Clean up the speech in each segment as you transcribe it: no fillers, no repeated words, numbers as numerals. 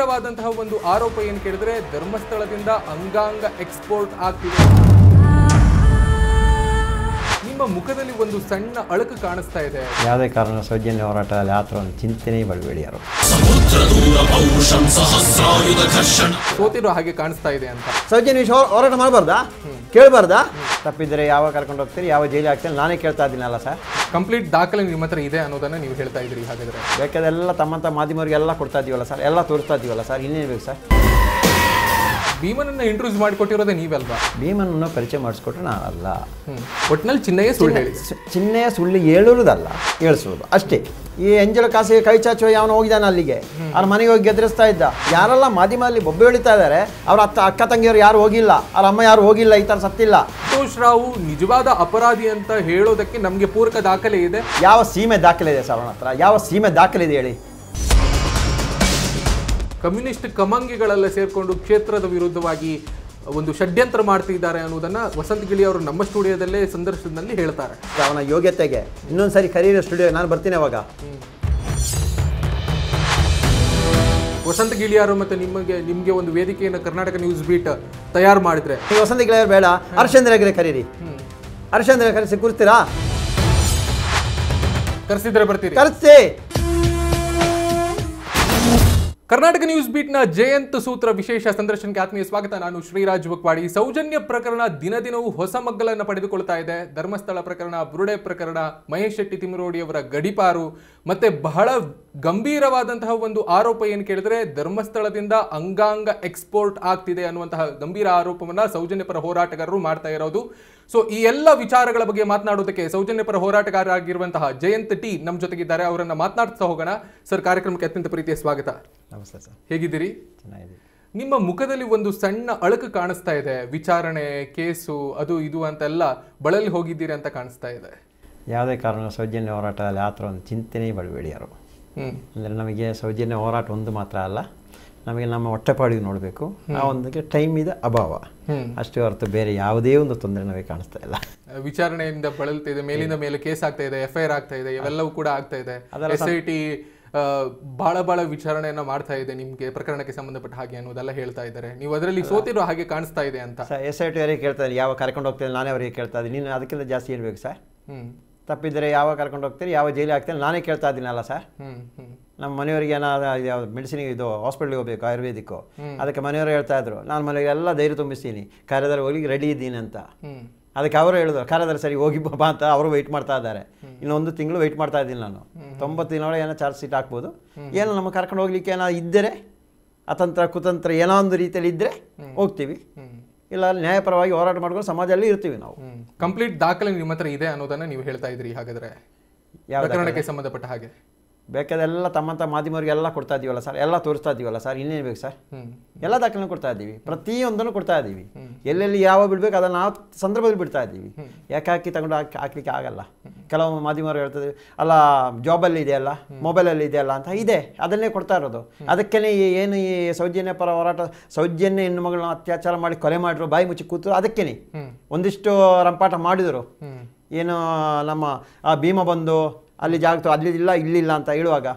ಗಂಭೀರವಾದಂತಹ ಒಂದು ಆರೋಪ ಏನು ಕೇಳಿದ್ರೆ ಧರ್ಮಸ್ಥಳದಿಂದ ಅಂಗಾಂಗ ಎಕ್ಸ್ಪೋರ್ಟ್ ಆಗ್ತಿದೆ. ನಿಮ್ಮ ಮುಖದಲ್ಲಿ ಒಂದು ಸಣ್ಣ ಅಳಕು ಕಾಣಿಸ್ತಾ ಇದೆ. ಯಾವುದೇ ಕಾರಣ ಸೌಜನ್ಯ ಹೋರಾಟದಲ್ಲಿ ಆ ಥರ ಒಂದು ಚಿಂತನೆ ಬರಬೇಡಿ ಯಾರು. ಸೋತಿರೋ ಹಾಗೆ ಕಾಣಿಸ್ತಾ ಇದೆ ಅಂತ. ಸೌಜನ್ಯ ಹೋರಾಟ ಮಾಡಬಾರ್ದಾ, ಕೇಳಬಾರ್ದಾ? ತಪ್ಪಿದ್ರೆ ಯಾವಾಗ ಕರ್ಕೊಂಡು ಹೋಗ್ತೀರಿ, ಯಾವ ಜೈಲಿ ಆಗ್ತೀರಿ ನಾನೇ ಕೇಳ್ತಾ ಇದ್ದೀನಲ್ಲ ಸರ್. ಕಂಪ್ಲೀಟ್ ದಾಖಲೆ ನಿಮ್ಮ ಹತ್ರ ಇದೆ ಅನ್ನೋದನ್ನ ನೀವು ಹೇಳ್ತಾ ಇದ್ದೀರಿ. ಹಾಗಾದ್ರೆ ಬೇಕಾದೆಲ್ಲ ತಮ್ಮಂಥ ಮಾಧ್ಯಮರಿಗೆಲ್ಲ ಕೊಡ್ತಾ ಇದೀವಲ್ಲ ಸರ್, ಎಲ್ಲ ತೋರಿಸ್ತಾ ಇದೀವಲ್ಲ ಸರ್, ಇನ್ನೇನು ಬೇಕು ಸರ್? ಭೀಮನನ್ನ ಇಂಟ್ರೊಡ್ಯೂಸ್ ಮಾಡಿಕೊಟ್ಟಿರೋದೇ ನೀವಲ್ವಾ? ಭೀಮನನ್ನು ಪರಿಚಯ ಮಾಡಿಸ್ಕೊಟ್ರೆ ನಾನಲ್ಲ. ಒಟ್ಟಿನಲ್ಲಿ ಚಿನ್ನಯ್ಯ ಸುಳ್ಳು ಹೇಳಿ. ಚಿನ್ನಯ್ಯ ಸುಳ್ಳು ಹೇಳುವುದಲ್ಲ, ಹೇಳಿಸೋದು ಅಷ್ಟೇ. ಈ ಎಂಜಲ ಕಾಸಿಗೆ ಕೈ ಚಾಚುವ ಯಾವನು ಹೋಗಿದ್ದಾನೆ ಅಲ್ಲಿಗೆ, ಅವ್ರ ಮನೆಗೆ ಹೋಗಿ ಗೆದರಿಸ್ತಾ ಇದ್ದ. ಯಾರೆಲ್ಲ ಮಾಧ್ಯಮದಲ್ಲಿ ಬೊಬ್ಬೆ ಹೊಳಿತಾ ಇದ್ದಾರೆ ಅವ್ರ ಅಕ್ಕ ತಂಗಿಯವರು ಯಾರು ಹೋಗಿಲ್ಲ, ಅವ್ರ ಅಮ್ಮ ಯಾರು ಹೋಗಿಲ್ಲ, ಈ ಥರ ಸತ್ತಿಲ್ಲ. ಸಂತೋಷ್ ರಾವ್ ನಿಜವಾದ ಅಪರಾಧಿ ಅಂತ ಹೇಳೋದಕ್ಕೆ ನಮಗೆ ಪೂರಕ ದಾಖಲೆ ಇದೆ. ಯಾವ ಸೀಮೆ ದಾಖಲೆ ಇದೆ ಸರ್ ಅವನ ಹತ್ರ? ಯಾವ ಸೀಮೆ ದಾಖಲೆ ಇದೆ ಹೇಳಿ? ಕಮ್ಯುನಿಸ್ಟ್ ಕಮಂಗಿಗಳೆಲ್ಲ ಸೇರ್ಕೊಂಡು ಕ್ಷೇತ್ರದ ವಿರುದ್ಧವಾಗಿ ಒಂದು ಷಡ್ಯಂತ್ರ ಮಾಡ್ತಿದ್ದಾರೆ ಅನ್ನೋದನ್ನ ವಸಂತ್ ಗಿಳಿ ಅವರು ನಮ್ಮ ಸ್ಟುಡಿಯೋದಲ್ಲೇ ಸಂದರ್ಶನದಲ್ಲಿ ಹೇಳ್ತಾರೆ. ಅವನ ಯೋಗ್ಯತೆಗೆ ಇನ್ನೊಂದು ಸಾರಿ ಕರೀರಿ ಸ್ಟುಡಿಯೋ, ನಾನು ಬರ್ತೀನಿ ಅವಾಗ. ವಸಂತ್ ಗಿಳಿಯಾರು ಮತ್ತೆ ನಿಮಗೆ ಒಂದು ವೇದಿಕೆಯನ್ನು ಕರ್ನಾಟಕ ನ್ಯೂಸ್ ಬೀಟ್ ತಯಾರು ಮಾಡಿದ್ರೆ ವಸಂತ ಗಿಳಿಯಾರು ಬೇಡ, ಹರ್ಷೇಂದ್ರ ಕರೀರಿ. ಹರ್ಷೇಂದ್ರ ಕರೆಸಿ ಕೂರ್ತೀರಾ? ಕರೆಸಿದ್ರೆ ಬರ್ತೀರಿ? ಕರೆಸಿ. ಕರ್ನಾಟಕ ನ್ಯೂಸ್ ಬೀಟ್ನ ಜಯಂತ್ ಸೂತ್ರ ವಿಶೇಷ ಸಂದರ್ಶನಕ್ಕೆ ಆತ್ಮೀಯ ಸ್ವಾಗತ. ನಾನು ಶ್ರೀರಾಜ್ ಬಕ್ವಾಡಿ. ಸೌಜನ್ಯ ಪ್ರಕರಣ ದಿನದಿನವೂ ಹೊಸ ಮಗ್ಗಲನ್ನು ಪಡೆದುಕೊಳ್ತಾ ಇದೆ. ಧರ್ಮಸ್ಥಳ ಪ್ರಕರಣ, ಬುರುಡೆ ಪ್ರಕರಣ, ಮಹೇಶ್ ಶೆಟ್ಟಿ ತಿಮ್ಮರೋಡಿ ಅವರ ಗಡಿಪಾರು, ಮತ್ತೆ ಬಹಳ ಗಂಭೀರವಾದಂತಹ ಒಂದು ಆರೋಪ ಏನು ಕೇಳಿದ್ರೆ ಧರ್ಮಸ್ಥಳದಿಂದ ಅಂಗಾಂಗ ಎಕ್ಸ್ಪೋರ್ಟ್ ಆಗ್ತಿದೆ ಅನ್ನುವಂತಹ ಗಂಭೀರ ಆರೋಪವನ್ನ ಸೌಜನ್ಯ ಪರ ಹೋರಾಟಗಾರರು ಮಾಡ್ತಾ ಇರೋದು. ಸೊ ಈ ಎಲ್ಲ ವಿಚಾರಗಳ ಬಗ್ಗೆ ಮಾತನಾಡೋದಕ್ಕೆ ಸೌಜನ್ಯ ಪರ ಹೋರಾಟಗಾರರಾಗಿರುವಂತಹ ಜಯಂತ್ ಟಿ ನಮ್ಮ ಜೊತೆಗಿದ್ದಾರೆ. ಅವರನ್ನ ಮಾತನಾಡ್ತಾ ಹೋಗೋಣ. ಸರ್, ಕಾರ್ಯಕ್ರಮಕ್ಕೆ ಅತ್ಯಂತ ಪ್ರೀತಿಯ ಸ್ವಾಗತ. ನಮಸ್ತೆ ಸರ್. ಹೇಗಿದ್ದೀರಿ? ಚೆನ್ನಾಗಿದೆ. ನಿಮ್ಮ ಮುಖದಲ್ಲಿ ಒಂದು ಸಣ್ಣ ಅಳಕು ಕಾಣಿಸ್ತಾ ಇದೆ. ವಿಚಾರಣೆ, ಕೇಸು, ಅದು ಇದು ಅಂತೆಲ್ಲ ಬಳಲಿ ಹೋಗಿದ್ದೀರಿ ಅಂತ ಕಾಣಿಸ್ತಾ ಇದೆ. ಯಾವುದೇ ಕಾರಣ ಸೌಜನ್ಯ ಹೋರಾಟದಲ್ಲಿ ಆ ಥರ ಒಂದು ಚಿಂತನೆ ಬರಬೇಡಿ ಯಾರು. ಅಂದರೆ ನಮಗೆ ಸೌಜನ್ಯ ಹೋರಾಟ ಒಂದು ಮಾತ್ರ ಅಲ್ಲ, ನಮಗೆ ನಮ್ಮ ಹೊಟ್ಟೆಪಾಡಿಗೆ ನೋಡಬೇಕು. ಆ ಒಂದಕ್ಕೆ ಟೈಮ್ ಇದೆ ಅಭಾವ ಅಷ್ಟೇ ಹೊರತು ಬೇರೆ ಯಾವುದೇ ಒಂದು ತೊಂದರೆ ನಮಗೆ ಕಾಣಿಸ್ತಾ ಇಲ್ಲ. ವಿಚಾರಣೆಯಿಂದ ಬಳಲ್ತಿದೆ, ಮೇಲಿಂದ ಮೇಲೆ ಕೇಸ್ ಆಗ್ತಾ ಇದೆ, FIR ಆಗ್ತಾ ಇದೆ, ಇವೆಲ್ಲವೂ ಕೂಡ ಆಗ್ತಾ ಇದೆ. SIT ಬಹಳ ವಿಚಾರಣೆಯನ್ನ ಮಾಡ್ತಾ ಇದೆ ನಿಮ್ಗೆ ಪ್ರಕರಣಕ್ಕೆ ಸಂಬಂಧಪಟ್ಟ ಹಾಗೆ ಅನ್ನೋದೆಲ್ಲ ಹೇಳ್ತಾ ಇದ್ದಾರೆ. ನೀವು ಅದರಲ್ಲಿ ಸೋತಿರೋ ಹಾಗೆ ಕಾಣಿಸ್ತಾ ಇದೆ ಅಂತ. SIT ಅವರಿಗೆ ಕೇಳ್ತಾ ಇದ್ದೀನಿ, ಯಾವ ಕರ್ಕೊಂಡು ಹೋಗ್ತೀನಿ ನಾನೇ ಅವರಿಗೆ ಕೇಳ್ತಾ ಇದ್ದೀನಿ. ನೀನು ಅದಕ್ಕಿಂತ ಜಾಸ್ತಿ ಏನು ಬೇಕು ಸರ್? ತಪ್ಪಿದ್ರೆ ಯಾವಾಗ ಕರ್ಕೊಂಡು ಹೋಗ್ತೀರಿ, ಯಾವ ಜೈಲಿ ಆಗ್ತೀನಿ ನಾನೇ ಕೇಳ್ತಾ ಇದ್ದೀನಲ್ಲ ಸರ್. ನಮ್ಮ ಮನೆಯವರಿಗೆ ಏನಾದ್ರು ಯಾವ ಮೆಡಿಸಿನ್ಗೆ ಇದು ಹಾಸ್ಪಿಟ್ಲಿಗೆ ಹೋಗ್ಬೇಕು ಆಯುರ್ವೇದಿಕ್ಕು, ಅದಕ್ಕೆ ಮನೆಯವರು ಹೇಳ್ತಾ ಇದ್ರು, ನಾನು ಮನೆಯವರೆಲ್ಲ ಧೈರ್ಯ ತುಂಬಿಸ್ತೀನಿ, ಕಾರ್ಯದಲ್ಲಿ ಹೋಗಿ ರೆಡಿ ಇದ್ದೀನಿ ಅಂತ. ಅದಕ್ಕೆ ಅವರು ಹೇಳಿದ್ರು ಕಾರ್ಯದಲ್ಲಿ ಸರಿ ಹೋಗಿ ಬಾ ಅಂತ ಅವರು ವೆಯ್ಟ್ ಮಾಡ್ತಾ ಇದ್ದಾರೆ. ಇನ್ನೊಂದು ತಿಂಗಳು ವೆಯ್ಟ್ ಮಾಡ್ತಾ ಇದ್ದೀನಿ ನಾನು. 90 ದಿನೊಳಗೆ ಏನೋ ಚಾರ್ಜ್ ಶೀಟ್ ಹಾಕ್ಬೋದು. ಏನೋ ನಮಗೆ ಕರ್ಕೊಂಡು ಹೋಗ್ಲಿಕ್ಕೆ ಏನೋ ಇದ್ದರೆ ಅತಂತ್ರ ಕುತಂತ್ರ ಏನೋ ಒಂದು ರೀತಿಯಲ್ಲಿ ಇದ್ದರೆ ಹೋಗ್ತೀವಿ, ಇಲ್ಲ ನ್ಯಾಯಪರವಾಗಿ ಹೋರಾಟ ಮಾಡ್ಕೊಂಡು ಸಮಾಜದಲ್ಲಿ ಇರ್ತೀವಿ ನಾವು. ಕಂಪ್ಲೀಟ್ ದಾಖಲೆ ನಿಮ್ಮ ಹತ್ರ ಇದೆ ಅನ್ನೋದನ್ನ ನೀವು ಹೇಳ್ತಾ ಇದ್ರಿ. ಹಾಗಾದ್ರೆ ಪ್ರಕರಣಕ್ಕೆ ಸಂಬಂಧಪಟ್ಟ ಹಾಗೆ ಬೇಕಾದೆಲ್ಲ ತಮ್ಮಂಥ ಮಾಧ್ಯಮರಿಗೆಲ್ಲ ಕೊಡ್ತಾ ಇದೀವಲ್ಲ ಸರ್, ಎಲ್ಲ ತೋರಿಸ್ತಾ ಇದೀವಲ್ಲ ಸರ್, ಇನ್ನೇನು ಬೇಕು ಸರ್? ಎಲ್ಲ ದಾಖಲೆನೂ ಕೊಡ್ತಾ ಇದ್ದೀವಿ, ಪ್ರತಿಯೊಂದನ್ನು ಕೊಡ್ತಾ ಇದ್ದೀವಿ. ಎಲ್ಲೆಲ್ಲಿ ಯಾವ ಬಿಡ್ಬೇಕು ಅದನ್ನು ನಾವು ಸಂದರ್ಭದಲ್ಲಿ ಬಿಡ್ತಾ ಇದ್ದೀವಿ. ಯಾಕೆ ತಗೊಂಡು ಹಾಕ್ಲಿಕ್ಕೆ ಆಗಲ್ಲ. ಕೆಲವು ಮಾಧ್ಯಮರು ಹೇಳ್ತದೆ ಅಲ್ಲ ಜಾಬಲ್ಲಿ ಇದೆಯಲ್ಲ, ಮೊಬೈಲಲ್ಲಿ ಇದೆಯಲ್ಲ ಅಂತ ಇದೆ, ಅದನ್ನೇ ಕೊಡ್ತಾ ಇರೋದು. ಅದಕ್ಕೇ ಏನು ಈ ಸೌಜನ್ಯ ಪರ ಹೋರಾಟ, ಸೌಜನ್ಯ ಹೆಣ್ಣು ಮಗಳನ್ನ ಅತ್ಯಾಚಾರ ಮಾಡಿ ಕೊಲೆ ಮಾಡಿದ್ರು, ಬಾಯಿ ಮುಚ್ಚಿ ಕೂತರು, ಅದಕ್ಕೇನೆ ಒಂದಿಷ್ಟು ರಂಪಾಟ ಮಾಡಿದರು. ಏನು ನಮ್ಮ ಭೀಮ ಬಂದು ಅಲ್ಲಿ ಜಾಗತ್ತು ಅಲ್ಲಿಲ್ಲ ಇಲ್ಲಿಲ್ಲ ಅಂತ ಹೇಳುವಾಗ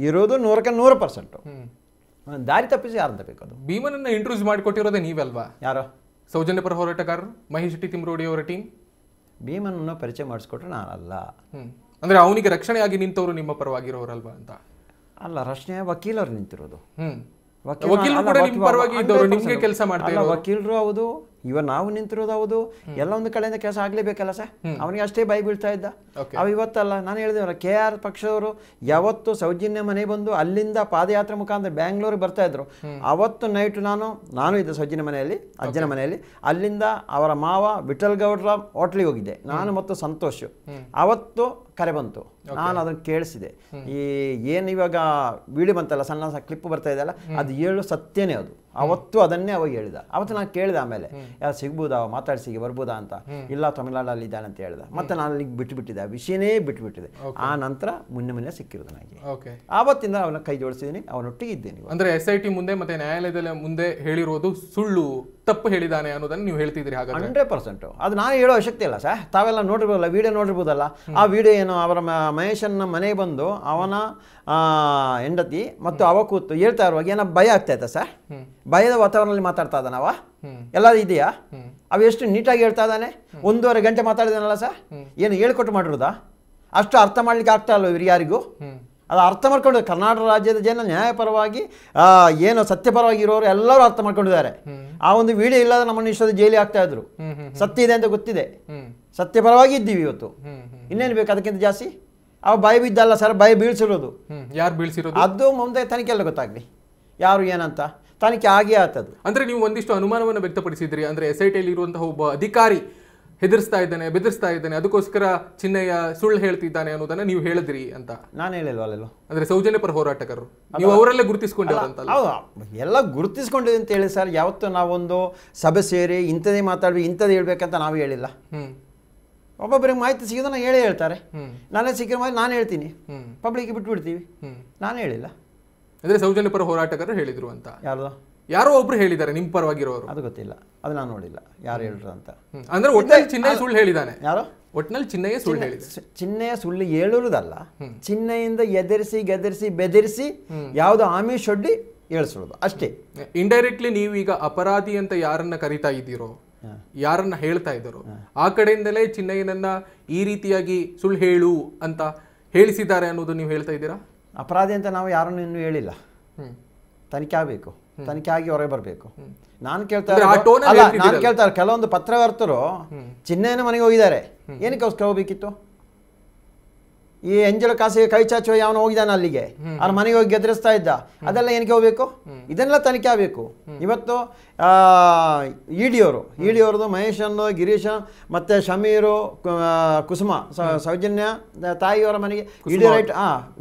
ಇರೋದು 100ಕ್ಕೆ 100%. ದಾರಿ ತಪ್ಪಿಸಿ ಯಾರು ಬೇಕು? ಅದು ಭೀಮನನ್ನ ಇಂಟ್ರೊಡ್ಯೂಸ್ ಮಾಡಿಕೊಟ್ಟಿರೋದೇ ನೀವಲ್ವಾ? ಯಾರೋ ಸೌಜನ್ಯ ಪರ ಹೋರಾಟಗಾರರು ಮಹೇಶ್ ಶೆಟ್ಟಿ ತಿಮ್ಮರೋಡಿ ಅವರ ಟೀಮ್. ಭೀಮನನ್ನು ಪರಿಚಯ ಮಾಡಿಸ್ಕೊಟ್ರೆ ನಾನಲ್ಲ. ಅಂದ್ರೆ ಅವನಿಗೆ ರಕ್ಷಣೆಯಾಗಿ ನಿಂತವರು ನಿಮ್ಮ ಪರವಾಗಿರೋರಲ್ವಾ ಅಂತ? ಅಲ್ಲ, ರಕ್ಷಣೆ ವಕೀಲರು ನಿಂತಿರೋದು. ವಕೀಲರು ಹೌದು, ಇವ ನಾವು ನಿಂತಿರೋದು ಹೌದು. ಎಲ್ಲ ಒಂದು ಕಡೆಯಿಂದ ಕೆಲಸ ಆಗ್ಲೇಬೇಕಲ್ಲ ಸರ್. ಅವನಿಗೆ ಅಷ್ಟೇ ಬಾಯಿ ಬೀಳ್ತಾ ಇದ್ದ. ಅವ ಇವತ್ತಲ್ಲ, ನಾನು ಹೇಳಿದೆವಲ್ಲ, KR ಪಕ್ಷದವರು ಯಾವತ್ತು ಸೌಜನ್ಯ ಮನೆ ಬಂದು ಅಲ್ಲಿಂದ ಪಾದಯಾತ್ರೆ ಮುಖಾಂತರ ಬ್ಯಾಂಗ್ಳೂರಿಗೆ ಬರ್ತಾ ಇದ್ರು. ಅವತ್ತು ನೈಟ್ ನಾನು ಇದ್ದೆ ಸೌಜನ್ಯ ಮನೆಯಲ್ಲಿ, ಅಜ್ಜನ ಮನೆಯಲ್ಲಿ. ಅಲ್ಲಿಂದ ಅವರ ಮಾವ ವಿಠಲ್ ಗೌಡ್ರ ಹೋಟ್ಲಿಗೆ ಹೋಗಿದ್ದೆ ನಾನು ಮತ್ತು ಸಂತೋಷ್. ಅವತ್ತು ಕರೆ ಬಂತು, ನಾನು ಅದನ್ನು ಕೇಳಿಸಿದೆ. ಈ ಏನು ಇವಾಗ ವಿಡಿಯೋ ಬಂತಲ್ಲ, ಸಣ್ಣ ಕ್ಲಿಪ್ ಬರ್ತಾ ಇದೆಯಲ್ಲ, ಅದು ಹೇಳು ಸತ್ಯನೇ ಅದು. ಅವತ್ತು ಅದನ್ನೇ ಅವಾಗ ಹೇಳಿದ. ಅವತ್ತು ನಾನು ಕೇಳಿದೆ, ಆಮೇಲೆ ಯಾರು ಸಿಗ್ಬೋದಾ, ಮಾತಾಡ್ಸಿಗೆ ಬರ್ಬೋದಾ ಅಂತ. ಇಲ್ಲ, ತಮಿಳ್ನಾಡಲ್ಲಿ ಇದ್ದಾನೆ ಅಂತ ಹೇಳಿದ. ಮತ್ತೆ ನಾನು ಅಲ್ಲಿಗೆ ಬಿಟ್ಟುಬಿಟ್ಟಿದ್ದೆ, ಆ ವಿಷಯನೇ ಬಿಟ್ಟುಬಿಟ್ಟಿದೆ. ಆ ನಂತರ ಮುನ್ನೆ ಸಿಕ್ಕಿರೋದು ನನಗೆ. ಆವತ್ತಿಂದ ಅವನ ಕೈ ಜೋಡಿಸಿದ್ದೀನಿ, ಅವನೊಟ್ಟಿಗೆ ಇದ್ದೇನೆ. ಅಂದ್ರೆ SIT ಮುಂದೆ ಮತ್ತೆ ನ್ಯಾಯಾಲಯದ ಮುಂದೆ ಹೇಳಿರೋದು ಸುಳ್ಳು ತಪ್ಪು ಹೇಳಿದಾನೆ ಅನ್ನೋದನ್ನ ನೀವು ಹೇಳ್ತಿದ್ರಿ. ಹಾಗಾದ್ರೆ 100% ಅದು ನಾನು ಹೇಳೋ ಅವಶ್ಯಕತೆ ಇಲ್ಲ ಸರ್. ತಾವೆಲ್ಲ ನೋಡಿರ್ಬೋದಲ್ಲ, ವಿಡಿಯೋ ನೋಡಿರ್ಬೋದಲ್ಲ. ಆ ವಿಡಿಯೋ ಏನು, ಅವರ ಮಹೇಶನ್ನ ಮನೆಗೆ ಬಂದು ಅವನ ಹೆಂಡತಿ ಮತ್ತು ಅವ ಕೂತು ಹೇಳ್ತಾ ಇರುವಾಗ ಏನೋ ಭಯ ಆಗ್ತಾಯ್ತಾ ಸರ್? ಭಯದ ವಾತಾವರಣದಲ್ಲಿ ಮಾತಾಡ್ತಾ ಇದ್ದಾನವ, ಎಲ್ಲ ಇದೆಯಾ? ಅವು ಎಷ್ಟು ನೀಟಾಗಿ ಹೇಳ್ತಾ ಇದ್ದಾನೆ. 1.5 ಗಂಟೆ ಮಾತಾಡಿದಾನಲ್ಲ ಸರ್. ಏನು ಹೇಳ್ಕೊಟ್ಟು ಮಾಡಿರೋದಾ? ಅಷ್ಟು ಅರ್ಥ ಮಾಡ್ಲಿಕ್ಕೆ ಆಗ್ತಾ ಇಲ್ವ ಇವ್ರು ಯಾರಿಗೂ? ಅದು ಅರ್ಥ ಮಾಡ್ಕೊಂಡು ಕರ್ನಾಟಕ ರಾಜ್ಯದ ಜನ ನ್ಯಾಯಪರವಾಗಿ ಏನು ಸತ್ಯಪರವಾಗಿ ಇರೋರು ಎಲ್ಲರೂ ಅರ್ಥ ಮಾಡ್ಕೊಂಡಿದ್ದಾರೆ. ಆ ಒಂದು ವಿಡಿಯೋ ಇಲ್ಲದ ನಮ್ಮನ್ನು ಇಷ್ಟೊಂದು ಜೈಲಿಗೆ ಆಗ್ತಾ ಇದ್ರು. ಸತ್ಯ ಇದೆ ಅಂತ ಗೊತ್ತಿದೆ, ಸತ್ಯಪರವಾಗಿ ಇದ್ದೀವಿ ಇವತ್ತು. ಇನ್ನೇನು ಬೇಕು ಅದಕ್ಕಿಂತ ಜಾಸ್ತಿ? ಅವ ಭಯ ಬಿದ್ದಲ್ಲ ಸರ್, ಭಯ ಬೀಳ್ಸಿರೋದು. ಯಾರು ಬೀಳ್ಸಿರೋದು? ಅದು ಮುಂದೆ ತನಿಖೆ ಎಲ್ಲ ಗೊತ್ತಾಗ್ಲಿ ಯಾರು ಏನಂತ. ತನಿಖೆ ಆಗೇ ಆಗ್ತದೆ. ಅಂದ್ರೆ ನೀವು ಒಂದಿಷ್ಟು ಅನುಮಾನವನ್ನು ವ್ಯಕ್ತಪಡಿಸಿದ್ರಿ. ಅಂದ್ರೆ SIT ಇರುವಂತಹ ಒಬ್ಬ ಅಧಿಕಾರಿ ಹೆದರ್ಸ್ತಾ ಇದ್ದಾನೆ, ಬೆದರ್ಸ್ತಾ ಇದ್ದಾನೆ, ಅದಕ್ಕೋಸ್ಕರ ಚಿನ್ನಯ್ಯ ಸುಳ್ಳು ಹೇಳ್ತಿದ್ದಾನೆ ಅನ್ನೋದನ್ನ ನೀವು ಹೇಳಿದ್ರಿ ಅಂತ. ನಾನು ಹೇಳಿಲ್ವ ಅಲ್ಲೆಲ್ಲೋ? ಅಂದ್ರೆ ಸೌಜನ್ಯ ಪರ ಹೋರಾಟಗಾರರು ನೀವು ಅವರಲ್ಲೇ ಗುರುತಿಸ್ಕೊಂಡಿರೋಂತಲ್ಲ? ಎಲ್ಲ ಗುರುತಿಸ್ಕೊಂಡಿದೆ ಅಂತ ಹೇಳಿ ಸರ್. ಯಾವತ್ತೂ ನಾವೊಂದು ಸಭೆ ಸೇರಿ ಇಂಥದೇ ಮಾತಾಡ್ವಿ, ಇಂಥದ್ದು ಹೇಳ್ಬೇಕಂತ ನಾವು ಹೇಳಿಲ್ಲ. ಒಬ್ಬೊಬ್ಬರಿಗೆ ಮಾಹಿತಿ ಸಿಗೋದು ನಾನು ಹೇಳ್ತಾರೆ. ನಾನೇ ಸಿಕ್ಕಿರೋ ಮಾಹಿತಿ ನಾನು ಹೇಳ್ತೀನಿ, ಪಬ್ಲಿಕ್ಗೆ ಬಿಟ್ಬಿಡ್ತೀವಿ. ನಾನು ಹೇಳಿಲ್ಲ. ಅಂದ್ರೆ ಸೌಜನ್ಯ ಪರ ಹೋರಾಟಗಾರರು ಹೇಳಿದ್ರು ಅಂತ? ಯಾರೋ ಒಬ್ರು ಹೇಳಿದ್ದಾರೆ ನಿಮ್ಮ ಪರವಾಗಿರೋರು. ಅದು ಗೊತ್ತಿಲ್ಲ, ಅದು ನಾನು ನೋಡಿಲ್ಲ ಯಾರು ಹೇಳಿದ್ರು ಅಂತ. ಅಂದ್ರೆ ಒಟ್ಟಿನಲ್ಲಿ ಚಿನ್ನಯ್ಯ ಸುಳ್ಳು ಹೇಳಿದಾನೆ. ಯಾರೋ ಒಟ್ಟಿನಲ್ಲಿ ಚಿನ್ನಯ್ಯ ಸುಳ್ಳು ಹೇಳಿದ. ಚಿನ್ನಯ್ಯ ಸುಳ್ಳು ಹೇಳುವುದಲ್ಲ, ಚಿನ್ನಯ್ಯಿಂದ ಎದರಿಸಿ ಗೆದರಿಸಿ ಬೆದರಿಸಿ ಯಾವುದು ಆಮಿಷೊಡ್ಡಿ ಹೇಳಿಸೋದು ಅಷ್ಟೇ. ಇಂಡೈರೆಕ್ಟ್ಲಿ ನೀವು ಈಗ ಅಪರಾಧಿ ಅಂತ ಯಾರನ್ನ ಕರಿತಾ ಇದ್ದೀರೋ, ಯಾರನ್ನ ಹೇಳ್ತಾ ಇದ್ದಾರೋ, ಆ ಕಡೆಯಿಂದಲೇ ಚಿನ್ನಯ್ಯನನ್ನ ಈ ರೀತಿಯಾಗಿ ಸುಳ್ಳು ಹೇಳು ಅಂತ ಹೇಳಿಸಿದ್ದಾರೆ ಅನ್ನೋದು ನೀವು ಹೇಳ್ತಾ ಇದ್ದೀರಾ? ಅಪರಾಧಿ ಅಂತ ನಾವು ಯಾರನ್ನು ಇನ್ನೂ ಹೇಳಿಲ್ಲ. ತನಿಖೆ ಆಗಬೇಕು, ತನಿಖೆ ಆಗಿ ಹೊರಗೆ ಬರಬೇಕು. ನಾನು ಕೇಳ್ತಾರೆ ಕೆಲವೊಂದು ಪತ್ರಕರ್ತರು ಚಿನ್ನಯ್ಯನ ಮನೆಗೆ ಹೋಗಿದ್ದಾರೆ. ಏನಕ್ಕೋಸ್ಕರ ಹೋಗ್ಬೇಕಿತ್ತು? ಈ ಎಂಜಲ ಕಾಸಿಗೆ ಕೈ ಚಾಚುವ ಯಾವನು ಹೋಗಿದ್ದಾನೆ ಅಲ್ಲಿಗೆ, ಅವ್ರ ಮನೆಗೆ ಹೋಗಿ ಗೆದರಿಸ್ತಾ ಇದ್ದ, ಅದೆಲ್ಲ ಏನಕ್ಕೆ ಹೋಗ್ಬೇಕು? ಇದನ್ನೆಲ್ಲ ತನಿಖೆ ಆಗಬೇಕು. ಇವತ್ತು ಇಡಿಯವ್ರದ್ದು ಮಹೇಶನ್ನು, ಗಿರೀಶ ಮತ್ತೆ ಶಮೀರು, ಕುಸುಮ, ಸೌಜನ್ಯ ತಾಯಿಯವರ ಮನೆಗೆ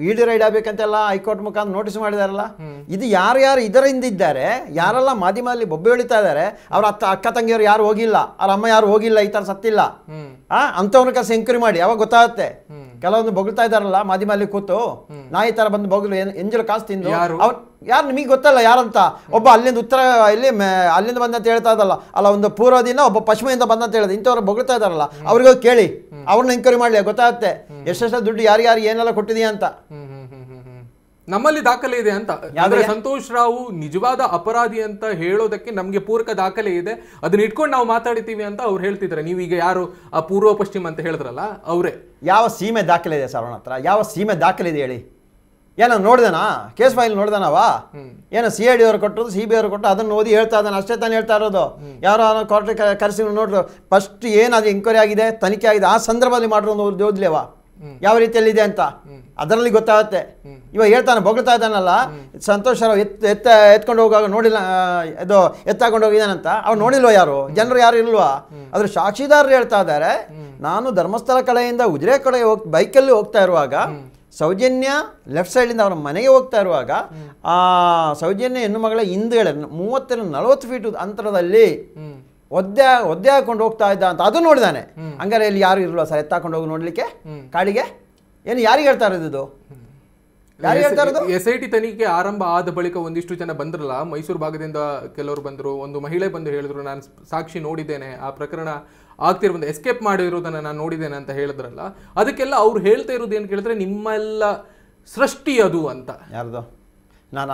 ಇಡಿ ರೈಡ್ ಆಗ್ಬೇಕಂತೆಲ್ಲ ಹೈಕೋರ್ಟ್ ಮುಖಾಂತರ ನೋಟಿಸ್ ಮಾಡಿದಾರಲ್ಲ. ಇದು ಯಾರು ಇದರ ಹಿಂದಿದ್ದಾರೆ, ಯಾರೆಲ್ಲ ಮಾಧ್ಯಮದಲ್ಲಿ ಬೊಬ್ಬೆ ಹೊಳಿತಾ ಇದ್ದಾರೆ, ಅವ್ರ ಅಕ್ಕ ತಂಗಿಯವರು ಯಾರು ಹೋಗಿಲ್ಲ, ಅವ್ರ ಅಮ್ಮ ಯಾರು ಹೋಗಿಲ್ಲ, ಈ ತರ ಸತ್ತಿಲ್ಲ, ಅಂತವ್ರ ಕೆಲಸ ಎಂಕ್ವೈರಿ ಮಾಡಿ ಅವಾಗ ಗೊತ್ತಾಗುತ್ತೆ. ಕೆಲವೊಂದು ಬೊಗಳ್ತಾ ಇದಾರಲ್ಲ ಮಾಧ್ಯಮದಲ್ಲಿ ಕೂತು, ನಾಯಿ ತರ ಬಂದು ಬೊಗಲು ಎಂಜಲು ಕಾಸು ತಿಂದು, ಯಾರು ನಿಮಗೆ ಗೊತ್ತಲ್ಲ ಯಾರಂತ. ಒಬ್ಬ ಅಲ್ಲಿಂದ ಉತ್ತರ ಅಲ್ಲಿಂದ ಬಂದಂತ ಹೇಳ್ತಾ ಇದ್ದಲ್ಲ, ಅಲ್ಲ ಒಂದು ಪೂರ್ವದಿಂದ ಒಬ್ಬ ಪಶ್ಚಿಮದಿಂದ ಬಂದಂತ ಹೇಳಿದ, ಇಂಥವ್ರು ಬೊಗಳ್ತಾ ಇದಾರಲ್ಲ ಅವ್ರಿಗೆ ಕೇಳಿ, ಅವ್ರನ್ನ ಎಂಕ್ವೈರಿ ಮಾಡ್ಲಿ, ಗೊತ್ತಾಗುತ್ತೆ ಎಷ್ಟೆಷ್ಟು ದುಡ್ಡು ಯಾರ್ಯಾರು ಏನೆಲ್ಲ ಕೊಟ್ಟಿದೆಯಾ ಅಂತ. ನಮ್ಮಲ್ಲಿ ದಾಖಲೆ ಇದೆ ಅಂತ. ಅಂದ್ರೆ ಸಂತೋಷ್ ರಾವ್ ನಿಜವಾದ ಅಪರಾಧಿ ಅಂತ ಹೇಳೋದಕ್ಕೆ ನಮ್ಗೆ ಪೂರಕ ದಾಖಲೆ ಇದೆ, ಅದನ್ನ ಇಟ್ಕೊಂಡು ನಾವು ಮಾತಾಡ್ತೀವಿ ಅಂತ ಅವ್ರು ಹೇಳ್ತಿದ್ದಾರೆ. ನೀವೀಗ ಯಾರು ಆ ಪೂರ್ವ ಪಶ್ಚಿಮ ಅಂತ ಹೇಳಿದ್ರಲ್ಲ ಅವರೇ. ಯಾವ ಸೀಮೆ ದಾಖಲೆ ಇದೆ ಸರ್ ಅವನ ಹತ್ರ? ಯಾವ ಸೀಮೆ ದಾಖಲೆ ಇದೆ ಹೇಳಿ? ಏನೋ ನೋಡ್ದನಾ? Case file ನೋಡ್ದನವ? ಏನೋ CID ಅವರು ಕೊಟ್ಟರು, CBI ಅವರು ಕೊಟ್ಟು ಅದನ್ನು ಓದಿ ಹೇಳ್ತಾ ಇದ್ದಾನೆ ಅಷ್ಟೇ ತಾನು ಹೇಳ್ತಾ ಇರೋದು. ಯಾರೋ ಕೋರ್ಟಿಗೆ ಕರೆಸಿ ನೋಡ್ರು, ಫಸ್ಟ್ ಏನದು ಎಂಕ್ವೈರಿ ಆಗಿದೆ, ತನಿಖೆ ಆಗಿದೆ, ಆ ಸಂದರ್ಭದಲ್ಲಿ ಮಾಡಿರೋದು ಓದ್ಲೇವಾ ಯಾವ ರೀತಿಯಲ್ಲಿದೆ ಅಂತ ಅದರಲ್ಲಿ ಗೊತ್ತಾಗುತ್ತೆ. ಇವಾಗ ಹೇಳ್ತಾನೆ, ಬೊಗಳ್ತಾ ಇದ್ದಾನಲ್ಲ ಸಂತೋಷ್ ರಾವ್ ಎತ್ಕೊಂಡು ಹೋಗುವಾಗ ನೋಡಿಲ್ಲ, ಇದು ಎತ್ತಾಕೊಂಡು ಹೋಗಿದ್ದಾನಂತ ಅವ್ರು ನೋಡಿಲ್ವ? ಯಾರು ಜನರು ಯಾರು ಇಲ್ವಾ? ಅದ್ರ ಸಾಕ್ಷಿದಾರರು ಹೇಳ್ತಾ ಇದ್ದಾರೆ. ನಾನು ಧರ್ಮಸ್ಥಳ ಕಡೆಯಿಂದ ಉಜಿರೆ ಕಡೆ ಬೈಕಲ್ಲಿ ಹೋಗ್ತಾ ಇರುವಾಗ ಸೌಜನ್ಯ ಲೆಫ್ಟ್ ಸೈಡಿಂದ ಅವರ ಮನೆಗೆ ಹೋಗ್ತಾ ಇರುವಾಗ ಆ ಸೌಜನ್ಯ ಹೆಣ್ಣು ಮಗಳ ಹಿಂದ್ಗಡೆ 30-40 ಫೀಟ್ ಅಂತರದಲ್ಲಿ ಒದ್ದೆ ಹಾಕೊಂಡು ಹೋಗ್ತಾ ಇದ್ದ ಅಂತ ಅದು ನೋಡಿದಾನೆ. ಹಂಗಾರೆ ಇಲ್ಲಿ ಯಾರು ಇರಲ್ವ ಸರ್ ಎತ್ತಾಕೊಂಡು ಹೋಗಿ ನೋಡ್ಲಿಕ್ಕೆ ಕಾಡಿಗೆ? ಏನು ಯಾರಿಗೆ ಹೇಳ್ತಾ ಇರೋದು? SIT ತನಿಖೆ ಆರಂಭ ಆದ ಬಳಿಕ ಒಂದಿಷ್ಟು ಜನ ಬಂದ್ರಲ್ಲ, ಮೈಸೂರು ಭಾಗದಿಂದ ಕೆಲವರು ಬಂದರು, ಒಂದು ಮಹಿಳೆ ಬಂದು ಹೇಳಿದ್ರು ನಾನು ಸಾಕ್ಷಿ ನೋಡಿದ್ದೇನೆ, ಆ ಪ್ರಕರಣ ಆಗ್ತಿರೋ ಎಸ್ಕೇಪ್ ಮಾಡಿರೋದನ್ನ ನಾನು ನೋಡಿದ್ದೇನೆ ಅಂತ ಹೇಳಿದ್ರಲ್ಲ, ಅದಕ್ಕೆಲ್ಲ ಅವ್ರು ಹೇಳ್ತಾ ಇರೋದು ಏನು ಕೇಳಿದ್ರೆ ನಿಮ್ಮೆಲ್ಲ ಸೃಷ್ಟಿ ಅದು ಅಂತ. ಯಾರ್ದು? ನಾನು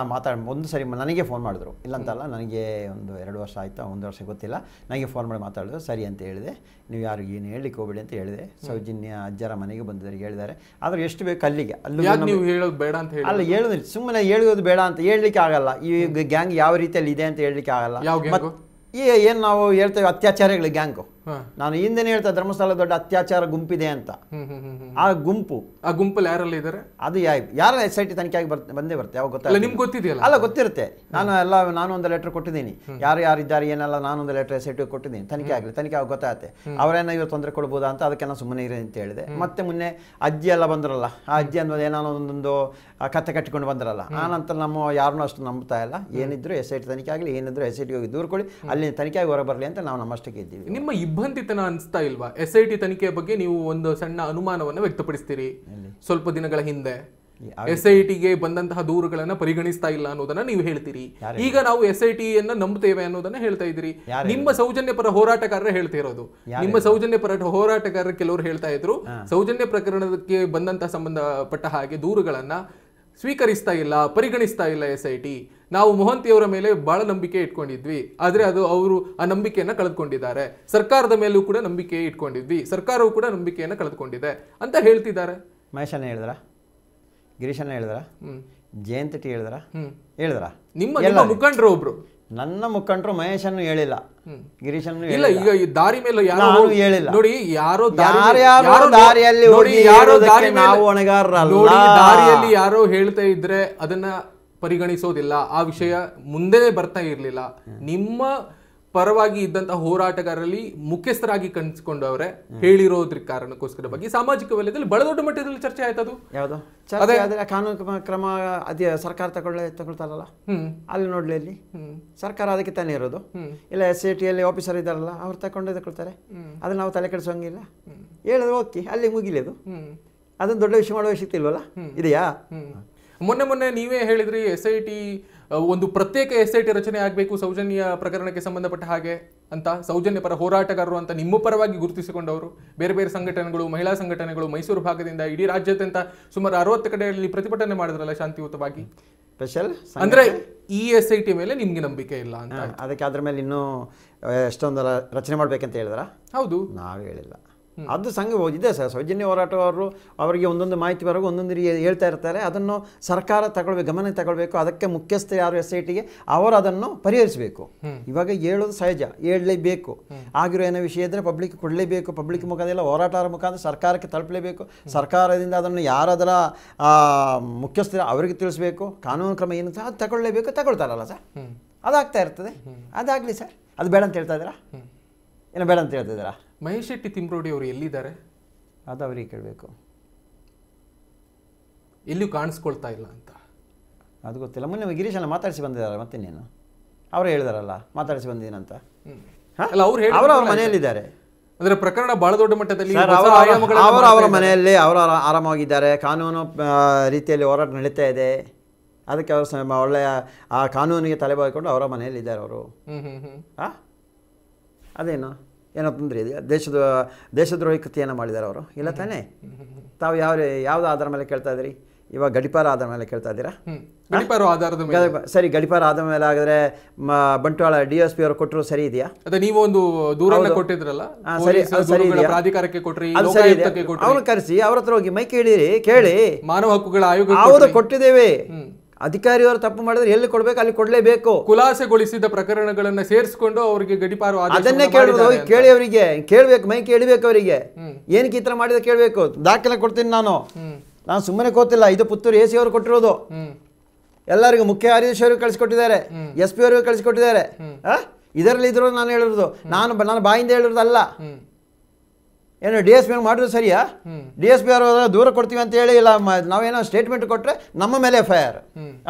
ಒಂದು ಸರಿ ನನಗೆ ಫೋನ್ ಮಾಡಿದ್ರು, ಇಲ್ಲಂತಲ್ಲ, ನನಗೆ ಒಂದು 2 ವರ್ಷ ಆಯಿತಾ 1 ವರ್ಷ ಗೊತ್ತಿಲ್ಲ, ನನಗೆ ಫೋನ್ ಮಾಡಿ ಮಾತಾಡಿದ್ರು. ಸರಿ ಅಂತ ಹೇಳಿದೆ, ನೀವು ಯಾರು ಏನು ಹೇಳಲಿಕ್ಕೆ ಹೋಗಬೇಡಿ ಅಂತ ಹೇಳಿದೆ. ಸೌಜನ್ಯ ಅಜ್ಜರ ಮನೆಗೆ ಬಂದಿದ್ದಾರೆ, ಹೇಳಿದ್ದಾರೆ. ಆದರೆ ಎಷ್ಟು ಬೇಕು ಅಲ್ಲಿಗೆ, ನೀವು ಹೇಳೋದು ಬೇಡ ಅಂತ ಹೇಳಿ ಅಲ್ಲ, ಹೇಳೋದಿಲ್ಲ, ಸುಮ್ಮನೆ ಹೇಳೋದು ಬೇಡ ಅಂತ ಹೇಳಲಿಕ್ಕೆ ಆಗಲ್ಲ. ಈ ಗ್ಯಾಂಗ್ ಯಾವ ರೀತಿಯಲ್ಲಿ ಇದೆ ಅಂತ ಹೇಳಲಿಕ್ಕೆ ಆಗಲ್ಲ. ಏನು ನಾವು ಹೇಳ್ತೇವೆ ಅತ್ಯಾಚಾರಗಳ ಗ್ಯಾಂಗು, ನಾನು ಹಿಂದೆ ಹೇಳ್ತಾ ಧರ್ಮಸ್ಥಳ ದೊಡ್ಡ ಅತ್ಯಾಚಾರ ಗುಂಪಿದೆ ಅಂತ. ಆ ಗುಂಪಲ್ಲಿ ಯಾರೆಲ್ಲ ಇದ್ದಾರೆ ಅದು ಯಾರ SIT ತನಿಖೆಯಾಗಿ ಬಂದೇ ಬರುತ್ತೆ. ಯಾವಾಗ ಗೊತ್ತಾಗ ನಿಮ್ಗೆ ಗೊತ್ತಿದೆಯಲ್ಲ? ಅಲ್ಲ, ಗೊತ್ತಿರುತ್ತೆ. ನಾನು ಒಂದು ಲೆಟರ್ ಕೊಟ್ಟಿದ್ದೀನಿ, ಯಾರಿದ್ದಾರೆ ಏನೆಲ್ಲ ನಾನೊಂದು ಲೆಟರ್ SIT ಕೊಟ್ಟಿದ್ದೀನಿ, ತನಿಖೆ ಆಗಲಿ, ತನಿಖೆ ಆಗಿ ಗೊತ್ತಾಗುತ್ತೆ. ಅವರೇನೋ ಇವ್ರು ತೊಂದರೆ ಕೊಡ್ಬೋದಾ ಅಂತ, ಅದಕ್ಕೆ ನಾನು ಸುಮ್ಮನೆ ಇರಿ ಅಂತ ಹೇಳಿದೆ. ಮತ್ತೆ ಮೊನ್ನೆ ಅಜ್ಜಿ ಎಲ್ಲ ಬಂದ್ರಲ್ಲ, ಆ ಅಜ್ಜಿ ಅನ್ನೋದು ಏನೋ ಒಂದೊಂದು ಕತ್ತೆ ಕಟ್ಟಿಕೊಂಡು ಬಂದ್ರಲ್ಲ, ಆ ನಂತರ ನಮ್ಮ ಯಾರನ್ನೂ ಅಷ್ಟು ನಂಬ್ತಾ ಇಲ್ಲ. ಏನಿದ್ರು SIT ತನಿಖೆ ಆಗಲಿ, ಏನಿದ್ರು SIT ಹೋಗಿ ದೂರ ಕೊಡಿ, ಅಲ್ಲಿ ತನಿಖೆಯಾಗಿ ಹೊರ ಬರಲಿ ಅಂತ ನಾವು ನಮ್ಮಷ್ಟಕ್ಕೆ ಇದ್ದೀವಿ. ನಿಮ್ಮ ಇಬ್ಬಂದಿತನ ಅನಿಸ್ತಾ ಇಲ್ವಾ? SIT ತನಿಖೆಯ ಬಗ್ಗೆ ನೀವು ಒಂದು ಸಣ್ಣ ಅನುಮಾನವನ್ನು ವ್ಯಕ್ತಪಡಿಸ್ತೀರಿ ಸ್ವಲ್ಪ ದಿನಗಳ ಹಿಂದೆ. SITಗೆ ಬಂದಂತಹ ದೂರುಗಳನ್ನ ಪರಿಗಣಿಸ್ತಾ ಇಲ್ಲ ಅನ್ನೋದನ್ನ ನೀವು ಹೇಳ್ತೀರಿ. ಈಗ ನಾವು SITಯನ್ನ ನಂಬುತ್ತೇವೆ ಅನ್ನೋದನ್ನ ಹೇಳ್ತಾ ಇದ್ದೀರಿ. ನಿಮ್ಮ ಸೌಜನ್ಯ ಪರ ಹೋರಾಟಗಾರರೇ ಹೇಳ್ತಾ ಇರೋದು. ನಿಮ್ಮ ಸೌಜನ್ಯ ಪರ ಹೋರಾಟಗಾರರು ಕೆಲವರು ಹೇಳ್ತಾ ಇದ್ರು, ಸೌಜನ್ಯ ಪ್ರಕರಣಕ್ಕೆ ಬಂದಂತಹ ಸಂಬಂಧಪಟ್ಟ ಹಾಗೆ ದೂರುಗಳನ್ನ ಸ್ವೀಕರಿಸ್ತಾ ಇಲ್ಲ, ಪರಿಗಣಿಸ್ತಾ ಇಲ್ಲ SIT. ನಾವು ಮೊಹಂತಿಯವರ ಮೇಲೆ ಬಹಳ ನಂಬಿಕೆ ಇಟ್ಕೊಂಡಿದ್ವಿ, ಆದ್ರೆ ಅವರು ಆ ನಂಬಿಕೆಯನ್ನ ಕಳೆದುಕೊಂಡಿದ್ದಾರೆ. ಸರ್ಕಾರದ ಮೇಲೂ ಕೂಡ ನಂಬಿಕೆ ಇಟ್ಕೊಂಡಿದ್ವಿ, ಸರ್ಕಾರವು ಕೂಡ ನಂಬಿಕೆಯನ್ನ ಕಳೆದುಕೊಂಡಿದೆ ಅಂತ ಹೇಳ್ತಿದ್ದಾರೆ. ಮಹೇಶನ್ನ ಹೇಳಿದ್ರ, ಗಿರೀಶನ್ನ ಹೇಳಿದ್ರ, ಜಯಂತ್ ಟಿ ಹೇಳಿದ್ರ, ನಿಮ್ಮ ಮುಖಂಡರು ಒಬ್ರು. ನನ್ನ ಮುಖಂಡರು ಮಹೇಶನ್ನು ಹೇಳಿಲ್ಲ, ಗಿರೀಶನ್ನು ಇಲ್ಲ. ಈಗ ಈ ದಾರಿ ಮೇಲೆ ಯಾರು ಹೇಳಿಲ್ಲ ನೋಡಿ, ಯಾರೋ ದಾರಿಯಲ್ಲಿ ನಾವು ಹೊಣೆಗಾರರಲ್ಲ. ದಾರಿಯಲ್ಲಿ ಯಾರೋ ಹೇಳ್ತಾ ಇದ್ರೆ ಅದನ್ನ ಪರಿಗಣಿಸೋದಿಲ್ಲ, ಆ ವಿಷಯ ಮುಂದೆ ಬರ್ತಾ ಇರ್ಲಿಲ್ಲ. ನಿಮ್ಮ ಪರವಾಗಿ ಇದ್ದಂತಹ ಹೋರಾಟಗಾರರಲ್ಲಿ ಮುಖ್ಯಸ್ಥರಾಗಿ ಕಣಿಸ್ಕೊಂಡವ್ರೆ ಹೇಳಿರೋದ್ರ ಕಾರಣಕ್ಕೋಸ್ಕರ ಬಗ್ಗೆ ಸಾಮಾಜಿಕ ವಲಯದಲ್ಲಿ ಬಹಳ ದೊಡ್ಡ ಮಟ್ಟದಲ್ಲಿ ಚರ್ಚೆ ಆಯ್ತದು. ಯಾವುದು ಕಾನೂನು ಕ್ರಮ ಅದೇ ಸರ್ಕಾರ ತಗೊಳ್ತಾರಲ್ಲ, ಅಲ್ಲಿ ನೋಡ್ಲಿ, ಅಲ್ಲಿ ಸರ್ಕಾರ ಅದಕ್ಕೆ ತಾನೇ ಇರೋದು. ಇಲ್ಲ SITಯಲ್ಲಿ ಆಫೀಸರ್ ಇದ್ದಾರಲ್ಲ, ಅವ್ರು ತಗೊಳ್ತಾರೆ. ಅದನ್ನ ನಾವು ತಲೆ ಕೆಡಿಸೋಂಗಿಲ್ಲ. ಹೇಳಿದ್ರೆ ಓಕೆ, ಅಲ್ಲಿ ಮುಗಿಲಿದು. ಅದನ್ನ ದೊಡ್ಡ ವಿಷಯ ಮಾಡುವ ಅವಶ್ಯಕತೆ ಇಲ್ವಲ್ಲ, ಇದೆಯಾ? ಮೊನ್ನೆ ನೀವೇ ಹೇಳಿದ್ರಿ SIT ಒಂದು ಪ್ರತ್ಯೇಕ SIT ರಚನೆ ಆಗಬೇಕು ಸೌಜನ್ಯ ಪ್ರಕರಣಕ್ಕೆ ಸಂಬಂಧಪಟ್ಟ ಹಾಗೆ ಅಂತ. ಸೌಜನ್ಯ ಪರ ಹೋರಾಟಗಾರರು ಅಂತ ನಿಮ್ಮ ಪರವಾಗಿ ಗುರುತಿಸಿಕೊಂಡವರು ಬೇರೆ ಬೇರೆ ಸಂಘಟನೆಗಳು, ಮಹಿಳಾ ಸಂಘಟನೆಗಳು ಮೈಸೂರು ಭಾಗದಿಂದ ಇಡೀ ರಾಜ್ಯಾದ್ಯಂತ ಸುಮಾರು 60 ಕಡೆಯಲ್ಲಿ ಪ್ರತಿಭಟನೆ ಮಾಡಿದ್ರಲ್ಲ ಶಾಂತಿಯುತವಾಗಿ. ಸ್ಪೆಷಲ್ ಅಂದ್ರೆ ಈ SIT ಮೇಲೆ ನಿಮ್ಗೆ ನಂಬಿಕೆ ಇಲ್ಲ ಅಂತ. ಅದಕ್ಕೆ ಅದ್ರ ಮೇಲೆ ಇನ್ನೂ ಎಷ್ಟೊಂದು ರಚನೆ ಮಾಡ್ಬೇಕಂತ ಹೇಳಿದ್ರ? ಹೌದು, ನಾವು ಹೇಳಿಲ್ಲ. ಅದು ಸಂಘ ಇದೆ ಸರ್. ಸೌಜನ್ಯ ಹೋರಾಟಗಾರರು ಅವರಿಗೆ ಒಂದೊಂದು ಮಾಹಿತಿ ಬರೋದು ಒಂದೊಂದು ಹೇಳ್ತಾ ಇರ್ತಾರೆ. ಅದನ್ನು ಸರ್ಕಾರ ತಗೊಳ್ಬೇಕು, ಗಮನಕ್ಕೆ ತಗೊಳ್ಬೇಕು. ಅದಕ್ಕೆ ಮುಖ್ಯಸ್ಥ ಯಾರು SITಗೆ ಅವರು ಅದನ್ನು ಪರಿಹರಿಸಬೇಕು. ಇವಾಗ ಹೇಳೋದು ಸಹಜ, ಹೇಳಲೇಬೇಕು. ಆಗಿರೋ ಏನೋ ವಿಷಯ ಇದ್ದರೆ ಪಬ್ಲಿಕ್ ಕೊಡಲೇಬೇಕು. ಪಬ್ಲಿಕ್ ಮುಖಾಂತರ ಹೋರಾಟಗಾರ ಮುಖಾಂತರ ಸರ್ಕಾರಕ್ಕೆ ತಲುಪಲೇಬೇಕು. ಸರ್ಕಾರದಿಂದ ಅದನ್ನು ಯಾರದರ ಮುಖ್ಯಸ್ಥರ ಅವರಿಗೆ ತಿಳಿಸ್ಬೇಕು. ಕಾನೂನು ಕ್ರಮ ಏನು ಸಹ ಅದು ತಗೊಳ್ಳೇಬೇಕು. ತಗೊಳ್ತಾರಲ್ಲ ಸರ್, ಅದಾಗ್ತಾ ಇರ್ತದೆ. ಅದಾಗಲಿ ಸರ್. ಅದು ಬೇಡ ಅಂತ ಹೇಳ್ತಾ ಇದ್ದೀರಾ? ಏನೋ ಬೇಡ ಅಂತ ಹೇಳ್ತಾ ಇದ್ದೀರಾ? ಮಹೇಶ್ ಶೆಟ್ಟಿ ತಿಮ್ರೋಡಿ ಅವರು ಎಲ್ಲಿದ್ದಾರೆ? ಅದು ಅವರಿಗೆ ಕೇಳಬೇಕು. ಎಲ್ಲಿಯೂ ಕಾಣಿಸ್ಕೊಳ್ತಾ ಇಲ್ಲ ಅಂತ ಅದು ಗೊತ್ತಿಲ್ಲ. ಮೊನ್ನೆ ಗಿರೀಶನ ಮಾತಾಡಿಸಿ ಬಂದಿದ್ದಾರೆ, ಮತ್ತೆ ನೀನು ಅವರು ಹೇಳಿದಾರಲ್ಲ ಮಾತಾಡಿಸಿ ಬಂದಿದ್ದೀನಂತ. ಅವರು ಅವ್ರ ಮನೆಯಲ್ಲಿದ್ದಾರೆ. ಅಂದರೆ ಪ್ರಕರಣ ಬಹಳ ದೊಡ್ಡ ಮಟ್ಟದಲ್ಲಿ ಅವರು ಅವರ ಮನೆಯಲ್ಲಿ ಅವರು ಆರಾಮಾಗಿದ್ದಾರೆ. ಕಾನೂನು ರೀತಿಯಲ್ಲಿ ಹೋರಾಟ ನಡೀತಾ ಇದೆ. ಅದಕ್ಕೆ ಅವರು ಒಳ್ಳೆಯ ಆ ಕಾನೂನಿಗೆ ತಲೆಬಾಗಿಕೊಂಡು ಅವರ ಮನೆಯಲ್ಲಿದ್ದಾರೆ ಅವರು. ಅದೇನು ಏನೋ ತೊಂದರೆ ಇದೆಯಾ? ದೇಶದ್ರೋಹಿ ಕೃತಿಯನ್ನು ಮಾಡಿದ್ದಾರೆ ಅವರು, ಇಲ್ಲ ತಾನೇ? ತಾವು ಯಾವ್ದು ಆಧಾರ ಮೇಲೆ ಕೇಳ್ತಾ ಇದ್ದೀರಿ? ಇವಾಗ ಗಡಿಪಾರ ಆಧಾರ ಮೇಲೆ ಕೇಳ್ತಾ ಇದ್ದೀರಾ? ಸರಿ, ಗಡಿಪಾರ ಆಧಾರ ಮೇಲೆ ಆಗಿದ್ರೆ ಬಂಟ್ವಾಳ DSP ಅವರು ಕೊಟ್ಟರು ಸರಿ ಇದೆಯಾ? ನೀವು ಒಂದು ದೂರನ್ನ ಕೊಟ್ಟಿದ್ರಲ್ಲ, ಸರಿ ಇದೆಯಾ? ಪ್ರಾಧಿಕಾರಕ್ಕೆ ಕೊಟ್ರಿ, ಅವ್ರನ್ನ ಕರೆಸಿ ಅವ್ರ ಹತ್ರ ಹೋಗಿ ಮೈ ಕೇಳಿ. ಮಾನವ ಹಕ್ಕುಗಳ ಆಯೋಗ ಹೌದು, ಕೊಟ್ಟಿದ್ದೇವೆ. ಅಧಿಕಾರಿಯವರು ತಪ್ಪು ಮಾಡಿದ್ರೆ ಎಲ್ಲಿ ಕೊಡ್ಬೇಕು ಅಲ್ಲಿ ಕೊಡ್ಲೇಬೇಕು. ಖುಲಾಸೆಗೊಳಿಸಿದ ಪ್ರಕರಣಗಳನ್ನ ಸೇರಿಸಿಕೊಂಡು ಅವರಿಗೆ ಗಡಿಪಾರು ಅದನ್ನೇ ಕೇಳುವುದು. ಕೇಳಿ, ಅವರಿಗೆ ಕೇಳ್ಬೇಕು, ಮೈ ಕೇಳಬೇಕು. ಅವರಿಗೆ ಏನಕ್ಕೆ ಈ ತರ ಮಾಡಿದ ಕೇಳಬೇಕು. ದಾಖಲೆ ಕೊಡ್ತೀನಿ ನಾನು ಸುಮ್ಮನೆ ಕೂತಿಲ್ಲ. ಇದು ಪುತ್ತೂರು AC ಅವರು ಕೊಟ್ಟಿರೋದು. ಎಲ್ಲರಿಗೂ ಮುಖ್ಯ ಕಾರ್ಯದರ್ಶಿಯವರು ಕಳಿಸ್ಕೊಟ್ಟಿದ್ದಾರೆ, SP ಅವರಿಗೂ ಕಳಿಸ್ಕೊಟ್ಟಿದ್ದಾರೆ. ಇದರಲ್ಲಿ ಇದ್ರು ನಾನು ಹೇಳಿರೋದು, ನಾನು ಬಾಯಿಂದ ಹೇಳಿರೋದಲ್ಲ. ಏನು DSP ಮಾಡಿದ್ರು ಸರಿಯಾ? DSP ಅವರು ದೂರ ಕೊಡ್ತೀವಿ ಅಂತ ಹೇಳಿ ಇಲ್ಲ, ನಾವೇನೋ ಸ್ಟೇಟ್ಮೆಂಟ್ ಕೊಟ್ಟರೆ ನಮ್ಮ ಮೇಲೆ FIR.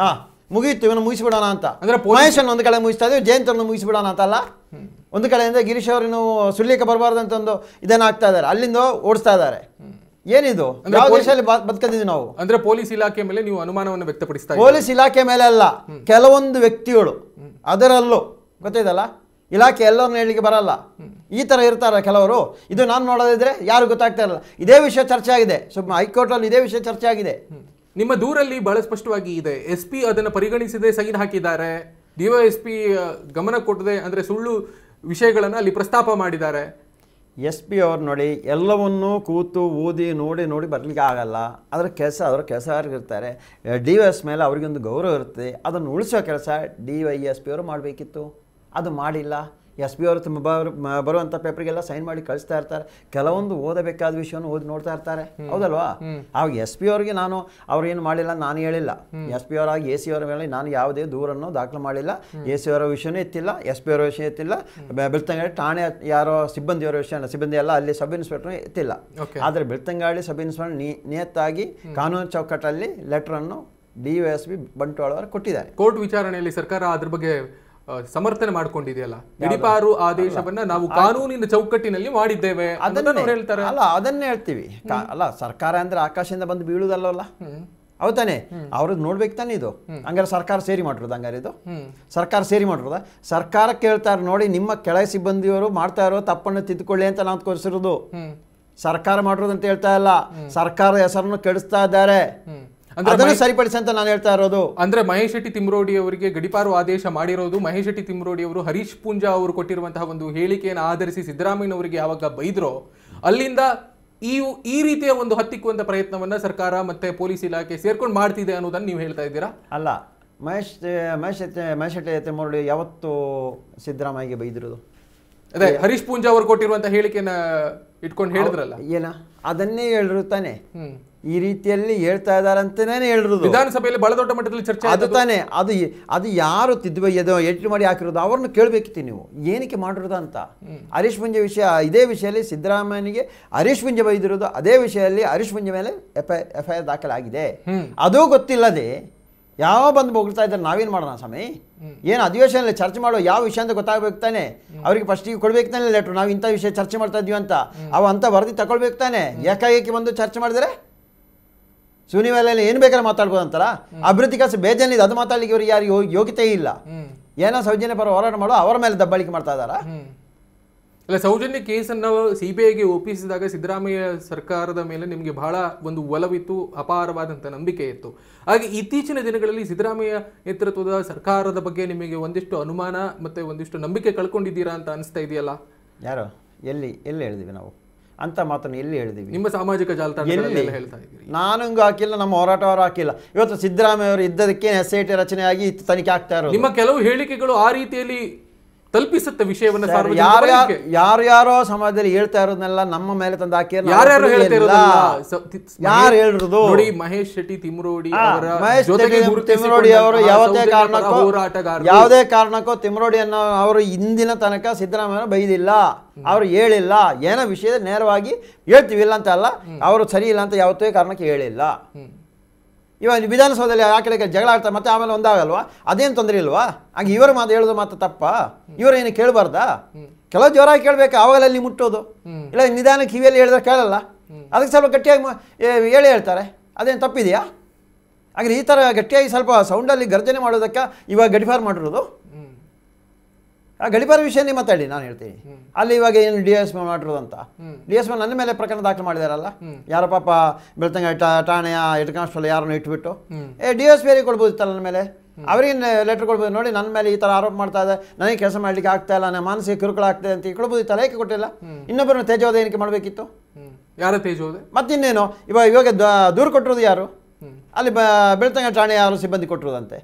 ಮುಗೀತು, ಇವನು ಮುಗಿಸ್ಬಿಡೋಣ ಅಂತ. ಅಂದ್ರೆ ಮಹೇಶನ್ ಒಂದು ಕಡೆ ಮುಗಿಸ್ತಾ ಇದ್ದೀವಿ, ಜಯಂತ್ ಅವ್ರನ್ನ ಮುಗಿಸ್ಬಿಡೋಣ ಅಂತಲ್ಲ. ಒಂದು ಕಡೆಯಿಂದ ಗಿರೀಶ್ ಅವ್ರನ್ನು ಸುಳ್ಳಿಕ್ಕೆ ಬರಬಾರ್ದು ಅಂತ ಒಂದು ಇದನ್ನ ಹಾಕ್ತಾ ಇದ್ದಾರೆ, ಅಲ್ಲಿಂದ ಓಡಿಸ್ತಾ ಇದ್ದಾರೆ. ಏನಿದು? ಯಾವ ದೇಶದಲ್ಲಿ ಬದುಕಿದ್ದೀವಿ ನಾವು? ಅಂದ್ರೆ ಪೊಲೀಸ್ ಇಲಾಖೆ ಮೇಲೆ ನೀವು ಅನುಮಾನವನ್ನು ವ್ಯಕ್ತಪಡಿಸ್ತಾ? ಪೊಲೀಸ್ ಇಲಾಖೆ ಮೇಲೆ ಅಲ್ಲ, ಕೆಲವೊಂದು ವ್ಯಕ್ತಿಗಳು, ಅದರಲ್ಲೂ ಗೊತ್ತಿದಲ್ಲ, ಇಲಾಖೆ ಎಲ್ಲರನ್ನ ಹೇಳಲಿಕ್ಕೆ ಬರಲ್ಲ. ಈ ಥರ ಇರ್ತಾರೆ ಕೆಲವರು. ಇದು ನಾನು ನೋಡೋದಿದ್ರೆ ಯಾರು ಗೊತ್ತಾಗ್ತಾ ಇರಲ್ಲ. ಇದೇ ವಿಷಯ ಚರ್ಚೆ ಆಗಿದೆ, ಹೈಕೋರ್ಟಲ್ಲಿ ಇದೇ ವಿಷಯ ಚರ್ಚೆ ಆಗಿದೆ. ನಿಮ್ಮ ದೂರಲ್ಲಿ ಬಹಳ ಸ್ಪಷ್ಟವಾಗಿ ಇದೆ, SP ಅದನ್ನು ಪರಿಗಣಿಸದೆ ಸೈನ್ ಹಾಕಿದ್ದಾರೆ, DYSP ಗಮನ ಕೊಟ್ಟದೆ ಅಂದ್ರೆ ಸುಳ್ಳು ವಿಷಯಗಳನ್ನು ಅಲ್ಲಿ ಪ್ರಸ್ತಾಪ ಮಾಡಿದ್ದಾರೆ. SP ಅವ್ರು ನೋಡಿ ಎಲ್ಲವನ್ನೂ ಕೂತು ಓದಿ ನೋಡಿ ಬರಲಿಕ್ಕೆ ಆಗಲ್ಲ. ಅದರ ಕೆಲಸ ಇರ್ತಾರೆ. DYS ಮೇಲೆ ಅವ್ರಿಗೊಂದು ಗೌರವ ಇರುತ್ತೆ. ಅದನ್ನು ಉಳಿಸೋ ಕೆಲಸ DYSP ಅವರು ಮಾಡಬೇಕಿತ್ತು, ಅದು ಮಾಡಿಲ್ಲ. SP ಅವರು ಬರುವಂಥ ಪೇಪರ್ಗೆಲ್ಲ ಸೈನ್ ಮಾಡಿ ಕಳಿಸ್ತಾ ಇರ್ತಾರೆ. ಕೆಲವೊಂದು ಓದಬೇಕಾದ ವಿಷಯವನ್ನು ಓದಿ ನೋಡ್ತಾ ಇರ್ತಾರೆ, ಹೌದಲ್ವಾ? ಆವಾಗ SP ಅವ್ರಿಗೆ ಅವ್ರು ಏನು ಮಾಡಿಲ್ಲ ನಾನು ಹೇಳಿಲ್ಲ. SP ಅವರಾಗಿ AC ಅವರ ಮೇಲೆ ನಾನು ಯಾವುದೇ ದೂರನ್ನು ದಾಖಲು ಮಾಡಿಲ್ಲ. AC ಅವರ ವಿಷಯನೂ ಎತ್ತಿಲ್ಲ, SP ಅವರ ವಿಷಯ ಎತ್ತಿಲ್ಲ. ಬೆಳ್ತಂಗಡಿ ಠಾಣೆ ಯಾರೋ ಸಿಬ್ಬಂದಿಯವರ ವಿಷಯ, ಸಿಬ್ಬಂದಿ ಎಲ್ಲ ಅಲ್ಲಿ ಸಬ್ ಇನ್ಸ್ಪೆಕ್ಟರ್ ಎತ್ತಿಲ್ಲ. ಆದರೆ ಬೆಳ್ತಂಗಡಿ ಸಬ್ ಇನ್ಸ್ಪೆಕ್ಟರ್ ನಿಯತ್ತಾಗಿ ಕಾನೂನು ಚೌಕಟ್ಟಲ್ಲಿ ಲೆಟರನ್ನು DYSP ಬಂಟ್ವಾಳ ಅವರು ಕೊಟ್ಟಿದ್ದಾರೆ. ಕೋರ್ಟ್ ವಿಚಾರಣೆಯಲ್ಲಿ ಸರ್ಕಾರ ಅದ್ರ ಬಗ್ಗೆ ಸಮರ್ಥನೆ ಮಾಡ್ಕೊಂಡಿದೆಯಲ್ಲ, ಗಡಿಪಾರು ಆದೇಶವನ್ನ ನಾವು ಕಾನೂನಿನ ಚೌಕಟ್ಟಿನಲ್ಲಿ ಮಾಡಿದ್ದೇವೆ ಅದನ್ನ ಹೇಳ್ತಾರೆ. ಅಲ್ಲ, ಅದನ್ನೇ ಹೇಳ್ತೀವಿ. ಅಲ್ಲ, ಸರ್ಕಾರ ಅಂದ್ರೆ ಆಕಾಶದಿಂದ ಬಂದು ಬೀಳುವುದಲ್ಲವಲ್ಲ, ಹೌದು ತಾನೆ, ಅವ್ರದ್ದು ನೋಡ್ಬೇಕು ತಾನೆ ಇದು. ಹಂಗಾರೆ ಸರ್ಕಾರ ಸೇರಿ ಮಾಡಿರೋದು, ಹಂಗಾರೆ ಇದು ಸರ್ಕಾರ ಸೇರಿ ಮಾಡಿರೋದ? ಸರ್ಕಾರ ಕೇಳ್ತಾರೆ ನೋಡಿ, ನಿಮ್ಮ ಕೆಳ ಸಿಬ್ಬಂದಿಯವರು ಮಾಡ್ತಾ ಇರೋ ತಪ್ಪನ್ನು ತಿದ್ದುಕೊಳ್ಳಿ ಅಂತ ನಾವು ತೋರಿಸಿರೋದು. ಸರ್ಕಾರ ಮಾಡಿರೋದು ಅಂತ ಹೇಳ್ತಾ ಇಲ್ಲ, ಸರ್ಕಾರದ ಹೆಸರನ್ನು ಕೆಡಿಸ್ತಾ ಇದ್ದಾರೆ, ಅದನ್ನು ಸರಿಪಡಿಸಿ ಅಂತ ನಾನು ಹೇಳ್ತಾ ಇರೋದು. ಅಂದ್ರೆ ಮಹೇಶ್ ಶೆಟ್ಟಿ ತಿಮ್ರೋಡಿ ಅವರಿಗೆ ಗಡಿಪಾರು ಆದೇಶ ಮಾಡಿರೋದು, ಮಹೇಶ್ ಶೆಟ್ಟಿ ತಿಮ್ರೋಡಿ ಅವರು ಹರೀಶ್ ಪೂಂಜಾ ಅವರು ಕೊಟ್ಟಿರುವಂತಹ ಒಂದು ಹೇಳಿಕೆಯನ್ನು ಆಧರಿಸಿ ಸಿದ್ದರಾಮಯ್ಯನವರಿಗೆ ಯಾವಾಗ ಬೈದ್ರೋ ಅಲ್ಲಿಂದ ಈ ರೀತಿಯ ಒಂದು ಹತ್ತಿಕ್ಕುವಂತ ಪ್ರಯತ್ನವನ್ನ ಸರ್ಕಾರ ಮತ್ತೆ ಪೊಲೀಸ್ ಇಲಾಖೆ ಸೇರ್ಕೊಂಡು ಮಾಡ್ತಿದೆ ಅನ್ನೋದನ್ನ ನೀವು ಹೇಳ್ತಾ ಇದ್ದೀರಾ? ಅಲ್ಲ, ಮಹೇಶ್ ಶೆಟ್ಟಿ ತಿಮ್ರೋಡಿ ಯಾವತ್ತು ಸಿದ್ದರಾಮಯ್ಯಗೆ ಬೈದಿರೋದು? ಅದೇ ಹರೀಶ್ ಪೂಂಜಾ ಅವರು ಕೊಟ್ಟಿರುವಂತ ಹೇಳಿಕೆನ ಇಟ್ಕೊಂಡು ಹೇಳಿದ್ರಲ್ಲ, ಏನ ಅದನ್ನೇ ಹೇಳಿರು ತಾನೆ, ಈ ರೀತಿಯಲ್ಲಿ ಹೇಳ್ತಾ ಇದಾರೆ ಅಂತಾನೆ ಹೇಳಿರೋದು. ವಿಧಾನಸಭೆಯಲ್ಲಿ ಬಹಳ ದೊಡ್ಡ ಮಟ್ಟದಲ್ಲಿ ಚರ್ಚೆ ಅದು ತಾನೆ. ಅದು ಯಾರು ಎಟ್ಟು ಮಾಡಿ ಹಾಕಿರೋದು ಅವ್ರನ್ನ ಕೇಳಬೇಕಿತ್ತು ನೀವು, ಏನಕ್ಕೆ ಮಾಡಿರೋದು ಅಂತ. ಹರೀಶ್ ಪೂಂಜೆ ವಿಷಯ, ಇದೇ ವಿಷಯದಲ್ಲಿ ಸಿದ್ದರಾಮಯ್ಯನಿಗೆ ಹರೀಶ್ ಪೂಂಜೆ ಬೈದಿರೋದು, ಅದೇ ವಿಷಯದಲ್ಲಿ ಹರೀಶ್ ಪೂಂಜೆ ಮೇಲೆ FIR ದಾಖಲಾಗಿದೆ. ಅದು ಗೊತ್ತಿಲ್ಲದೆ ಯಾವ ಬಂದು ಹೋಗ್ತಾ ಇದ್ದಾರೆ, ನಾವೇನು ಮಾಡೋಣ ಸ್ವಾಮಿ? ಏನು ಅಧಿವೇಶನದಲ್ಲಿ ಚರ್ಚೆ ಮಾಡೋ ಯಾವ ವಿಷಯ ಅಂತ ಗೊತ್ತಾಗಬೇಕು ತಾನೆ, ಅವ್ರಿಗೆ ಫಸ್ಟಿಗೆ ಕೊಡ್ಬೇಕು ತಾನೆ ಲೆಟ್ರು, ನಾವು ಇಂಥ ವಿಷಯ ಚರ್ಚೆ ಮಾಡ್ತಾ ಇದ್ದೀವಿ ಅಂತ ಅವು ಅಂಥ ವರದಿ ತಗೊಳ್ಬೇಕು ತಾನೆ. ಏಕಾಏಕಿ ಬಂದು ಚರ್ಚೆ ಮಾಡಿದರೆ ಸುನಿವೆಲ್ಲ ಏನು ಬೇಕಾದ್ರೆ ಮಾತಾಡ್ಬೋದು ಅಂತಾರ? ಅಭಿವೃದ್ಧಿ ಕೆಲಸ ಬೇಜಾನಿದೆ, ಅದು ಮಾತಾಡ್ಲಿಕ್ಕೆ ಇವ್ರಿಗೆ ಯಾರು ಯೋಗ್ಯತೆ ಇಲ್ಲ. ಏನೋ ಸೌಜನ್ಯ ಪರ ಹೋರಾಟ ಮಾಡೋ ಅವರ ಮೇಲೆ ದಬ್ಬಾಳಿಕೆ ಮಾಡ್ತಾ ಇದ್ದಾರಾ? ಅಲ್ಲ, ಸೌಜನ್ಯ ಕೇಸನ್ನು CBIಗೆ ಒಪ್ಪಿಸಿದಾಗ ಸಿದ್ದರಾಮಯ್ಯ ಸರ್ಕಾರದ ಮೇಲೆ ನಿಮಗೆ ಬಹಳ ಒಂದು ಒಲವಿತ್ತು, ಅಪಾರವಾದಂಥ ನಂಬಿಕೆ ಇತ್ತು. ಹಾಗೆ ಇತ್ತೀಚಿನ ದಿನಗಳಲ್ಲಿ ಸಿದ್ದರಾಮಯ್ಯ ನೇತೃತ್ವದ ಸರ್ಕಾರದ ಬಗ್ಗೆ ನಿಮಗೆ ಒಂದಿಷ್ಟು ಅನುಮಾನ ಮತ್ತೆ ಒಂದಿಷ್ಟು ನಂಬಿಕೆ ಕಳ್ಕೊಂಡಿದ್ದೀರಾ ಅಂತ ಅನಿಸ್ತಾ ಇದೆಯಲ್ಲ? ಯಾರು ಎಲ್ಲಿ ಹೇಳಿದೀವಿ ನಾವು ಅಂತ ಮಾತನ್ನು ಎಲ್ಲಿ ಹೇಳಿದೀವಿ? ನಿಮ್ಮ ಸಾಮಾಜಿಕ ಜಾಲತಾಣಗಳಲ್ಲಿ ಹೇಳ್ತಾ ಇದ್ದೀರಿ. ನಾನು ಹಿಂಗೆ ಹಾಕಿಲ್ಲ, ನಮ್ಮ ಹೋರಾಟವರು ಹಾಕಿಲ್ಲ. ಇವತ್ತು ಸಿದ್ದರಾಮಯ್ಯ ಅವರು ಇದ್ದದಕ್ಕೆ SIT ರಚನೆಯಾಗಿ ತನಿಖೆ ಆಗ್ತಾ ಇರೋದು. ನಿಮ್ಮ ಕೆಲವು ಹೇಳಿಕೆಗಳು ಆ ರೀತಿಯಲ್ಲಿ ತಲುಪಿಸುತ್ತೆ ವಿಷಯವನ್ನ. ಯಾರ್ಯಾರೋ ಸಮಾಜದಲ್ಲಿ ಹೇಳ್ತಾ ಇರೋದನ್ನೆಲ್ಲ ನಮ್ಮ ಮೇಲೆ ತಂದು ಹಾಕಿ ಯಾರು ಹೇಳ್ತಾ ಇರೋದು? ಯಾರು ಹೇಳಿರೋದು ನೋಡಿ, ಮಹೇಶ್ ಶೆಟ್ಟಿ ತಿಮ್ರೋಡಿ ಅವರು ಯಾವುದೇ ಕಾರಣಕ್ಕೂ ತಿಮ್ರೋಡಿಯನ್ನು ಅವರು ಇಂದಿನ ತನಕ ಸಿದ್ದರಾಮಯ್ಯ ಬೈದಿಲ್ಲ, ಅವರು ಹೇಳಿಲ್ಲ. ಏನೋ ವಿಷಯ ನೇರವಾಗಿ ಹೇಳ್ತೀವಿ, ಇಲ್ಲ ಅಂತ ಅಲ್ಲ, ಅವರು ಸರಿ ಇಲ್ಲ ಅಂತ ಯಾವತ್ತೇ ಕಾರಣಕ್ಕೆ ಹೇಳಿಲ್ಲ. ಇವಾಗ ವಿಧಾನಸೌಧದಲ್ಲಿ ಆ ಕಡೆ ಜಗಳ ಆಡ್ತಾರೆ, ಮತ್ತೆ ಆಮೇಲೆ ಒಂದಾಗಲ್ವಾ? ಅದೇನು ತೊಂದರೆ ಇಲ್ವಾ? ಹಾಗೆ ಇವರು ಮಾತು ಹೇಳೋದು ಮಾತ್ರ ತಪ್ಪ? ಇವರೇನು ಕೇಳಬಾರ್ದಾ? ಕೆಲವು ಜೋರಾಗಿ ಕೇಳಬೇಕು, ಆವಾಗಲೇ ಅಲ್ಲಿ ಮುಟ್ಟೋದು. ಇಲ್ಲ ನಿಧಾನ ಕಿವಿಯಲ್ಲಿ ಹೇಳಿದ್ರೆ ಕೇಳಲ್ಲ, ಅದಕ್ಕೆ ಸ್ವಲ್ಪ ಗಟ್ಟಿಯಾಗಿ ಹೇಳ್ತಾರೆ. ಅದೇನು ತಪ್ಪಿದೆಯಾ? ಹಾಗೆ ಈ ಥರ ಗಟ್ಟಿಯಾಗಿ ಸ್ವಲ್ಪ ಸೌಂಡಲ್ಲಿ ಗರ್ಜನೆ ಮಾಡೋದಕ್ಕೆ ಇವಾಗ ಗಡಿಪಾರು ಮಾಡಿರೋದು. ಆ ಗಡಿಪಾರ ವಿಷಯನೇ ಮಾತಾಡಿ, ನಾನು ಹೇಳ್ತೀನಿ. ಅಲ್ಲಿ ಇವಾಗ ಏನು DSP ಮಾಡಿರೋದು ಅಂತ, DSP ನನ್ನ ಮೇಲೆ ಪ್ರಕರಣ ದಾಖಲು ಮಾಡಿದಾರಲ್ಲ, ಯಾರೋ ಪಾಪ ಬೆಳ್ತಂಗ ಠಾಣೆಯ ಹೆಡ್ ಕಾನ್ಸ್ಟೇಬಲ್ ಯಾರನ್ನು ಇಟ್ಬಿಟ್ಟು DSP ಅವರಿಗೆ ಕೊಡ್ಬೋದಿತ್ತಲ್ಲ ನನ್ನ ಮೇಲೆ, ಅವ್ರಿಗೆ ಲೆಟರ್ ಕೊಡ್ಬೋದು. ನೋಡಿ, ನನ್ನ ಮೇಲೆ ಈ ಥರ ಆರೋಪ ಮಾಡ್ತಾ ಇದೆ, ನನಗೆ ಕೆಲಸ ಮಾಡ್ಲಿಕ್ಕೆ ಆಗ್ತಾ ಇಲ್ಲ, ನನ್ನ ಮಾನಸಿಕ ಕಿರುಕುಳ ಆಗ್ತದೆ ಅಂತ ಕೊಡ್ಬೋದಿತ್ತಲ್ಲ, ಏಕೆ ಕೊಟ್ಟಿಲ್ಲ? ಇನ್ನೊಬ್ಬರನ್ನು ತೇಜೋದೆ ಏನಕ್ಕೆ ಮಾಡಬೇಕಿತ್ತು? ಯಾರ ತೇಜೋದೆ? ಮತ್ತಿನ್ನೇನು ಇವಾಗ ದೂರು ಕೊಟ್ಟಿರೋದು ಯಾರು? ಅಲ್ಲಿ ಬೆಳ್ತಂಗ ಠಾಣೆ ಯಾರು ಸಿಬ್ಬಂದಿ ಕೊಟ್ಟಿರೋದಂತೆ,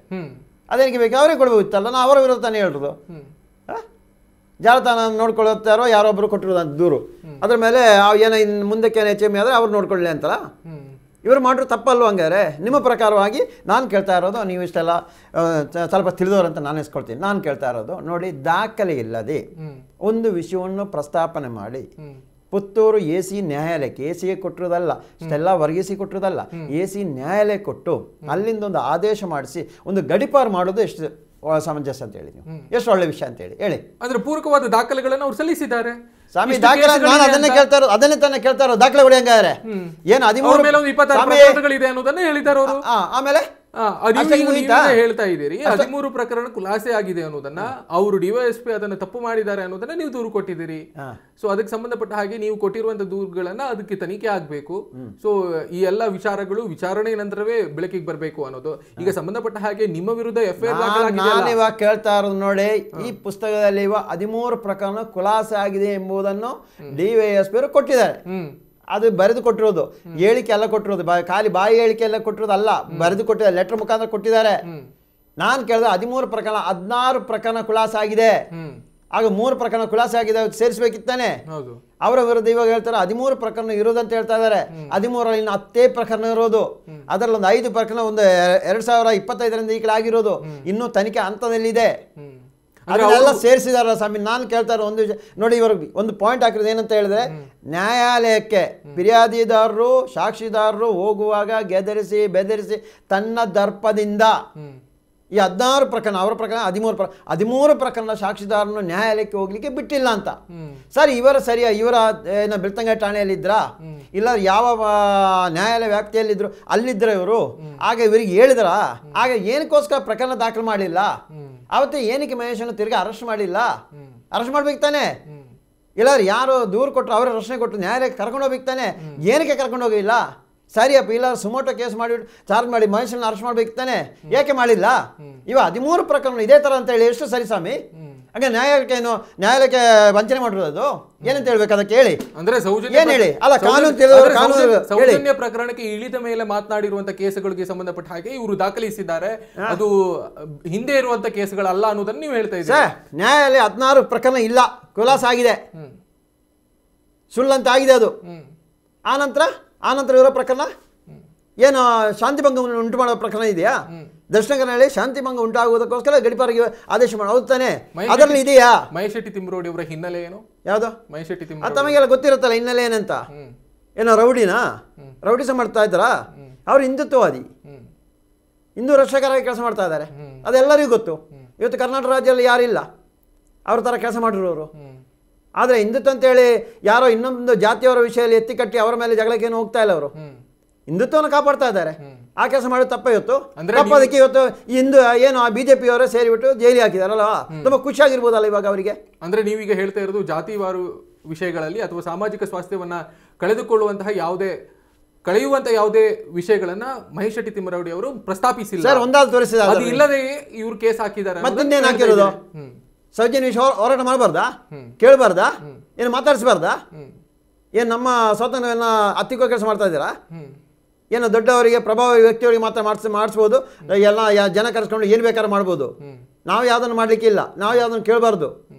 ಅದೇನಕ್ಕೆ ಬೇಕು? ಅವರೇ ಕೊಡ್ಬೋದಿತ್ತಲ್ಲ, ನಾ ಅವರ ವಿರುದ್ಧ ತಾನೇ ಹೇಳಿರೋದು. ಜಾಲತಾಣ ನೋಡ್ಕೊಳ್ಳುತ್ತಾರೋ ಯಾರೊಬ್ಬರು ಕೊಟ್ಟಿರೋದಂತ ದೂರು, ಅದ್ರ ಮೇಲೆ ಏನೋ ಇನ್ನು ಮುಂದಕ್ಕೆ HM ಆದರೆ ಅವ್ರು ನೋಡ್ಕೊಳ್ಳಿ ಅಂತಲ್ಲ. ಇವರು ಮಾಡಿರೋ ತಪ್ಪಲ್ವ? ಹಂಗಾರೆ ನಿಮ್ಮ ಪ್ರಕಾರವಾಗಿ ನಾನು ಕೇಳ್ತಾ ಇರೋದು, ನೀವು ಇಷ್ಟೆಲ್ಲ ಸ್ವಲ್ಪ ತಿಳಿದವರಂತ ನಾನು ಎಸ್ಕೊಳ್ತೀನಿ. ನಾನು ಕೇಳ್ತಾ ಇರೋದು ನೋಡಿ, ದಾಖಲೆ ಇಲ್ಲದೆ ಒಂದು ವಿಷಯವನ್ನು ಪ್ರಸ್ತಾಪನೆ ಮಾಡಿ ಪುತ್ತೂರು AC ನ್ಯಾಯಾಲಯಕ್ಕೆ, ACಗೆ ಕೊಟ್ಟಿರೋದಲ್ಲ, ಇಷ್ಟೆಲ್ಲ ವರ್ಗಿಸಿ ಕೊಟ್ಟಿರೋದಲ್ಲ, AC ನ್ಯಾಯಾಲಯ ಕೊಟ್ಟು ಅಲ್ಲಿಂದ ಒಂದು ಆದೇಶ ಮಾಡಿಸಿ ಒಂದು ಗಡಿಪಾರು ಮಾಡೋದು ಎಷ್ಟು ಸಮಂಜಸ ಅಂತ ಹೇಳಿ, ನೀವು ಎಷ್ಟು ಒಳ್ಳೆ ವಿಷಯ ಅಂತ ಹೇಳಿ ಅಂದ್ರೆ ಪೂರಕವಾದ ದಾಖಲೆಗಳನ್ನು ಅವ್ರು ಸಲ್ಲಿಸಿದ್ದಾರೆ. ಸ್ವಾಮಿ ದಾಖಲೆ ನಾನು ಅದನ್ನೇ ಕೇಳ್ತಾ ಇರೋದು, ಅದನ್ನೇ ತಾನೇ ಕೇಳ್ತಾ ಇರೋದು. ದಾಖಲೆ ಹೊಡಿ ಹಂಗಾರೆ ಏನು 13 ಇದೆ ಅನ್ನೋದನ್ನ ಹೇಳಿದ್ದಾರೆ ಅವರು. ಆಮೇಲೆ ಹೇಳ್ತಾ ಇದ್ದೀರಿ 13 ಪ್ರಕರಣ ಖುಲಾಸೆ ಆಗಿದೆ ಅನ್ನೋದನ್ನ, ಅವರು DYSP ಅದನ್ನ ತಪ್ಪು ಮಾಡಿದ್ದಾರೆ ಅನ್ನೋದನ್ನ ನೀವು ದೂರು ಕೊಟ್ಟಿದ್ದೀರಿ. ಸೊ ಅದಕ್ಕೆ ಸಂಬಂಧಪಟ್ಟ ಹಾಗೆ ನೀವು ಕೊಟ್ಟಿರುವಂತ ದೂರುಗಳನ್ನ ಅದಕ್ಕೆ ತನಿಖೆ ಆಗ್ಬೇಕು. ಸೊ ಈ ಎಲ್ಲಾ ವಿಚಾರಗಳು ವಿಚಾರಣೆ ನಂತರವೇ ಬೆಳಕಿಗೆ ಬರಬೇಕು ಅನ್ನೋದು. ಈಗ ಸಂಬಂಧಪಟ್ಟ ಹಾಗೆ ನಿಮ್ಮ ವಿರುದ್ಧ FIR ನಾನು ಇವಾಗ ಕೇಳ್ತಾ ಇರೋದು ನೋಡಿ, ಈ ಪುಸ್ತಕದಲ್ಲಿ 13 ಪ್ರಕರಣ ಖುಲಾಸೆ ಆಗಿದೆ ಎಂಬುದನ್ನು DYSP ಅವರು ಕೊಟ್ಟಿದ್ದಾರೆ. ಅದು ಬರೆದು ಕೊಟ್ಟಿರೋದು, ಹೇಳಿಕೆ ಎಲ್ಲ ಕೊಟ್ಟಿರೋದು, ಖಾಲಿ ಬಾಯಿ ಹೇಳಿಕೆ ಎಲ್ಲ ಕೊಟ್ಟಿರೋದು ಅಲ್ಲ, ಬರೆದು ಕೊಟ್ಟಿದ್ದಾರೆ, ಲೆಟರ್ ಮುಖಾಂತರ ಕೊಟ್ಟಿದ್ದಾರೆ. ನಾನು ಕೇಳಿದ್ರೆ 13 ಪ್ರಕರಣ 16 ಪ್ರಕರಣ ಖುಲಾಸೆ ಆಗಿದೆ. ಆಗ 3 ಪ್ರಕರಣ ಖುಲಾಸೆ ಆಗಿದೆ, ಸೇರಿಸಬೇಕಿತ್ತಾನೆ. ಅವರ ವಿರುದ್ಧ ಇವಾಗ ಹೇಳ್ತಾರೆ 13 ಪ್ರಕರಣ ಇರೋದಂತ ಹೇಳ್ತಾ ಇದ್ದಾರೆ. 13ರಲ್ಲಿ ಇನ್ನು 10 ಪ್ರಕರಣ ಇರೋದು, ಅದರಲ್ಲಿ ಒಂದು 5 ಪ್ರಕರಣ ಒಂದು 2025ರಿಂದ ಈ ಕಡೆ ಆಗಿರೋದು, ಇನ್ನೂ ತನಿಖೆ ಹಂತದಲ್ಲಿದೆ. ಅದನ್ನೆಲ್ಲ ಸೇರಿಸಿದಾರ ಸ್ವಾಮಿ. ನಾನು ಕೇಳ್ತಾ ಇರೋ ಒಂದು ವಿಷಯ ನೋಡಿ, ಇವರು ಒಂದು ಪಾಯಿಂಟ್ ಹಾಕಿರೋದು ಏನಂತ ಹೇಳಿದ್ರೆ, ನ್ಯಾಯಾಲಯಕ್ಕೆ ಫಿರ್ಯಾದಿದಾರರು ಸಾಕ್ಷಿದಾರರು ಹೋಗುವಾಗ ಗೆದರಿಸಿ ಬೆದರಿಸಿ ತನ್ನ ದರ್ಪದಿಂದ ಈ 16 ಪ್ರಕರಣ, ಅವರ ಪ್ರಕರಣ 13 ಪ್ರಕರಣ ಸಾಕ್ಷಿದಾರನ್ನು ನ್ಯಾಯಾಲಯಕ್ಕೆ ಹೋಗ್ಲಿಕ್ಕೆ ಬಿಟ್ಟಿಲ್ಲ ಅಂತ. ಸರ್ ಇವರ ಏನೋ ಬೆಳ್ತಂಗಡಿ ಠಾಣೆಯಲ್ಲಿದ್ರಾ ಇಲ್ಲ ಯಾವ ನ್ಯಾಯಾಲಯ ವ್ಯಾಪ್ತಿಯಲ್ಲಿದ್ರು ಅಲ್ಲಿದ್ರ ಇವರು, ಆಗ ಇವರಿಗೆ ಹೇಳಿದ್ರ, ಆಗ ಏನಕ್ಕೋಸ್ಕರ ಪ್ರಕರಣ ದಾಖಲು ಮಾಡಿಲ್ಲ, ಅವತ್ತೇ ಏನಕ್ಕೆ ಮಹೇಶನ್ನು ತಿರ್ಗಿ ಅರೆಸ್ಟ್ ಮಾಡಿಲ್ಲ? ಅರೆಸ್ಟ್ ಮಾಡ್ಬೇಕು ತಾನೆ, ಇಲ್ಲ ಯಾರು ದೂರು ಕೊಟ್ಟರು ಅವರೇ ರಕ್ಷಣೆ ಕೊಟ್ಟು ನ್ಯಾಯಾಲಯಕ್ಕೆ ಕರ್ಕೊಂಡು ಹೋಗ್ಬೇಕು ತಾನೆ, ಏನಕ್ಕೆ ಕರ್ಕೊಂಡು ಹೋಗಿಲ್ಲ? ಸರಿಯಪ್ಪ, ಇಲ್ಲ ಸುಮೋಟೋ ಕೇಸ್ ಮಾಡಿಬಿಟ್ಟು ಚಾರ್ಜ್ ಮಾಡಿ ಮಹೇಶನ್ನ ಅರೆಸ್ಟ್ ಮಾಡ್ಬೇಕು ತಾನೆ, ಏಕೆ ಮಾಡಿಲ್ಲ? ಇವ 13 ಪ್ರಕರಣ ಇದೇ ಥರ ಅಂತ ಹೇಳಿ ಎಷ್ಟು ಸರಿ ಸ್ವಾಮಿ? ಹಾಗೆ ನ್ಯಾಯಾಲಯಕ್ಕೆ ವಂಚನೆ ಮಾಡಿರೋದು ಏನಂತ ಹೇಳ್ಬೇಕು ಅದಕ್ಕೆ ಹೇಳಿ? ಅಂದ್ರೆ ಏನ್ ಹೇಳಿ? ಅಲ್ಲ ಸೌಜನ್ಯ ಪ್ರಕರಣಕ್ಕೆ ಇಳಿದ ಮೇಲೆ ಮಾತನಾಡಿರುವಂತ ಕೇಸುಗಳಿಗೆ ಸಂಬಂಧಪಟ್ಟ ಹಾಗೆ ಇವರು ದಾಖಲಿಸಿದ್ದಾರೆ, ಅದು ಹಿಂದೆ ಇರುವಂತ ಕೇಸುಗಳಲ್ಲ ಅನ್ನೋದನ್ನ ನೀವು ಹೇಳ್ತಾ ಇದ್ದೀರಿ. ನ್ಯಾಯಾಲಯ 16 ಪ್ರಕರಣ ಇಲ್ಲ, ಖುಲಾಸ ಆಗಿದೆ, ಸುಳ್ಳಂತ ಆಗಿದೆ ಅದು. ಆನಂತರ ಇರೋ ಪ್ರಕರಣ ಏನು ಶಾಂತಿ ಭಂಗ ಉಂಟು ಮಾಡೋ ಪ್ರಕರಣ ಇದೆಯಾ? ದಕ್ಷಿಣ ಕನ್ನಡ ಶಾಂತಿ ಭಂಗ ಉಂಟಾಗುವುದಕ್ಕೋಸ್ಕರ ಗಡಿಪಾರಿಗೆ ಆದೇಶ ಮಾಡಿ, ಹೌದು ತಾನೆ? ಅದರಲ್ಲಿ ಇದೆಯಾ? ಮಹೇಶ್ ಶೆಟ್ಟಿ ತಿಮ್ಮರೋಡಿ ಅವರ ಹಿನ್ನೆಲೆ ಏನು? ಯಾವುದು? ಮಹೇಶ್ ಶೆಟ್ಟಿ ತಿಮ್ಮರೋಡಿ ತಮಗೆಲ್ಲ ಗೊತ್ತಿರುತ್ತಲ್ಲ ಹಿನ್ನೆಲೆ ಏನಂತ. ಏನೋ ರೌಡಿಸ ಮಾಡ್ತಾ ಇದ್ದಾರಾ? ಅವ್ರು ಹಿಂದುತ್ವವಾದಿ, ಹಿಂದೂ ರಕ್ಷಕರಾಗಿ ಕೆಲಸ ಮಾಡ್ತಾ ಇದ್ದಾರೆ, ಅದೆಲ್ಲರಿಗೂ ಗೊತ್ತು. ಇವತ್ತು ಕರ್ನಾಟಕ ರಾಜ್ಯದಲ್ಲಿ ಯಾರಿಲ್ಲ ಅವ್ರ ಥರ ಕೆಲಸ ಮಾಡಿರೋರು. ಆದರೆ ಹಿಂದುತ್ವ ಅಂತೇಳಿ ಯಾರೋ ಇನ್ನೊಂದು ಜಾತಿಯವರ ವಿಷಯದಲ್ಲಿ ಎತ್ತಿ ಕಟ್ಟಿ ಅವರ ಮೇಲೆ ಜಗಳಕ್ಕೇನು ಹೋಗ್ತಾ ಇಲ್ಲ. ಅವರು ಹಿಂದುತ್ವವನ್ನು ಕಾಪಾಡ್ತಾ ಇದ್ದಾರೆ. ಆ ಕೆಲಸ ಮಾಡೋದು ತಪ್ಪ ಇವತ್ತು. ತಪ್ಪದಕ್ಕೆ ಇವತ್ತು ಹಿಂದೂ ಏನು BJP ಅವರೇ ಸೇರಿಬಿಟ್ಟು ಜೈಲಿಗೆ ಹಾಕಿದಾರಲ್ಲ, ತುಂಬ ಖುಷಿಯಾಗಿರ್ಬೋದಲ್ಲ ಇವಾಗ ಅವರಿಗೆ. ಅಂದ್ರೆ ನೀವೀಗ ಹೇಳ್ತಾ ಇರೋದು ಜಾತಿವಾರು ವಿಷಯಗಳಲ್ಲಿ ಅಥವಾ ಸಾಮಾಜಿಕ ಸ್ವಾಸ್ಥ್ಯವನ್ನ ಕಳೆಯುವಂತಹ ಯಾವುದೇ ವಿಷಯಗಳನ್ನ ಮಹೇಶ್ ಶೆಟ್ಟಿ ತಿಮ್ಮರೋಡಿ ಅವರು ಪ್ರಸ್ತಾಪಿಸಿಲ್ಲ. ಸರ್ ಒಂದಾದ್ರು ತೋರಿಸಿದ ಇಲ್ಲದೆ ಇವರು ಕೇಸ್ ಹಾಕಿದ್ದಾರೆ. ಮತ್ತಿನ್ನೇನು ಹಾಕಿರೋದು? ಸೌಜನ್ಯ ಹೋರಾಟ ಮಾಡಬಾರ್ದಾ? ಕೇಳಬಾರ್ದಾ? ಏನು ಮಾತಾಡಿಸಬಾರ್ದಾ? ಏನು ನಮ್ಮ ಸ್ವಾತಂತ್ರ್ಯವನ್ನ ಹತ್ತಿಕ್ಕೋ ಕೆಲಸ ಮಾಡ್ತಾ ಇದ್ದೀರಾ? ಏನು ದೊಡ್ಡವರಿಗೆ ಪ್ರಭಾವಿ ವ್ಯಕ್ತಿಯವರಿಗೆ ಮಾತ್ರ ಮಾಡಿಸ್ಬೋದು, ಎಲ್ಲ ಜನ ಕರೆಸ್ಕೊಂಡು ಏನು ಬೇಕಾದ್ರೂ ಮಾಡ್ಬೋದು. ನಾವು ಯಾವುದನ್ನು ಮಾಡಲಿಕ್ಕಿಲ್ಲ, ನಾವು ಯಾವುದನ್ನು ಕೇಳಬಾರ್ದು.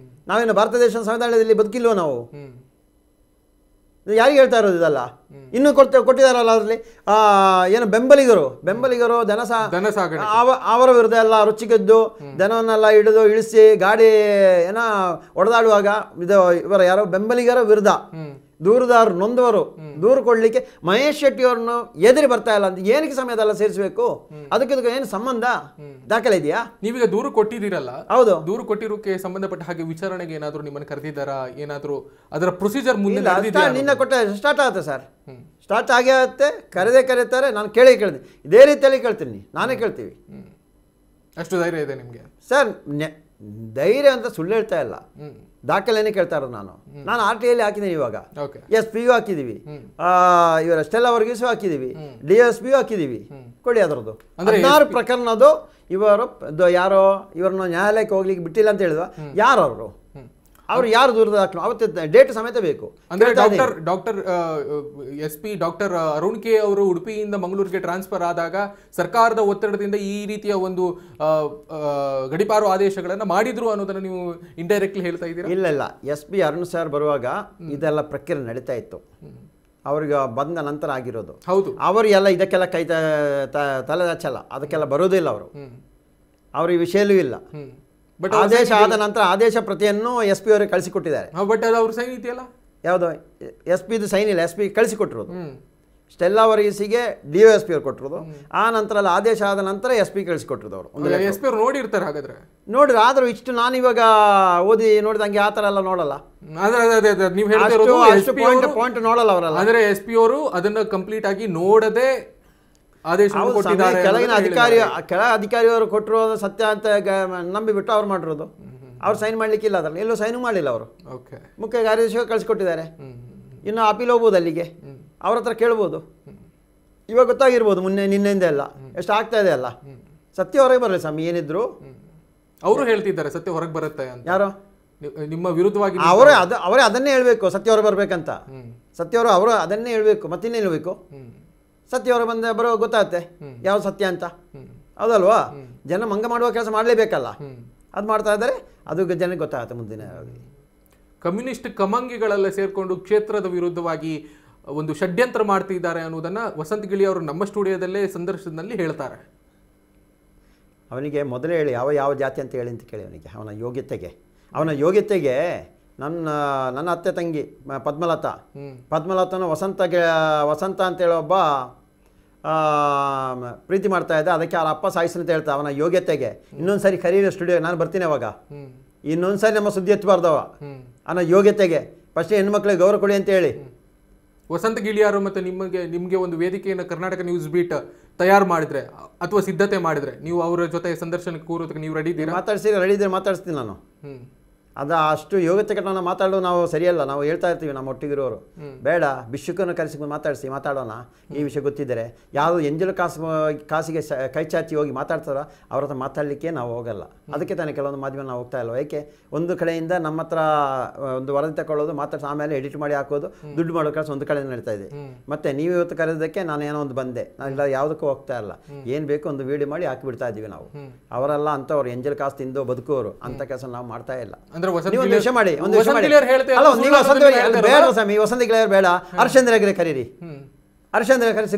ನಾವೇನು ಭಾರತ ದೇಶ ಸಂವಿಧಾನದಲ್ಲಿ ಬದುಕಿಲ್ವೋ ನಾವು? ಯಾರಿಗೆ ಹೇಳ್ತಾ ಇರೋದು ಇದಲ್ಲ? ಇನ್ನೂ ಕೊಟ್ಟಿದಾರಲ್ಲ ಅದರಲ್ಲಿ ಏನು ಬೆಂಬಲಿಗರು ಅವರ ವಿರುದ್ಧ ಎಲ್ಲ ರುಚಿಗೆದ್ದು ದನವನ್ನೆಲ್ಲ ಇಳಿಸಿ ಗಾಡಿ ಏನೋ ಹೊಡೆದಾಡುವಾಗ ಇವರ ಯಾರೋ ಬೆಂಬಲಿಗರ ವಿರುದ್ಧ ದೂರುದಾರರು ನೊಂದವರು ದೂರು ಕೊಡ್ಲಿಕ್ಕೆ ಮಹೇಶ್ ಶೆಟ್ಟಿ ಅವ್ರನ್ನು ಎದುರಿ ಬರ್ತಾ ಇಲ್ಲ ಅಂತ ಏನಕ್ಕೆ ಸಮಯದಲ್ಲ ಸೇರಿಸಬೇಕು? ಅದಕ್ಕೆ ಏನು ಸಂಬಂಧ? ದಾಖಲೆ ಇದೆಯಾ? ನೀವೀಗ ದೂರು ಕೊಟ್ಟಿದ್ದೀರಲ್ಲ, ಹೌದು. ದೂರು ಕೊಟ್ಟಿರೋಕೆ ಸಂಬಂಧಪಟ್ಟ ಹಾಗೆ ವಿಚಾರಣೆಗೆ ಏನಾದ್ರು ನಿಮ್ಮನ್ನು ಕರೆದಿದ್ದಾರಾ? ಏನಾದ್ರು ಅದರ ಪ್ರೊಸೀಜರ್ ಮುಂದೆ ನಿನ್ನ ಕೊಟ್ಟ ಸ್ಟಾರ್ಟ್ ಆಗುತ್ತೆ ಸರ್, ಸ್ಟಾರ್ಟ್ ಆಗೇ ಆಗುತ್ತೆ. ಕರೀತಾರೆ, ನಾನು ಕೇಳಿದೆ ಇದೇ ರೀತಿಯಲ್ಲಿ ಕೇಳ್ತೀನಿ, ನಾನೇ ಕೇಳ್ತೀವಿ. ಅಷ್ಟು ಧೈರ್ಯ ಇದೆ ನಿಮಗೆ? ಸರ್ ಧೈರ್ಯ ಅಂತ ಸುಳ್ಳು ಹೇಳ್ತಾ ಇಲ್ಲ, ದಾಖಲೆನೇ ಕೇಳ್ತಾ ಇರೋದು. ನಾನು RTI ಹಾಕಿದ್ದೀನಿ, ಇವಾಗ SP ಹಾಕಿದೀವಿ, ಇವರ ಸ್ಟೆಲ್ಲಾ ವರ್ಗೀಸು ಹಾಕಿದೀವಿ, DSP ಹಾಕಿದೀವಿ. ಕೊಡಿ ಅದರದ್ದು 16 ಪ್ರಕರಣದ್ದು. ಇವರು ಯಾರೋ ಇವ್ರನ್ನ ನ್ಯಾಯಾಲಯಕ್ಕೆ ಹೋಗ್ಲಿಕ್ಕೆ ಬಿಟ್ಟಿಲ್ಲ ಅಂತ ಹೇಳಿದ್ವ? ಯಾರು ಅವ್ರು ಯಾರು ದೂರದ ದಾಖಲು? ಅವತ್ತು ಡೇಟ್ ಸಮೇತ ಬೇಕು. ಅಂದ್ರೆ doctor SP doctor Arun K ಅವರು ಉಡುಪಿಯಿಂದ ಮಂಗಳೂರಿಗೆ ಟ್ರಾನ್ಸ್ಫರ್ ಆದಾಗ ಸರ್ಕಾರದ ಒತ್ತಡದಿಂದ ಈ ರೀತಿಯ ಒಂದು ಗಡಿಪಾರು ಆದೇಶಗಳನ್ನ ಮಾಡಿದ್ರು ಅನ್ನೋದನ್ನ ನೀವು ಇಂಡೈರೆಕ್ಟ್ಲಿ ಹೇಳ್ತಾ ಇದ್ದೀರಾ? ಇಲ್ಲ, SP ಅರುಣ್ ಸರ್ ಬರುವಾಗ ಇದೆಲ್ಲ ಪ್ರಕ್ರಿಯೆ ನಡೀತಾ ಇತ್ತು. ಅವ್ರಿಗೆ ಬಂದ ನಂತರ ಆಗಿರೋದು. ಹೌದು. ಅವರು ಎಲ್ಲ ಇದಕ್ಕೆಲ್ಲ ಕೈ ತಲೆ ಹಚ್ಚಲ್ಲ, ಅದಕ್ಕೆಲ್ಲ ಬರೋದಿಲ್ಲ. ಅವ್ರ ಈ ವಿಷಯಲ್ಲೂ ಇಲ್ಲ. ಬಟ್ ಆದೇಶ ಆದ ನಂತರ ಆದೇಶ ಪ್ರತಿಯನ್ನು SP ಅವರಿಗೆ ಕಳಿಸಿಕೊಟ್ಟಿದ್ದಾರೆ. ಬಟ್ ಅದು ಅವ್ರ ಸೈನ್ ಇದೆಯಲ್ಲ? ಯಾವುದೋ SP ಸೈನ್ ಇಲ್ಲ, SP ಕಳಿಸಿಕೊಟ್ಟಿರೋದು. ಸ್ಟೆಲ್ಲಾ ವರ್ಗೀಸಿಗೆ DOSP ಅವ್ರು ಕೊಟ್ಟಿರೋದು. ಆ ನಂತರ ಅಲ್ಲಿ ಆದೇಶ ಆದ ನಂತರ SP ಕಳಿಸಿಕೊಟ್ಟಿರೋದು. ಅವರು SP ಅವ್ರು ನೋಡಿರ್ತಾರೆ ಹಾಗಾದ್ರೆ? ನೋಡಿದ್ರೆ ಆದ್ರೂ ಇಷ್ಟು ನಾನು ಇವಾಗ ಓದಿ ನೋಡಿದಂಗೆ ಆ ಥರ ಎಲ್ಲ ನೋಡಲ್ಲ. ಪಾಯಿಂಟ್ ನೋಡಲ್ಲ ಅವರಲ್ಲ. ಅಂದ್ರೆ SP ಅವರು ಅದನ್ನ ಕಂಪ್ಲೀಟ್ ಆಗಿ ನೋಡದೆ ಆದೇಶ ಕೊಟ್ಟಿದ್ದಾರೆ. ಕೆಳ ಅಧಿಕಾರಿಯವರು ಕೊಟ್ಟಿರೋ ಸತ್ಯ ಅಂತ ನಂಬಿಬಿಟ್ಟು ಅವ್ರು ಮಾಡಿರೋದು. ಅವ್ರು ಸೈನ್ ಮಾಡ್ಲಿಕ್ಕಿಲ್ಲ, ಅದರಲ್ಲಿ ಎಲ್ಲೂ ಸೈನು ಮಾಡಿಲ್ಲ ಅವರು. ಮುಖ್ಯ ಕಾರ್ಯದರ್ಶಿಗಳು ಕಳಿಸ್ಕೊಟ್ಟಿದ್ದಾರೆ. ಇನ್ನು ಅಪೀಲ್ ಹೋಗ್ಬೋದು, ಅಲ್ಲಿಗೆ ಅವ್ರ ಹತ್ರ ಕೇಳ್ಬೋದು. ಇವಾಗ ಗೊತ್ತಾಗಿರ್ಬೋದು ನಿನ್ನೆಯಿಂದ ಎಲ್ಲ ಎಷ್ಟು ಆಗ್ತಾ ಇದೆ ಅಲ್ಲ. ಸತ್ಯ ಹೊರಗೆ ಬರಲಿ ಸ್ವಾಮಿ, ಏನಿದ್ರು ಅವರು ಹೇಳ್ತಿದ್ದಾರೆ ಸತ್ಯ ಹೊರಗೆ ಬರುತ್ತೆ ಅಂತ. ಯಾರೋ ನಿಮ್ಮ ವಿರುದ್ಧವಾಗಿ ಅವರೇ ಅದನ್ನೇ ಹೇಳ್ಬೇಕು, ಸತ್ಯ ಹೊರಗೆ ಬರ್ಬೇಕಂತ. ಸತ್ಯವರು ಅವರು ಅದನ್ನೇ ಹೇಳ್ಬೇಕು, ಮತ್ತಿನ್ನೇ ಹೇಳ್ಬೇಕು. ಸತ್ಯ ಹೊರ ಬರೋ ಗೊತ್ತಾಗುತ್ತೆ ಯಾವ ಸತ್ಯ ಅಂತ, ಹೌದಲ್ವಾ? ಜನ ಮಂಗ ಮಾಡುವ ಕೆಲಸ ಮಾಡಲೇಬೇಕಲ್ಲ, ಅದು ಮಾಡ್ತಾ ಇದ್ದಾರೆ, ಅದು ಜನಕ್ಕೆ ಗೊತ್ತಾಗುತ್ತೆ ಮುಂದಿನ. ಕಮ್ಯುನಿಸ್ಟ್ ಕಮಂಗಿಗಳೆಲ್ಲ ಸೇರ್ಕೊಂಡು ಕ್ಷೇತ್ರದ ವಿರುದ್ಧವಾಗಿ ಒಂದು ಷಡ್ಯಂತ್ರ ಮಾಡ್ತಿದ್ದಾರೆ ಅನ್ನೋದನ್ನ ವಸಂತ್ ಗಿಳಿ ಅವರು ನಮ್ಮ ಸ್ಟುಡಿಯೋದಲ್ಲೇ ಸಂದರ್ಶನದಲ್ಲಿ ಹೇಳ್ತಾರೆ. ಅವನಿಗೆ ಮೊದಲೇ ಹೇಳಿ ಯಾವ ಜಾತಿ ಅಂತ ಹೇಳಿ ಅಂತ ಕೇಳಿ ಅವನಿಗೆ, ಅವನ ಯೋಗ್ಯತೆಗೆ ನನ್ನ ಅತ್ತೆ ತಂಗಿ ಪದ್ಮಲತಾನು ವಸಂತ ಅಂತೇಳಿ ಒಬ್ಬ ಪ್ರೀತಿ ಮಾಡ್ತಾ ಇದ್ದ, ಅದಕ್ಕೆ ಅವ್ರ ಅಪ್ಪ ಸಾಯಿಸ್ಲಿ ಅಂತ ಹೇಳ್ತಾ ಅವನ ಯೋಗ್ಯತೆಗೆ ಇನ್ನೊಂದು ಸಾರಿ ಕರೀರಿ ಸ್ಟುಡಿಯೋ, ನಾನು ಬರ್ತೀನಿ ಅವಾಗ, ಇನ್ನೊಂದು ಸಾರಿ ನಮ್ಮ ಸುದ್ದಿ ಎತ್ತಬಾರ್ದವ ಅನ್ನೋ ಯೋಗ್ಯತೆಗೆ ಫಸ್ಟ್ ಹೆಣ್ಮಕ್ಳಿಗೆ ಗೌರವ ಕೊಡಿ ಅಂತ ಹೇಳಿ. ವಸಂತ ಗಿಳಿಯಾರು ಮತ್ತು ನಿಮಗೆ ಒಂದು ವೇದಿಕೆಯನ್ನು ಕರ್ನಾಟಕ ನ್ಯೂಸ್ ಬೀಟ್ ತಯಾರು ಮಾಡಿದ್ರೆ ಅಥವಾ ಸಿದ್ಧತೆ ಮಾಡಿದ್ರೆ ನೀವು ಅವರ ಜೊತೆ ಸಂದರ್ಶನಕ್ಕೆ ಕೂರೋದಕ್ಕೆ ನೀವು ರೆಡಿ ಇದ್ದೀರಾ? ರೆಡಿ ಇದ್ರೆ ಮಾತಾಡಿಸ್ತೀನಿ ನಾನು. ಅದು ಅಷ್ಟು ಯೋಗ್ಯತೆ ಕಟ್ಟೋಣ ಮಾತಾಡೋ ನಾವು ಸರಿಯಲ್ಲ, ನಾವು ಹೇಳ್ತಾ ಇರ್ತೀವಿ ನಮ್ಮ ಒಟ್ಟಿಗಿರೋರು, ಬೇಡ ಭಿಕ್ಷುಕನ್ನು ಕರೆಸಿಕೊಂಡು ಮಾತಾಡೋಣ, ಈ ವಿಷಯ ಗೊತ್ತಿದ್ದರೆ. ಯಾವುದು ಎಂಜಲು ಕಾಸಿಗೆ ಕೈ ಚಾಚಿ ಹೋಗಿ ಮಾತಾಡ್ತಾರೋ ಅವ್ರ ಹತ್ರ ಮಾತಾಡಲಿಕ್ಕೆ ನಾವು ಹೋಗಲ್ಲ. ಅದಕ್ಕೆ ತಾನೇ ಕೆಲವೊಂದು ಮಾಧ್ಯಮ ನಾವು ಹೋಗ್ತಾ ಇಲ್ವ, ಏಕೆ ಒಂದು ಕಡೆಯಿಂದ ನಮ್ಮ ಹತ್ರ ಒಂದು ವರದಿ ತಗೊಳ್ಳೋದು, ಮಾತಾಡ್ಸಿ ಆಮೇಲೆ ಎಡಿಟ್ ಮಾಡಿ ಹಾಕೋದು, ದುಡ್ಡು ಮಾಡೋ ಕೆಲಸ ಒಂದು ಕಡೆಯಿಂದ ನಡೀತಾ ಇದೆ. ಮತ್ತೆ ನೀವು ಇವತ್ತು ಕರೆಯೋದಕ್ಕೆ ನಾನು ಏನೋ ಒಂದು ಬಂದೆ, ನಾನೆಲ್ಲ ಯಾವುದಕ್ಕೂ ಹೋಗ್ತಾ ಇಲ್ಲ, ಏನು ಬೇಕು ಒಂದು ವಿಡಿಯೋ ಮಾಡಿ ಹಾಕಿಬಿಡ್ತಾ ಇದ್ದೀವಿ ನಾವು. ಅವರೆಲ್ಲ ಅಂಥವ್ರು ಎಂಜಲ್ ಕಾಸು ತಿಂದು ಬದುಕೋರು, ಅಂಥ ಕೆಲಸ ನಾವು ಮಾಡ್ತಾ ಇಲ್ಲ. ಬೇಡ ಸ್ವಾಮಿ, ವಸಂತ ಗಿಳಿಯರು ಬೇಡ, ಹರ್ಷೇಂದ್ರ ಹೆಗಡೆ ಕರೀರಿ, ಹರ್ಷೇಂದ್ರ ಕರೆಸಿ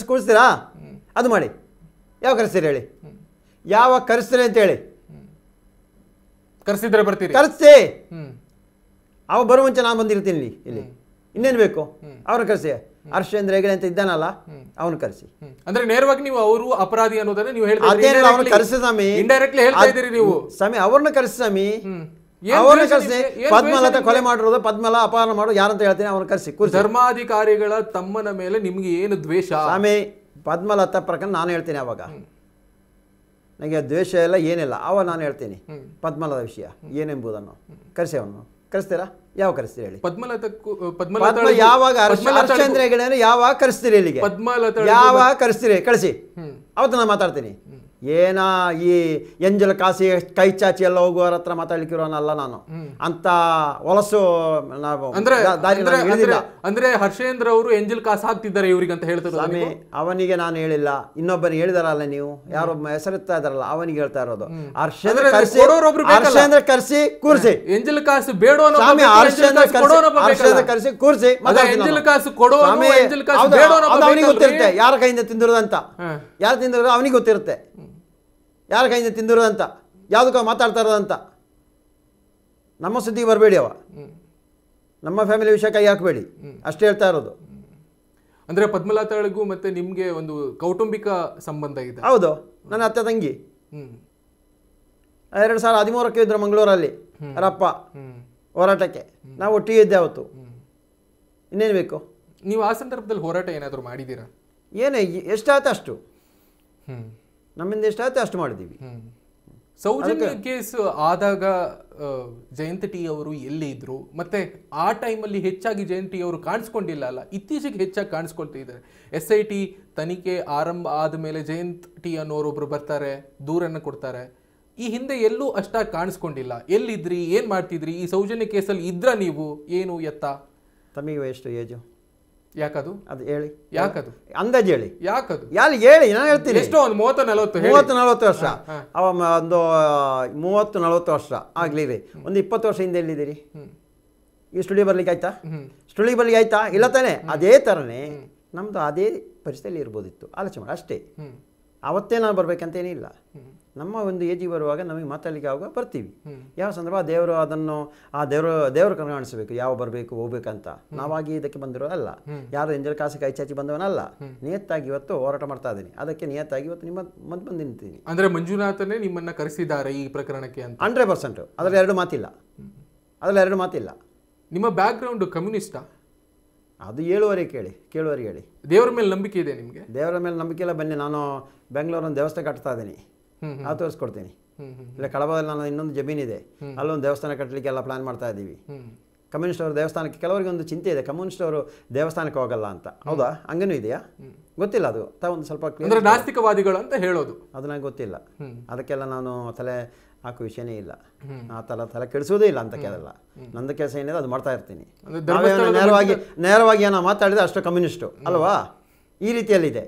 ಕೂರಿಸ್ತೀರಾ ಅದು ಮಾಡಿ. ಯಾವ ಕರೆಸ್ತೀರಿ ಹೇಳಿ, ಯಾವ ಕರೆಸ್ತೀರಿ ಅಂತ ಹೇಳಿ, ಕರೆಸಿದ್ರೆ ಬರ್ತೀರಿ, ಕರೆಸಿ. ಅವ ಬರುವ ಮುಂಚೆ ನಾನು ಬಂದಿರ್ತೀನಿ ಇಲ್ಲಿ, ಇನ್ನೇನು ಬೇಕು ಅವ್ರನ್ನ ಕರೆಸಿ. ಹರ್ಷೇಂದ್ರ ಹೆಗಡೆ ಅಂತ ಇದ್ದಾನಲ್ಲ ಅವನು ಕರೆಸಿ. ಅಂದ್ರೆ ನೇರವಾಗಿ ನೀವು ಅವರು ಅಪರಾಧಿ ಅನ್ನೋದನ್ನ ನೀವು ಕರೆಸಿ ಸ್ವಾಮಿ, ಇಂಡೈರೆಕ್ಟ್ಲಿ ಹೇಳ್ತಾ ಇದ್ದೀರಿ ನೀವು. ಸ್ವಾಮಿ ಅವ್ರನ್ನ ಕರೆಸಿ ಸ್ವಾಮಿ, ಅವ್ರನ್ನ ಕರೆಸಿ. ಪದ್ಮಲತಾ ಕೊಲೆ ಮಾಡಿರೋದು, ಪದ್ಮಲ ಅಪಹರಣ ಮಾಡೋದು ಯಾರಂತ ಹೇಳ್ತೀನಿ, ಅವ್ರನ್ನ ಕರೆಸಿ. ಧರ್ಮಾಧಿಕಾರಿಗಳ ತಮ್ಮನ ಮೇಲೆ ನಿಮ್ಗೆ ಏನು ದ್ವೇಷ? ಸ್ವಾಮಿ ಪದ್ಮಲತಾ ಪ್ರಕರಣ ನಾನು ಹೇಳ್ತೀನಿ, ಅವಾಗ ನನಗೆ ದ್ವೇಷ ಇಲ್ಲ ಏನಿಲ್ಲ, ಅವಾಗ ನಾನು ಹೇಳ್ತೀನಿ ಪದ್ಮಲದ ವಿಷಯ ಏನೆಂಬುದನ್ನು. ಕರೆಸಿ ಅವನು, ಕರೆಸ್ತೀರಾ? ಯಾವ ಕರೆಸ್ತೀರಿ ಹೇಳಿ? ಪದ್ಮಲತಾ ಯಾವಾಗ ಹರ್ಷೇಂದ್ರ ಹೆಗಡೆ ಯಾವಾಗ ಕರೆಸ್ತೀರಿ ಇಲ್ಲಿಗೆ? ಯಾವಾಗ ಕರೆಸ್ತೀರಿ ಕಳಿಸಿ, ಅವತ್ತು ನಾನು ಮಾತಾಡ್ತೀನಿ. ಏನಾ ಈ ಎಂಜಲ್ ಕಾಸಿ ಕೈ ಚಾಚಿ ಎಲ್ಲ ಹೋಗುವವರ ಹತ್ರ ಮಾತಾಡ್ಲಿಕ್ಕಿರೋನಲ್ಲ ನಾನು, ಅಂತ ಹೊಲಸು ಅಂದ್ರೆ ಹರ್ಷೇಂದ್ರ ಅವರು ಎಂಜಲ್ ಕಾಸು ಹಾಕ್ತಿದ್ದಾರೆ ಇವ್ರಿಗೆ ಅಂತ ಹೇಳ್ತಾರೆ ಸ್ವಾಮಿ. ಅವನಿಗೆ ನಾನು ಹೇಳಿಲ್ಲ, ಇನ್ನೊಬ್ಬರಿಗೆ ಹೇಳಿದಾರಲ್ಲ ನೀವು, ಯಾರೋ ಹೆಸರಿಸ್ತಾ ಇದಾರಲ್ಲ ಅವನಿಗೆ ಹೇಳ್ತಾ ಇರೋದು. ಹರ್ಷೇಂದ್ರ ಕರೆಸಿ ಕೂರಿಸಿ, ಎಂಜಲ್ ಕಾಸು ಬೇಡ ಸ್ವಾಮಿ, ಹರ್ಷೇಂದ್ರ ಕರೆಸಿ ಕೂರಿಸಿ, ಅವನಿಗೆ ಗೊತ್ತಿರುತ್ತೆ ಯಾರ ಕೈಯಿಂದ ತಿಂದಿರೋದಂತ, ಯಾರು ತಿಂದಿರೋದು ಅವನಿಗೆ ಗೊತ್ತಿರುತ್ತೆ, ಯಾರ ಕೈಯಿಂದ ತಿಂದಿರೋದಂತ, ಯಾವುದಕ್ಕ ಮಾತಾಡ್ತಾ ಇರೋದಂತ. ನಮ್ಮ ಸುದ್ದಿಗೆ ಬರಬೇಡಿ, ಅವ ನಮ್ಮ ಫ್ಯಾಮಿಲಿ ವಿಷಯ ಕೈ ಹಾಕಬೇಡಿ, ಅಷ್ಟೇ ಹೇಳ್ತಾ ಇರೋದು. ಅಂದ್ರೆ ಪದ್ಮಲತಾಳಿಗೂ ಮತ್ತೆ ನಿಮ್ಗೆ ಒಂದು ಕೌಟುಂಬಿಕ ಸಂಬಂಧ ಇದೆ? ಹೌದು, ನನ್ನ ಅತ್ತೆ ತಂಗಿ 2013 ಇದ್ರು ಮಂಗಳೂರಲ್ಲಿ ಅವರಪ್ಪ ಹೋರಾಟಕ್ಕೆ, ನಾವು ಒಟ್ಟಿಗೆ ಇದ್ದೆ ಅವತ್ತು. ಇನ್ನೇನು ಬೇಕು? ನೀವು ಆ ಸಂದರ್ಭದಲ್ಲಿ ಹೋರಾಟ ಏನಾದರೂ ಮಾಡಿದ್ದೀರಾ? ಏನೇ ಎಷ್ಟಾಯ್ತು ಅಷ್ಟು, ನಮ್ಮಿಂದ ಎಷ್ಟಾಯ್ತು ಅಷ್ಟು ಮಾಡಿದ್ದೀವಿ. ಸೌಜನ್ಯ ಕೇಸ್ ಆದಾಗ ಜಯಂತ್ ಟಿ ಅವರು ಎಲ್ಲಿ ಇದ್ರು, ಮತ್ತೆ ಆ ಟೈಮಲ್ಲಿ ಹೆಚ್ಚಾಗಿ ಜಯಂತ್ ಟಿ ಅವರು ಕಾಣಿಸ್ಕೊಂಡಿಲ್ಲ ಅಲ್ಲ, ಇತ್ತೀಚೆಗೆ ಹೆಚ್ಚಾಗಿ ಕಾಣಿಸ್ಕೊಳ್ತಿದ್ದಾರೆ. SIT ತನಿಖೆ ಆರಂಭ ಆದಮೇಲೆ ಜಯಂತ್ ಟಿ ಅನ್ನೋರೊಬ್ರು ಬರ್ತಾರೆ, ದೂರನ್ನು ಕೊಡ್ತಾರೆ. ಈ ಹಿಂದೆ ಎಲ್ಲೂ ಅಷ್ಟಾಗಿ ಕಾಣಿಸ್ಕೊಂಡಿಲ್ಲ. ಎಲ್ಲಿದ್ರಿ, ಏನ್ ಮಾಡ್ತಿದ್ರಿ? ಈ ಸೌಜನ್ಯ ಕೇಸಲ್ಲಿ ಇದ್ರ ನೀವು ಏನು ಎತ್ತ? ತಮಗೆ ಎಷ್ಟು ಏಜು? ಯಾಕದು? ಅದು ಹೇಳಿ, ಯಾಕದು ಅಂದಾಜು ಹೇಳಿ, ಯಾಕದು ಯಾರು ಹೇಳಿ, ನಾನು ಹೇಳ್ತೀನಿ. ಎಷ್ಟೋ ಒಂದು 30-40 ವರ್ಷ, ಅವ ಒಂದು 30-40 ವರ್ಷ ಆಗ್ಲಿ ರೀ. ಒಂದು 20 ವರ್ಷ ಹಿಂದೆ ಎಲ್ಲಿದ್ದೀರಿ? ಈ ಸ್ಟುಡಿಯೋ ಬರ್ಲಿಕ್ಕೆ ಆಯ್ತಾ? ಸ್ಟುಡಿಯೋ ಬರ್ಲಿಕ್ಕೆ ಆಯ್ತಾ? ಇಲ್ಲ ತಾನೆ? ಅದೇ ಥರನೇ ನಮ್ಮದು ಅದೇ ಪರಿಸ್ಥಿತಿಯಲ್ಲಿ ಇರ್ಬೋದಿತ್ತು, ಆಲೋಚನೆ ಮಾಡಿ ಅಷ್ಟೇ. ಅವತ್ತೇ ನಾವು ಬರ್ಬೇಕಂತೇನಿಲ್ಲ, ನಮ್ಮ ಒಂದು ಏಜಿಗೆ ಬರುವಾಗ ನಮಗೆ ಮಾತಾಡಲಿಕ್ಕೆ ಆವಾಗ ಬರ್ತೀವಿ. ಯಾವ ಸಂದರ್ಭ ದೇವರು ಅದನ್ನು ದೇವರು ಕಣ್ಗಾಣಿಸಬೇಕು, ಯಾವ ಬರಬೇಕು ಹೋಗ್ಬೇಕಂತ. ನಾವಾಗಿ ಇದಕ್ಕೆ ಬಂದಿರೋದಲ್ಲ, ಯಾರು ಎಂಜಲ್ ಕಾಸು ಕೈ ಚಾಚಿ ಬಂದವನಲ್ಲ. ನಿಯತ್ತಾಗಿ ಇವತ್ತು ಹೋರಾಟ ಮಾಡ್ತಾ ಇದ್ದೀನಿ, ಅದಕ್ಕೆ ನಿಯತ್ತಾಗಿ ಇವತ್ತು ನಿಮ್ಮ ಮದ್ದು ಬಂದು ನಿಂತೀನಿ. ಅಂದ್ರೆ ಮಂಜುನಾಥನೇ ನಿಮ್ಮನ್ನ ಕರೆಸಿದ್ದಾರೆ ಈ ಪ್ರಕರಣಕ್ಕೆ ಅಂತ? 100%. ಅದರಲ್ಲಿ ಎರಡು ಮಾತಿಲ್ಲ. ನಿಮ್ಮ ಬ್ಯಾಕ್ ಗ್ರೌಂಡ್ ಕಮ್ಯುನಿಸ್ಟಾ? ಅದು ಕೇಳುವವರಿಗೆ ಹೇಳಿ. ದೇವರ ಮೇಲೆ ನಂಬಿಕೆ ಇದೆ ನಿಮಗೆ? ದೇವರ ಮೇಲೆ ನಂಬಿಕೆ ಇಲ್ಲ. ಬನ್ನಿ, ನಾನು ಬೆಂಗಳೂರೊಂದು ದೇವಸ್ಥಾನ ಕಟ್ತಾ ಇದ್ದೀನಿ, ಅದು ತೋರಿಸ್ಕೊಡ್ತೀನಿ. ಇಲ್ಲ ಕಳಬದಲ್ಲಿ ನಾನು ಇನ್ನೊಂದು ಜಮೀನಿದೆ, ಅಲ್ಲೊಂದು ದೇವಸ್ಥಾನ ಕಟ್ಟಲಿಕ್ಕೆ ಎಲ್ಲ ಪ್ಲಾನ್ ಮಾಡ್ತಾ ಇದ್ದೀವಿ. ಕಮ್ಯುನಿಸ್ಟ್ ಅವರು ದೇವಸ್ಥಾನಕ್ಕೆ, ಕೆಲವರಿಗೆ ಒಂದು ಚಿಂತೆ ಇದೆ, ಕಮ್ಯುನಿಸ್ಟ್ ಅವರು ದೇವಸ್ಥಾನಕ್ಕೆ ಹೋಗಲ್ಲ ಅಂತ. ಹೌದಾ? ಹಂಗೇನೂ ಇದೆಯಾ? ಗೊತ್ತಿಲ್ಲ. ಅದು ಒಂದು ಸ್ವಲ್ಪ ನಾಸ್ತಿಕವಾದಿಗಳು ಅಂತ ಹೇಳೋದು, ಅದು ನನಗೆ ಗೊತ್ತಿಲ್ಲ. ಅದಕ್ಕೆಲ್ಲ ನಾನು ತಲೆ ಹಾಕೋ ವಿಷಯನೇ ಇಲ್ಲ, ಆ ಥರ ತಲೆ ಕೆಡಿಸೋದೇ ಇಲ್ಲ ಅಂತ ಕೆಲವೆಲ್ಲ. ನಂದು ಕೆಲಸ ಏನಿದೆ ಅದು ಮಾಡ್ತಾ ಇರ್ತೀನಿ. ನೇರವಾಗಿ ಏನೋ ಮಾತಾಡಿದ್ರೆ ಅಷ್ಟು ಕಮ್ಯುನಿಸ್ಟು ಅಲ್ವಾ? ಈ ರೀತಿಯಲ್ಲಿದೆ,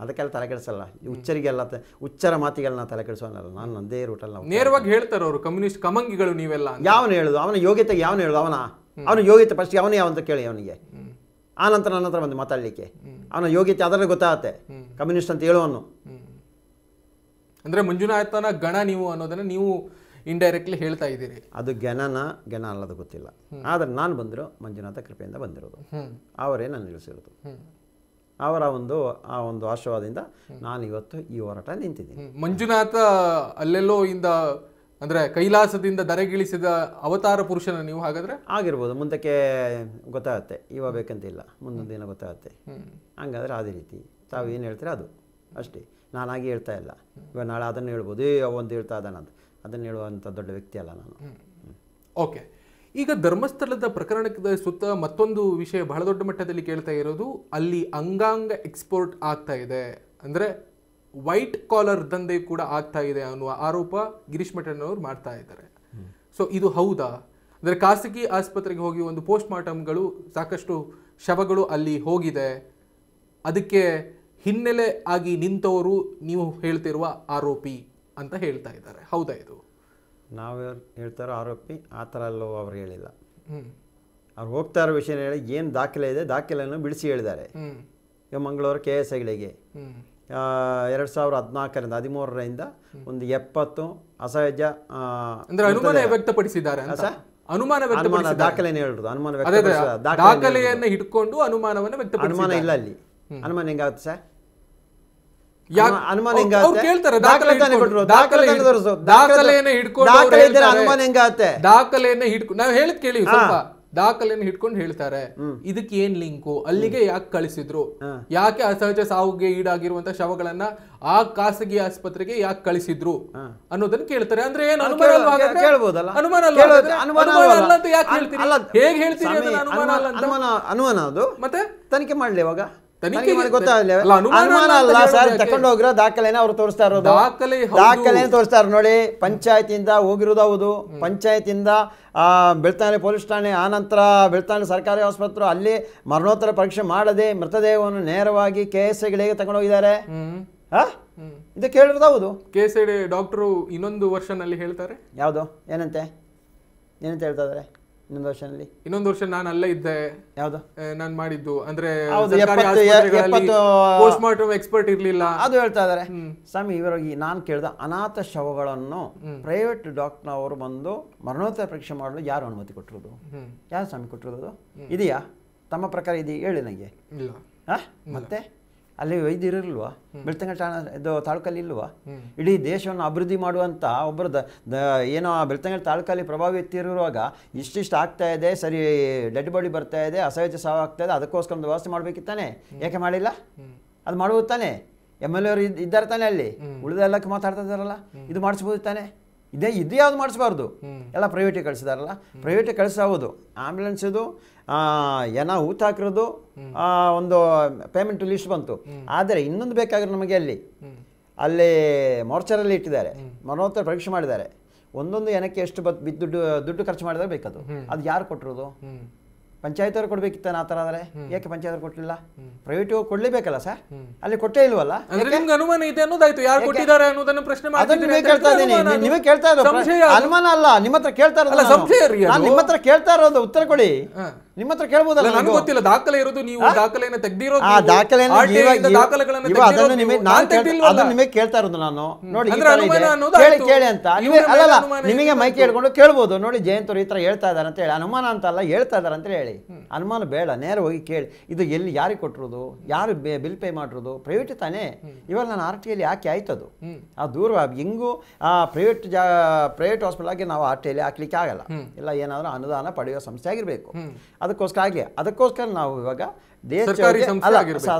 ಅದಕ್ಕೆಲ್ಲ ತಲೆ ಕೆಡಿಸಲ್ಲ. ಹುಚ್ಚರಿಗೆಲ್ಲ ಹುಚ್ಚರ ಮಾತಿಗೆಲ್ಲ ನಾನು ತಲೆ ಕೆಡಿಸೋನಲ್ಲ. ನಾನು ನಂದೇ ರೂಟಲ್ಲಿ ನೇರವಾಗಿ ಹೇಳ್ತಾರೆ ಅವರು, ಕಮ್ಯುನಿಸ್ಟ್ ಕಮಂಗಿಗಳು ನೀವೆಲ್ಲ. ಯಾವನು ಹೇಳುದು? ಅವನ ಯೋಗ್ಯತೆಗೆ ಯಾವನು ಹೇಳುದು? ಅವನ ಯೋಗ್ಯತೆ ಫಸ್ಟ್ ಅವನೇ ಯಾವಂತ ಕೇಳಿ ಅವನಿಗೆ, ಆ ನಂತರ ನನ್ನ ಹತ್ರ ಬಂದು ಮಾತಾಡಲಿಕ್ಕೆ. ಅವನ ಯೋಗ್ಯತೆ ಅದರಲ್ಲಿ ಗೊತ್ತಾಗತ್ತೆ, ಕಮ್ಯುನಿಸ್ಟ್ ಅಂತ ಹೇಳುವನು. ಅಂದ್ರೆ ಮಂಜುನಾಥನ ಗಣ ನೀವು ಅನ್ನೋದನ್ನ ನೀವು ಇಂಡೈರೆಕ್ಟ್ಲಿ ಹೇಳ್ತಾ ಇದ್ದೀರಿ. ಅದು ಗಣ ಅಲ್ಲದು ಗೊತ್ತಿಲ್ಲ, ಆದರೆ ನಾನು ಬಂದಿರೋ ಮಂಜುನಾಥ ಕೃಪೆಯಿಂದ ಬಂದಿರೋದು, ಅವರೇ ನಾನು ನಿಲ್ಲಿಸಿರೋದು. ಅವರ ಆ ಒಂದು ಆಶೀರ್ವಾದದಿಂದ ನಾನು ಇವತ್ತು ಈ ಹೋರಾಟ ನಿಂತಿದ್ದೀನಿ. ಮಂಜುನಾಥ ಅಲ್ಲೆಲ್ಲೋ ಇಂದ ಅಂದ್ರೆ ಕೈಲಾಸದಿಂದ ದರೆಗಿಳಿಸಿದ ಅವತಾರ ಪುರುಷನ ನೀವು ಹಾಗಾದ್ರೆ ಆಗಿರ್ಬೋದು, ಮುಂದಕ್ಕೆ ಗೊತ್ತಾಗುತ್ತೆ, ಇವಾಗ ಬೇಕಂತಿಲ್ಲ, ಮುಂದೊಂದು ದಿನ ಗೊತ್ತಾಗುತ್ತೆ. ಹಂಗಾದ್ರೆ ಅದೇ ರೀತಿ ತಾವು ಏನು ಹೇಳ್ತೀರ ಅದು ಅಷ್ಟೇ, ನಾನಾಗಿ ಹೇಳ್ತಾ ಇಲ್ಲ. ಇವಾಗ ನಾಳೆ ಅದನ್ನು ಹೇಳ್ಬೋದು, ಅವಂತ ಹೇಳ್ತಾ ಇದ್ದಾನೆ ಅಂತ, ಅದನ್ನು ಹೇಳುವಂಥ ದೊಡ್ಡ ವ್ಯಕ್ತಿ ಅಲ್ಲ ನಾನು. ಓಕೆ, ಈಗ ಧರ್ಮಸ್ಥಳದ ಪ್ರಕರಣದ ಸುತ್ತ ಮತ್ತೊಂದು ವಿಷಯ ಬಹಳ ದೊಡ್ಡ ಮಟ್ಟದಲ್ಲಿ ಕೇಳ್ತಾ ಇರೋದು, ಅಲ್ಲಿ ಅಂಗಾಂಗ ಎಕ್ಸ್ಪೋರ್ಟ್ ಆಗ್ತಾ ಇದೆ, ಅಂದರೆ ವೈಟ್ ಕಾಲರ್ ದಂಧೆ ಕೂಡ ಆಗ್ತಾ ಇದೆ ಅನ್ನುವ ಆರೋಪ ಗಿರೀಶ್ ಮಠಣ್ಣವರು ಮಾಡ್ತಾ ಇದ್ದಾರೆ. ಸೊ ಇದು ಹೌದಾ? ಅಂದರೆ ಖಾಸಗಿ ಆಸ್ಪತ್ರೆಗೆ ಹೋಗಿ ಒಂದು ಪೋಸ್ಟ್ ಮಾರ್ಟಮ್ಗಳು ಸಾಕಷ್ಟು ಶವಗಳು ಅಲ್ಲಿ ಹೋಗಿದೆ, ಅದಕ್ಕೆ ಹಿನ್ನೆಲೆ ಆಗಿ ನಿಂತವರು ನೀವು ಹೇಳ್ತಿರುವ ಆರೋಪಿ ಅಂತ ಹೇಳ್ತಾ ಇದ್ದಾರೆ, ಹೌದಾ ಇದು? ನಾವು ಹೇಳ್ತಾರೋ ಆರೋಪಿ ಆ ಥರ ಎಲ್ಲೋ ಅವ್ರು ಹೇಳಿಲ್ಲ. ಅವ್ರು ಹೋಗ್ತಾ ಇರೋ ವಿಷಯ ಹೇಳಿ ಏನು ದಾಖಲೆ ಇದೆ ದಾಖಲೆಯನ್ನು ಬಿಡಿಸಿ ಹೇಳಿದ್ದಾರೆ. ಈಗ ಮಂಗಳೂರು KSIಗಳಿಗೆ 2014-13 ಒಂದು 70 ಅಸಹಜ ಅನುಮಾನ ವ್ಯಕ್ತಪಡಿಸಿದ್ದಾರೆ. ಅನುಮಾನ ದಾಖಲೆಯನ್ನು ಹೇಳಿದ್ರು, ಅನುಮಾನ ದಾಖಲೆಯನ್ನು ಹಿಡ್ಕೊಂಡು ಅನುಮಾನವನ್ನು ವ್ಯಕ್ತಪಡಿಸಿದ್ದಾರೆ. ಅನುಮಾನ ಇಲ್ಲ ಅಲ್ಲಿ, ಅನುಮಾನ ಹೆಂಗಾಗುತ್ತೆ ಸರ್? ಅನುಮಾನ ನಾವು ಹೇಳಿದ್ ಕೇಳಿ ಸ್ವಲ್ಪ, ದಾಖಲೆಯನ್ನು ಹಿಡ್ಕೊಂಡು ಹೇಳ್ತಾರೆ. ಇದಕ್ಕೆ ಏನ್ ಲಿಂಕು, ಅಲ್ಲಿಗೆ ಯಾಕೆ ಕಳಿಸಿದ್ರು, ಯಾಕೆ ಅಸಹಜ ಸಾವಿಗೆ ಈಡಾಗಿರುವಂತ ಶವಗಳನ್ನ ಆ ಖಾಸಗಿ ಆಸ್ಪತ್ರೆಗೆ ಯಾಕೆ ಕಳಿಸಿದ್ರು ಅನ್ನೋದನ್ನ ಕೇಳ್ತಾರೆ. ಅಂದ್ರೆ ಏನು ಅನುಮಾನ ಅಲ್ಲ ಅಂತ ಯಾಕೆ ಹೇಳ್ತೀರಿ? ಹೇಗೆ ಹೇಳ್ತೀರಿ ಅನುಮಾನ? ಅದು ಮತ್ತೆ ತನಿಖೆ ಮಾಡ್ಲಿ, ಇವಾಗ ತನಿಖೆ ಅನುಮಾನ ಅಲ್ಲ ಸರ್, ತಕೊಂಡು ಹೋಗಿರೋ ದಾಖಲೆನ ಅವ್ರು ತೋರಿಸ್ತಾ ಇರೋದು, ದಾಖಲೆ ತೋರಿಸ್ತಾ ಇರೋ ನೋಡಿ. ಪಂಚಾಯತಿಂದ ಹೋಗಿರೋದು ಹೌದು, ಪಂಚಾಯತಿಂದ ಬೆಳ್ತಂಗಡಿ ಪೊಲೀಸ್ ಠಾಣೆ, ಆನಂತರ ಬೆಳ್ತಂಗಡಿ ಸರ್ಕಾರಿ ಆಸ್ಪತ್ರೆ, ಅಲ್ಲಿ ಮರಣೋತ್ತರ ಪರೀಕ್ಷೆ ಮಾಡದೆ ಮೃತದೇಹವನ್ನು ನೇರವಾಗಿ KSIಗಳಿಗೆ ತಗೊಂಡು ಹೋಗಿದ್ದಾರೆ. ಇದು ಕೇಳಿರೋದು ಹೌದು. KSI ಡಾಕ್ಟರು ಇನ್ನೊಂದು ವರ್ಷನಲ್ಲಿ ಹೇಳ್ತಾರೆ. ಯಾವುದು ಏನಂತ ಹೇಳ್ತಾ ಇದಾರೆ? ಇನ್ನೊಂದು ವರ್ಷ ನಾನು ಅಲ್ಲೇ ಇದ್ದೆ, ಯಾವುದು ನಾನು ಮಾಡಿದ್ದು ಅಂದ್ರೆ ಪೋಸ್ಟ್ ಮಾರ್ಟಮ್ ಎಕ್ಸ್ಪರ್ಟ್ ಇರ್ಲಿಲ್ಲ ಅದು ಹೇಳ್ತಾ ಇದಾರೆ. ಸ್ವಾಮಿ, ಇವರಿಗೆ ನಾನು ಕೇಳಿದ ಅನಾಥ ಶವಗಳನ್ನು ಪ್ರೈವೇಟ್ ಡಾಕ್ಟರ್ ಅವರು ಬಂದು ಮರಣೋತ್ತರ ಪರೀಕ್ಷೆ ಮಾಡಲು ಯಾರು ಅನುಮತಿ ಕೊಟ್ಟಿರೋದು? ಯಾರು ಸ್ವಾಮಿ ಕೊಟ್ಟಿರೋದು? ಇದೆಯಾ ತಮ್ಮ ಪ್ರಕಾರ? ಇದೆಯಾ ಹೇಳಿ ನನಗೆ. ಮತ್ತೆ ಅಲ್ಲಿ ವೈದ್ಯರಿಲ್ವಾ? ಬೆಳ್ತಂಗಡಿ ಇದು ತಾಲೂಕಲ್ಲಿ ಇಲ್ವಾ? ಇಡೀ ದೇಶವನ್ನು ಅಭಿವೃದ್ಧಿ ಮಾಡುವಂಥ ಒಬ್ಬರು ಏನೋ ಬೆಳ್ತಂಗಡಿ ತಾಲೂಕಲ್ಲಿ ಪ್ರಭಾವಿ ವ್ಯಕ್ತಿ ಇರುವಾಗ ಇಷ್ಟಿಷ್ಟು ಆಗ್ತಾ ಇದೆ, ಸರಿ ಡೆಡ್ ಬಾಡಿ ಬರ್ತಾ ಇದೆ, ಅಸಹಜ ಸಾವು ಆಗ್ತಾ ಇದೆ, ಅದಕ್ಕೋಸ್ಕರ ಒಂದು ವ್ಯವಸ್ಥೆ ಮಾಡಬೇಕಿತ್ತಾನೆ, ಯಾಕೆ ಮಾಡಿಲ್ಲ? ಅದು ಮಾಡ್ಬೋದು ತಾನೆ? MLA ಅವರು ಇದ್ದಾರೆ ತಾನೆ, ಅಲ್ಲಿ ಉಳಿದೆಲ್ಲಕ್ಕೆ ಮಾತಾಡ್ತಾ ಇದ್ದಾರಲ್ಲ, ಇದು ಮಾಡಿಸ್ಬೋದು ತಾನೆ? ಇದು ಯಾವ್ದು ಮಾಡಿಸ್ಬಾರ್ದು, ಎಲ್ಲ ಪ್ರೈವೇಟಿಗೆ ಕಳಿಸಿದಾರಲ್ಲ. ಪ್ರೈವೇಟಿಗೆ ಕಳಿಸಬಹುದು, ಆಂಬ್ಯುಲೆನ್ಸ್ ಇದು ಏನೋ ಊತ ಹಾಕಿರೋದು ಒಂದು ಪೇಮೆಂಟ್ ಲಿಸ್ಟ್ ಬಂತು. ಆದರೆ ಇನ್ನೊಂದು ಬೇಕಾಗಿರೋ ನಮಗೆ ಅಲ್ಲಿ ಮೋರ್ಚರಲ್ಲಿ ಇಟ್ಟಿದ್ದಾರೆ, ಮರಣೋತ್ತರ ಪರೀಕ್ಷೆ ಮಾಡಿದ್ದಾರೆ, ಒಂದೊಂದು ಏನಕ್ಕೆ ಎಷ್ಟು ದುಡ್ಡು ಖರ್ಚು ಮಾಡಿದ್ರೆ ಬೇಕದು. ಅದು ಯಾರು ಕೊಟ್ಟಿರೋದು? ಪಂಚಾಯತ್ ಅವ್ರು ಕೊಡ್ಬೇಕಿತ್ತಾನೆ. ಆ ಥರ ಆದರೆ ಯಾಕೆ ಪಂಚಾಯತ್ ಅವ್ರು ಕೊಟ್ಟಿಲ್ಲ? ಪ್ರೈವೇಟ್ ಕೊಡ್ಲೇಬೇಕಲ್ಲ ಸರ್, ಅಲ್ಲಿ ಕೊಟ್ಟೇ ಇಲ್ವಲ್ಲ. ಅನುಮಾನ ಇದೆ ಅನ್ನೋದಾಯ್ತು, ಯಾರು ಕೊಟ್ಟಿದ್ದಾರೆ ಅನ್ನೋದನ್ನ ಪ್ರಶ್ನೆ ಕೇಳ್ತಾ ಇದ್ದೀನಿ. ನೀವೇ ಕೇಳ್ತಾ ಇರೋದು ಅನುಮಾನ ಅಲ್ಲ, ನಿಮ್ಮ ಹತ್ರ ಕೇಳ್ತಾ ಇರೋದು, ನಿಮ್ಮ ಹತ್ರ ಕೇಳ್ತಾ ಇರೋದು, ಉತ್ತರ ಕೊಡಿ. ನಿಮ್ಮ ಹತ್ರ ಕೇಳ್ಬೋದಲ್ಲ? ನನಗೆ ಗೊತ್ತಿಲ್ಲ, ದಾಖಲೆ ಇರೋದು ನೀವು ದಾಖಲೆಯನ್ನು ತೆಗೆದಿರೋದು. ನಿಮಗೆ ಕೇಳ್ತಾ ಇರೋದು ನಾನು, ನೋಡಿ ಕೇಳಿ ಅಂತ. ಅಲ್ಲ, ನಿಮಗೆ ಮೈಕ್ ಹೇಳ್ಕೊಂಡು ಕೇಳ್ಬೋದು. ನೋಡಿ ಜಯಂತರು ಈ ತರ ಹೇಳ್ತಾ ಇದಾರೆ ಅಂತ ಹೇಳಿ, ಅನುಮಾನ ಅಂತ ಅಲ್ಲ, ಹೇಳ್ತಾ ಇದಾರೆ ಅಂತ ಹೇಳಿ. ಅನುಮಾನ ಬೇಡ, ನೇರ ಹೋಗಿ ಕೇಳಿ. ಇದು ಎಲ್ಲಿ ಯಾರಿಗೆ ಕೊಟ್ಟಿರೋದು, ಯಾರು ಬಿಲ್ ಪೇ ಮಾಡಿರೋದು? ಪ್ರೈವೇಟ್ ತಾನೇ. ಇವಾಗ ನಾನು RTIಯಲ್ಲಿ ಯಾಕೆ ಆಯ್ತದು? ಆ ದೂರ ಹೆಂಗೂ ಪ್ರೈವೇಟ್ ಹಾಸ್ಪಿಟಲ್ ಆಗಿ ನಾವು RTIಯಲ್ಲಿ ಹಾಕ್ಲಿಕ್ಕೆ ಆಗಲ್ಲ. ಇಲ್ಲ, ಏನಾದರೂ ಅನುದಾನ ಪಡೆಯುವ ಸಂಸ್ಥೆ ಆಗಿರಬೇಕು. ಅದಕ್ಕೋಸ್ಕರ ನಾವು ಇವಾಗ DH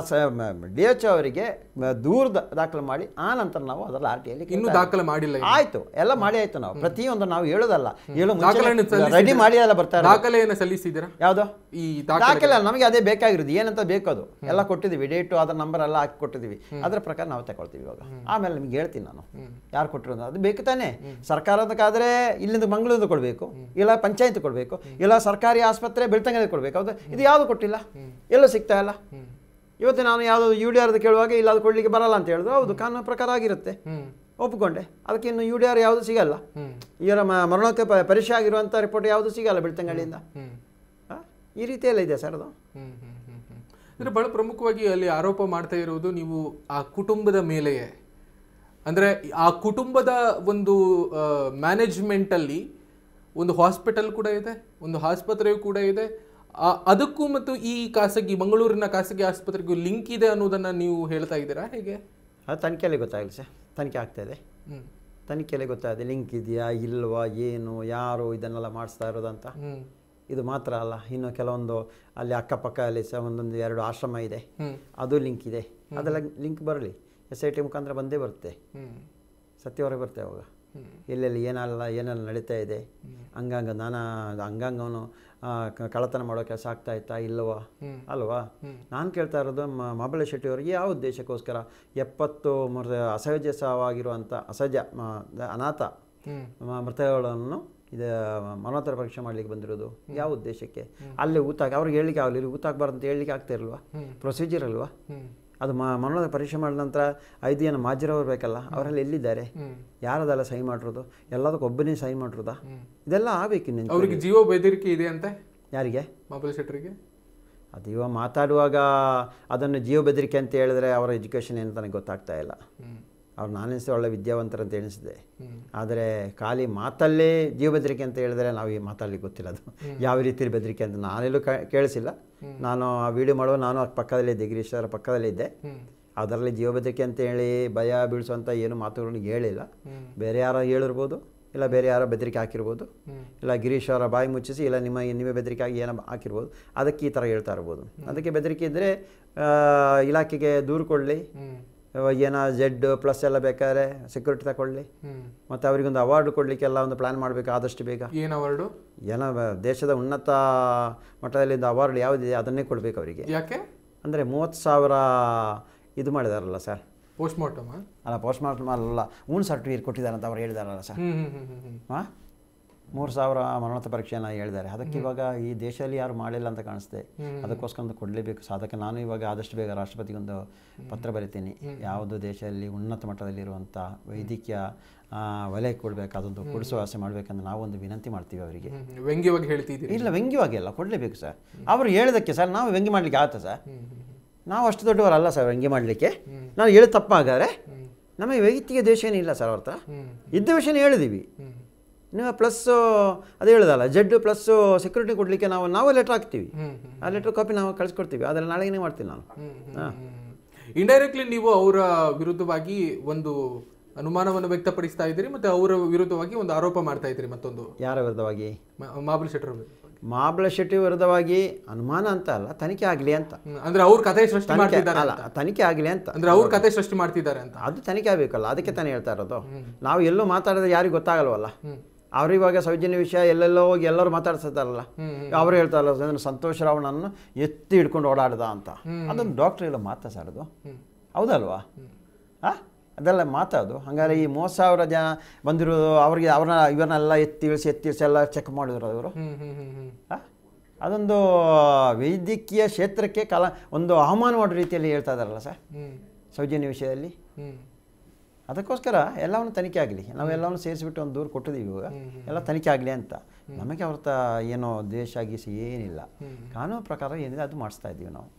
ಅವರಿಗೆ ದೂರ ದಾಖಲೆ ಮಾಡಿ ಆ ನಂತರ ನಾವು ಅದರಲ್ಲಿ RTIಯಲ್ಲಿ ಇನ್ನೂ ದಾಖಲೆ ಮಾಡಿಲ್ಲ. ಆಯ್ತು, ಎಲ್ಲ ಮಾಡಿ ಆಯ್ತು. ನಾವು ಪ್ರತಿಯೊಂದು ನಾವು ಹೇಳೋದಲ್ಲ, ರೆಡಿ ಮಾಡಿ ಎಲ್ಲ ಬರ್ತಾರೆ. ದಾಖಲೆಯನ್ನು ಸಲ್ಲಿಸಿದ್ದೀರಾ? ಯಾವ್ದು ಈ ದಾಖಲೆ? ನಮಗೆ ಅದೇ ಬೇಕಾಗಿರೋದು, ಏನಂತ ಬೇಕದು ಎಲ್ಲ ಕೊಟ್ಟಿದ್ದೀವಿ, ಡೇಟು ಅದರ ನಂಬರ್ ಎಲ್ಲ ಹಾಕಿ ಕೊಟ್ಟಿದ್ದೀವಿ. ಅದರ ಪ್ರಕಾರ ನಾವು ತಗೊಳ್ತೀವಿ. ಇವಾಗ ಆಮೇಲೆ ನಿಮ್ಗೆ ಹೇಳ್ತೀನಿ ನಾನು ಯಾರು ಕೊಟ್ಟಿರೋದು. ಅದು ಬೇಕು ತಾನೆ. ಸರ್ಕಾರದಕ್ಕಾದ್ರೆ ಇಲ್ಲಿಂದ ಮಂಗಳೂರಿಂದ ಕೊಡಬೇಕು, ಇಲ್ಲ ಪಂಚಾಯತ್ ಕೊಡಬೇಕು, ಇಲ್ಲ ಸರ್ಕಾರಿ ಆಸ್ಪತ್ರೆ ಬೆಳ್ತಂಗಡಿ ಕೊಡಬೇಕು. ಹೌದು, ಇದು ಯಾವುದು ಕೊಟ್ಟಿಲ್ಲ, ಎಲ್ಲೂ ಸಿಗ್ತಾ ಇಲ್ಲ. ಇವತ್ತು ನಾನು ಯಾವುದೋ UDR ಕೇಳುವಾಗ ಇಲ್ಲ ಅದು ಕೊಡ್ಲಿಕ್ಕೆ ಬರಲ್ಲ ಅಂತ ಹೇಳಿದ್ರು. ಹೌದು, ಕಾನೂನು ಪ್ರಕಾರ ಆಗಿರುತ್ತೆ, ಒಪ್ಪಿಕೊಂಡೆ. ಅದಕ್ಕೆ ಇನ್ನು UDR ಯಾವುದು ಸಿಗಲ್ಲ, ಇವರ ಮರಣೋತ್ತರ ಪರೀಕ್ಷೆ ಆಗಿರುವಂಥ ರಿಪೋರ್ಟ್ ಯಾವುದು ಸಿಗಲ್ಲ ಬೆಳ್ತಂಗಡಿಯಿಂದ. ಈ ರೀತಿಯೆಲ್ಲ ಇದೆ ಸರ್ ಅದು. ಅಂದರೆ ಬಹಳ ಪ್ರಮುಖವಾಗಿ ಅಲ್ಲಿ ಆರೋಪ ಮಾಡ್ತಾ ಇರೋದು ನೀವು ಆ ಕುಟುಂಬದ ಮೇಲೆಯೇ. ಅಂದರೆ ಆ ಕುಟುಂಬದ ಒಂದು ಮ್ಯಾನೇಜ್ಮೆಂಟಲ್ಲಿ ಒಂದು ಹಾಸ್ಪಿಟಲ್ ಕೂಡ ಇದೆ, ಒಂದು ಆಸ್ಪತ್ರೆಯೂ ಕೂಡ ಇದೆ, ಅದಕ್ಕೂ ಮತ್ತು ಈ ಮಂಗಳೂರಿನ ಖಾಸಗಿ ಆಸ್ಪತ್ರೆಗೂ ಲಿಂಕ್ ಇದೆ ಅನ್ನೋದನ್ನ ನೀವು ಹೇಳ್ತಾ ಇದ್ದೀರಾ ಹೇಗೆ? ಅದು ತನಿಖೆಯಲ್ಲಿ ಗೊತ್ತಾಗಲಿ ಸರ್, ತನಿಖೆ ಆಗ್ತಾ ಇದೆ. ತನಿಖೆಯಲ್ಲಿ ಗೊತ್ತಾಗಿದೆ ಲಿಂಕ್ ಇದೆಯಾ ಇಲ್ವಾ, ಏನು ಯಾರು ಇದನ್ನೆಲ್ಲ ಮಾಡಿಸ್ತಾ ಇರೋದಂತ. ಇದು ಮಾತ್ರ ಅಲ್ಲ, ಇನ್ನು ಕೆಲವೊಂದು ಅಲ್ಲಿ ಅಕ್ಕಪಕ್ಕದಲ್ಲಿ ಸಹ ಒಂದೊಂದು 2 ಆಶ್ರಮ ಇದೆ, ಅದು ಲಿಂಕ್ ಇದೆ. ಅದೆಲ್ಲ ಲಿಂಕ್ ಬರಲಿ, SIT ಮುಖಾಂತರ ಬಂದೇ ಬರುತ್ತೆ, ಸತ್ಯ ಹೊರಗೆ ಬರುತ್ತೆ ಅವಾಗ. ಎಲ್ಲೆಲ್ಲಿ ಏನೆಲ್ಲ ನಡೀತಾ ಇದೆ, ಅಂಗಾಂಗವನು ಕಳ್ಳತನ ಮಾಡೋ ಕೆಲಸ ಆಗ್ತಾ ಇತ್ತಾ ಇಲ್ಲವಾ ಅಲ್ವಾ? ನಾನು ಕೇಳ್ತಾ ಇರೋದು ಮಹಾಬಲೇಶ್ ಶೆಟ್ಟಿ ಅವರಿಗೆ ಯಾವ ಉದ್ದೇಶಕ್ಕೋಸ್ಕರ 70 ಅಸಹಜವಾಗಿರುವಂಥ ಅನಾಥ ಮೃತಗಳನ್ನು ಇದು ಮರಣೋತ್ತರ ಪರೀಕ್ಷೆ ಮಾಡಲಿಕ್ಕೆ ಬಂದಿರೋದು ಯಾವ ಉದ್ದೇಶಕ್ಕೆ? ಅಲ್ಲಿ ಅವ್ರಿಗೆ ಹೇಳಲಿಕ್ಕೆ ಆಗಲಿ, ಊತಾಗಬಾರ್ದು ಅಂತ ಹೇಳಲಿಕ್ಕೆ ಆಗ್ತಾ ಇರಲ್ವಾ? ಪ್ರೊಸೀಜರ್ ಅಲ್ವಾ ಅದು? ಮರಣೋತ್ತರ ಪರೀಕ್ಷೆ ಮಾಡಿದ ನಂತರ 5 ಜನ ಮಾಜರವ್ರು ಬೇಕಲ್ಲ, ಅವರಲ್ಲಿ ಎಲ್ಲಿದ್ದಾರೆ, ಯಾರದೆಲ್ಲ ಸಹಿ ಮಾಡಿರೋದು, ಎಲ್ಲದಕ್ಕೆ ಒಬ್ಬನೇ ಸಹಿ ಮಾಡಿರೋದಾ? ಇದೆಲ್ಲ ಆಗಬೇಕು. ಅವ್ರಿಗೆ ಜೀವ ಬೆದರಿಕೆ ಇದೆ ಅಂತ ಯಾರಿಗೆ? ಮಹಾಬಲೇಶ್ ಶೆಟ್ಟರಿಗೆ. ಅದು ಇವಾಗ ಮಾತಾಡುವಾಗ ಅದನ್ನು ಜೀವ ಬೆದರಿಕೆ ಅಂತ ಹೇಳಿದ್ರೆ ಅವರ ಎಜುಕೇಷನ್ ಏನು ನನಗೆ ಗೊತ್ತಾಗ್ತಾ ಇಲ್ಲ. ಅವ್ರು ನಾನೆನಿಸಿದೆ ಒಳ್ಳೆ ವಿದ್ಯಾವಂತರಂತ ಎಣಿಸಿದೆ, ಆದರೆ ಖಾಲಿ ಮಾತಲ್ಲೇ ಜೀವ ಬೆದರಿಕೆ ಅಂತ ಹೇಳಿದ್ರೆ ನಾವು ಈ ಮಾತಾಡಲಿಕ್ಕೆ ಗೊತ್ತಿಲ್ಲ ಅದು ಯಾವ ರೀತಿ ಬೆದರಿಕೆ ಅಂತ. ನಾನೆಲ್ಲೂ ಕೇಳಿಸಿಲ್ಲ. ನಾನು ಆ ವಿಡಿಯೋ ಮಾಡುವ ನಾನು ಪಕ್ಕದಲ್ಲಿದ್ದೆ, ಗಿರೀಶ್ ಅವರ ಪಕ್ಕದಲ್ಲಿದ್ದೆ. ಅದರಲ್ಲಿ ಜೀವ ಬೆದರಿಕೆ ಅಂತ ಹೇಳಿ ಭಯ ಬೀಳಿಸುವಂಥ ಏನು ಮಾತುಗಳನ್ನು ಹೇಳಿಲ್ಲ. ಬೇರೆ ಯಾರೋ ಹೇಳಿರ್ಬೋದು, ಇಲ್ಲ ಬೇರೆ ಯಾರೋ ಬೆದರಿಕೆ ಹಾಕಿರ್ಬೋದು, ಇಲ್ಲ ಗಿರೀಶ್ ಅವರ ಬಾಯಿ ಮುಚ್ಚಿಸಿ, ಇಲ್ಲ ನಿಮಗೆ ಬೆದರಿಕೆ ಆಗಿ ಏನೋ ಹಾಕಿರ್ಬೋದು, ಅದಕ್ಕೆ ಈ ಥರ ಹೇಳ್ತಾ ಇರ್ಬೋದು. ಅದಕ್ಕೆ ಬೆದರಿಕೆ ಇದ್ದರೆ ಇಲಾಖೆಗೆ ದೂರು ಕೊಡಲಿ, ಏನೋ Z+ ಎಲ್ಲ ಬೇಕಾದ್ರೆ ಸೆಕ್ಯೂರಿಟಿ ತಗೊಳ್ಳಿ, ಮತ್ತು ಅವರಿಗೊಂದು ಅವಾರ್ಡ್ ಕೊಡಲಿಕ್ಕೆಲ್ಲ ಒಂದು ಪ್ಲ್ಯಾನ್ ಮಾಡಬೇಕು ಆದಷ್ಟು ಬೇಗ. ಏನು ಅವಾರ್ಡು? ಏನೋ ದೇಶದ ಉನ್ನತ ಮಟ್ಟದಲ್ಲಿಂದ ಅವಾರ್ಡ್ ಯಾವುದಿದೆ ಅದನ್ನೇ ಕೊಡಬೇಕು ಅವರಿಗೆ. ಯಾಕೆ ಅಂದರೆ 30,000 ಇದು ಮಾಡಿದಾರಲ್ಲ ಸರ್, ಪೋಸ್ಟ್ಮಾರ್ಟಮ್ ಅಲ್ಲ, ಪೋಸ್ಟ್ಮಾರ್ಟಮ್ ಅಲ್ಲ, ಸರ್ಟಿಫಿಕೇಟ್ ಕೊಟ್ಟಿದ್ದಾರೆ ಅಂತ ಅವ್ರು ಹೇಳಿದಾರಲ್ಲ ಸರ್. 3,000 ಮರಣೋತ್ತರ ಪರೀಕ್ಷೆಯನ್ನು ಹೇಳಿದ್ದಾರೆ. ಅದಕ್ಕೆ ಇವಾಗ ಈ ದೇಶದಲ್ಲಿ ಯಾರು ಮಾಡಿಲ್ಲ ಅಂತ ಕಾಣಿಸುತ್ತೆ. ಅದಕ್ಕೋಸ್ಕರ ಒಂದು ಕೊಡಲೇಬೇಕು. ಅದಕ್ಕೆ ನಾನು ಇವಾಗ ಆದಷ್ಟು ಬೇಗ ರಾಷ್ಟ್ರಪತಿಗೊಂದು ಪತ್ರ ಬರಿತೀನಿ. ಯಾವುದು ದೇಶದಲ್ಲಿ ಉನ್ನತ ಮಟ್ಟದಲ್ಲಿರುವಂಥ ವೈದ್ಯಕೀಯ ವಲಯ ಕೊಡಬೇಕು, ಅದೊಂದು ಕೊಡಿಸುವ ಆಸೆ ಮಾಡಬೇಕಂದ್ರೆ ನಾವೊಂದು ವಿನಂತಿ ಮಾಡ್ತೀವಿ ಅವರಿಗೆ. ವ್ಯಂಗ್ಯವಾಗಿ ಹೇಳ್ತಿದ್ದೀವಿ? ಇಲ್ಲ, ವ್ಯಂಗ್ಯವಾಗಿ ಎಲ್ಲ ಕೊಡಲೇಬೇಕು ಸರ್. ಅವರು ಹೇಳಿದಕ್ಕೆ ಸರ್ ನಾವು ವ್ಯಂಗ್ಯ ಮಾಡಲಿಕ್ಕೆ ಆಗುತ್ತೆ ಸರ್? ನಾವು ಅಷ್ಟು ದೊಡ್ಡವರಲ್ಲ ಸರ್ ವ್ಯಂಗ್ಯ ಮಾಡಲಿಕ್ಕೆ. ನಾನು ಹೇಳಿ ತಪ್ಪಾಗಾದ್ರೆ ನಮಗೆ ವೈದ್ಯಕೀಯ ದೇಶ ಏನಿಲ್ಲ ಸರ್, ಅವ್ರ ಹತ್ರ ಇದ್ದ ವಿಷಯನೇ ಹೇಳಿದ್ದೀವಿ. ನೀವು ಪ್ಲಸ್ ಅದು ಹೇಳೋದಲ್ಲ, Z+ ಸೆಕ್ಯೂರಿಟಿ ಕೊಡಲಿಕ್ಕೆ ನಾವು ಲೆಟ್ರ್ ಹಾಕ್ತೀವಿ. ಆ ಲೆಟ್ರ್ ಕಾಪಿ ನಾವು ಕಳಿಸ್ಕೊಡ್ತೀವಿ. ಅದರಲ್ಲಿ ನಾಳೆಗೇ ಮಾಡ್ತೀನಿ ನಾನು. ಇಂಡೈರೆಕ್ಟ್ಲಿ ನೀವು ಅವರ ವಿರುದ್ಧವಾಗಿ ಒಂದು ಅನುಮಾನವನ್ನು ವ್ಯಕ್ತಪಡಿಸ್ತಾ ಇದ್ದೀರಿ, ಮತ್ತೆ ಅವರ ವಿರುದ್ಧವಾಗಿ ಒಂದು ಆರೋಪ ಮಾಡ್ತಾ ಇದ್ದೀರಿ. ಮತ್ತೊಂದು ಯಾರ ವಿರುದ್ಧವಾಗಿ? ಮಹಾಬಲೇಶ್ ಶೆಟ್ಟಿ. ಮಹಾಬಲೇಶ್ ಶೆಟ್ಟಿ ವಿರುದ್ಧವಾಗಿ ಅನುಮಾನ ಅಂತ ಅಲ್ಲ, ತನಿಖೆ ಆಗಲಿ ಅಂತ. ಅಂದ್ರೆ ಅವ್ರ ಕಥೆ ಸೃಷ್ಟಿ ಮಾಡ್ತಿದ್ದಾರೆ ಅಲ್ಲ, ತನಿಖೆ ಆಗಲಿ ಅಂತ. ಅಂದ್ರೆ ಅವ್ರ ಕಥೆ ಸೃಷ್ಟಿ ಮಾಡ್ತಿದ್ದಾರೆ ಅಂತ. ಅದು ತನಿಖೆ ಆಗಬೇಕಲ್ಲ, ಅದಕ್ಕೆ ತಾನೇ ಹೇಳ್ತಾ ಇರೋದು. ನಾವು ಎಲ್ಲೂ ಮಾತಾಡಿದ್ರೆ ಯಾರಿಗೂ ಗೊತ್ತಾಗಲ್ವಲ್ಲ. ಅವ್ರಿವಾಗ ಸೌಜನ್ಯ ವಿಷಯ ಎಲ್ಲೆಲ್ಲೋ ಹೋಗಿ ಎಲ್ಲರೂ ಮಾತಾಡ್ತಿರ್ತಾರಲ್ಲ, ಅವ್ರು ಹೇಳ್ತಾರಲ್ಲ ಸಂತೋಷ್ ರಾವಣನ್ನು ಎತ್ತಿ ಹಿಡ್ಕೊಂಡು ಓಡಾಡ್ದ ಅಂತ. ಅದೊಂದು ಡಾಕ್ಟ್ರ್ ಎಲ್ಲ ಮಾತಾಡೋದು ಹೌದಲ್ವಾ? ಅದೆಲ್ಲ ಮಾತಾಡೋದು. ಹಂಗಾರೆ ಈ 30,000 ಜನ ಬಂದಿರೋದು ಅವ್ರಿಗೆ ಇವರನ್ನೆಲ್ಲ ಎತ್ತಿಳಿಸಿ ಎಲ್ಲ ಚೆಕ್ ಮಾಡಿದ್ರು ಅವರು. ಅದೊಂದು ವೈದ್ಯಕೀಯ ಕ್ಷೇತ್ರಕ್ಕೆ ಒಂದು ಅವಮಾನ ಮಾಡೋ ರೀತಿಯಲ್ಲಿ ಹೇಳ್ತಾ ಇದ್ದಾರಲ್ಲ ಸರ್ ಸೌಜನ್ಯ ವಿಷಯದಲ್ಲಿ. ಅದಕ್ಕೋಸ್ಕರ ಎಲ್ಲವನ್ನು ತನಿಖೆ ಆಗಲಿ, ನಾವೆಲ್ಲವನ್ನು ಸೇರಿಸಿಬಿಟ್ಟು ಒಂದು ದೂರು ಕೊಟ್ಟಿದ್ದೀವಿ. ಇವಾಗ ಎಲ್ಲ ತನಿಖೆ ಆಗಲಿ ಅಂತ. ನಮಗೆ ಅವ್ರ ಏನೋ ದೇಶ ಗೀಸಿ ಏನಿಲ್ಲ, ಕಾನೂನು ಪ್ರಕಾರ ಏನಿದೆ ಅದು ಮಾಡಿಸ್ತಾ ಇದ್ದೀವಿ ನಾವು.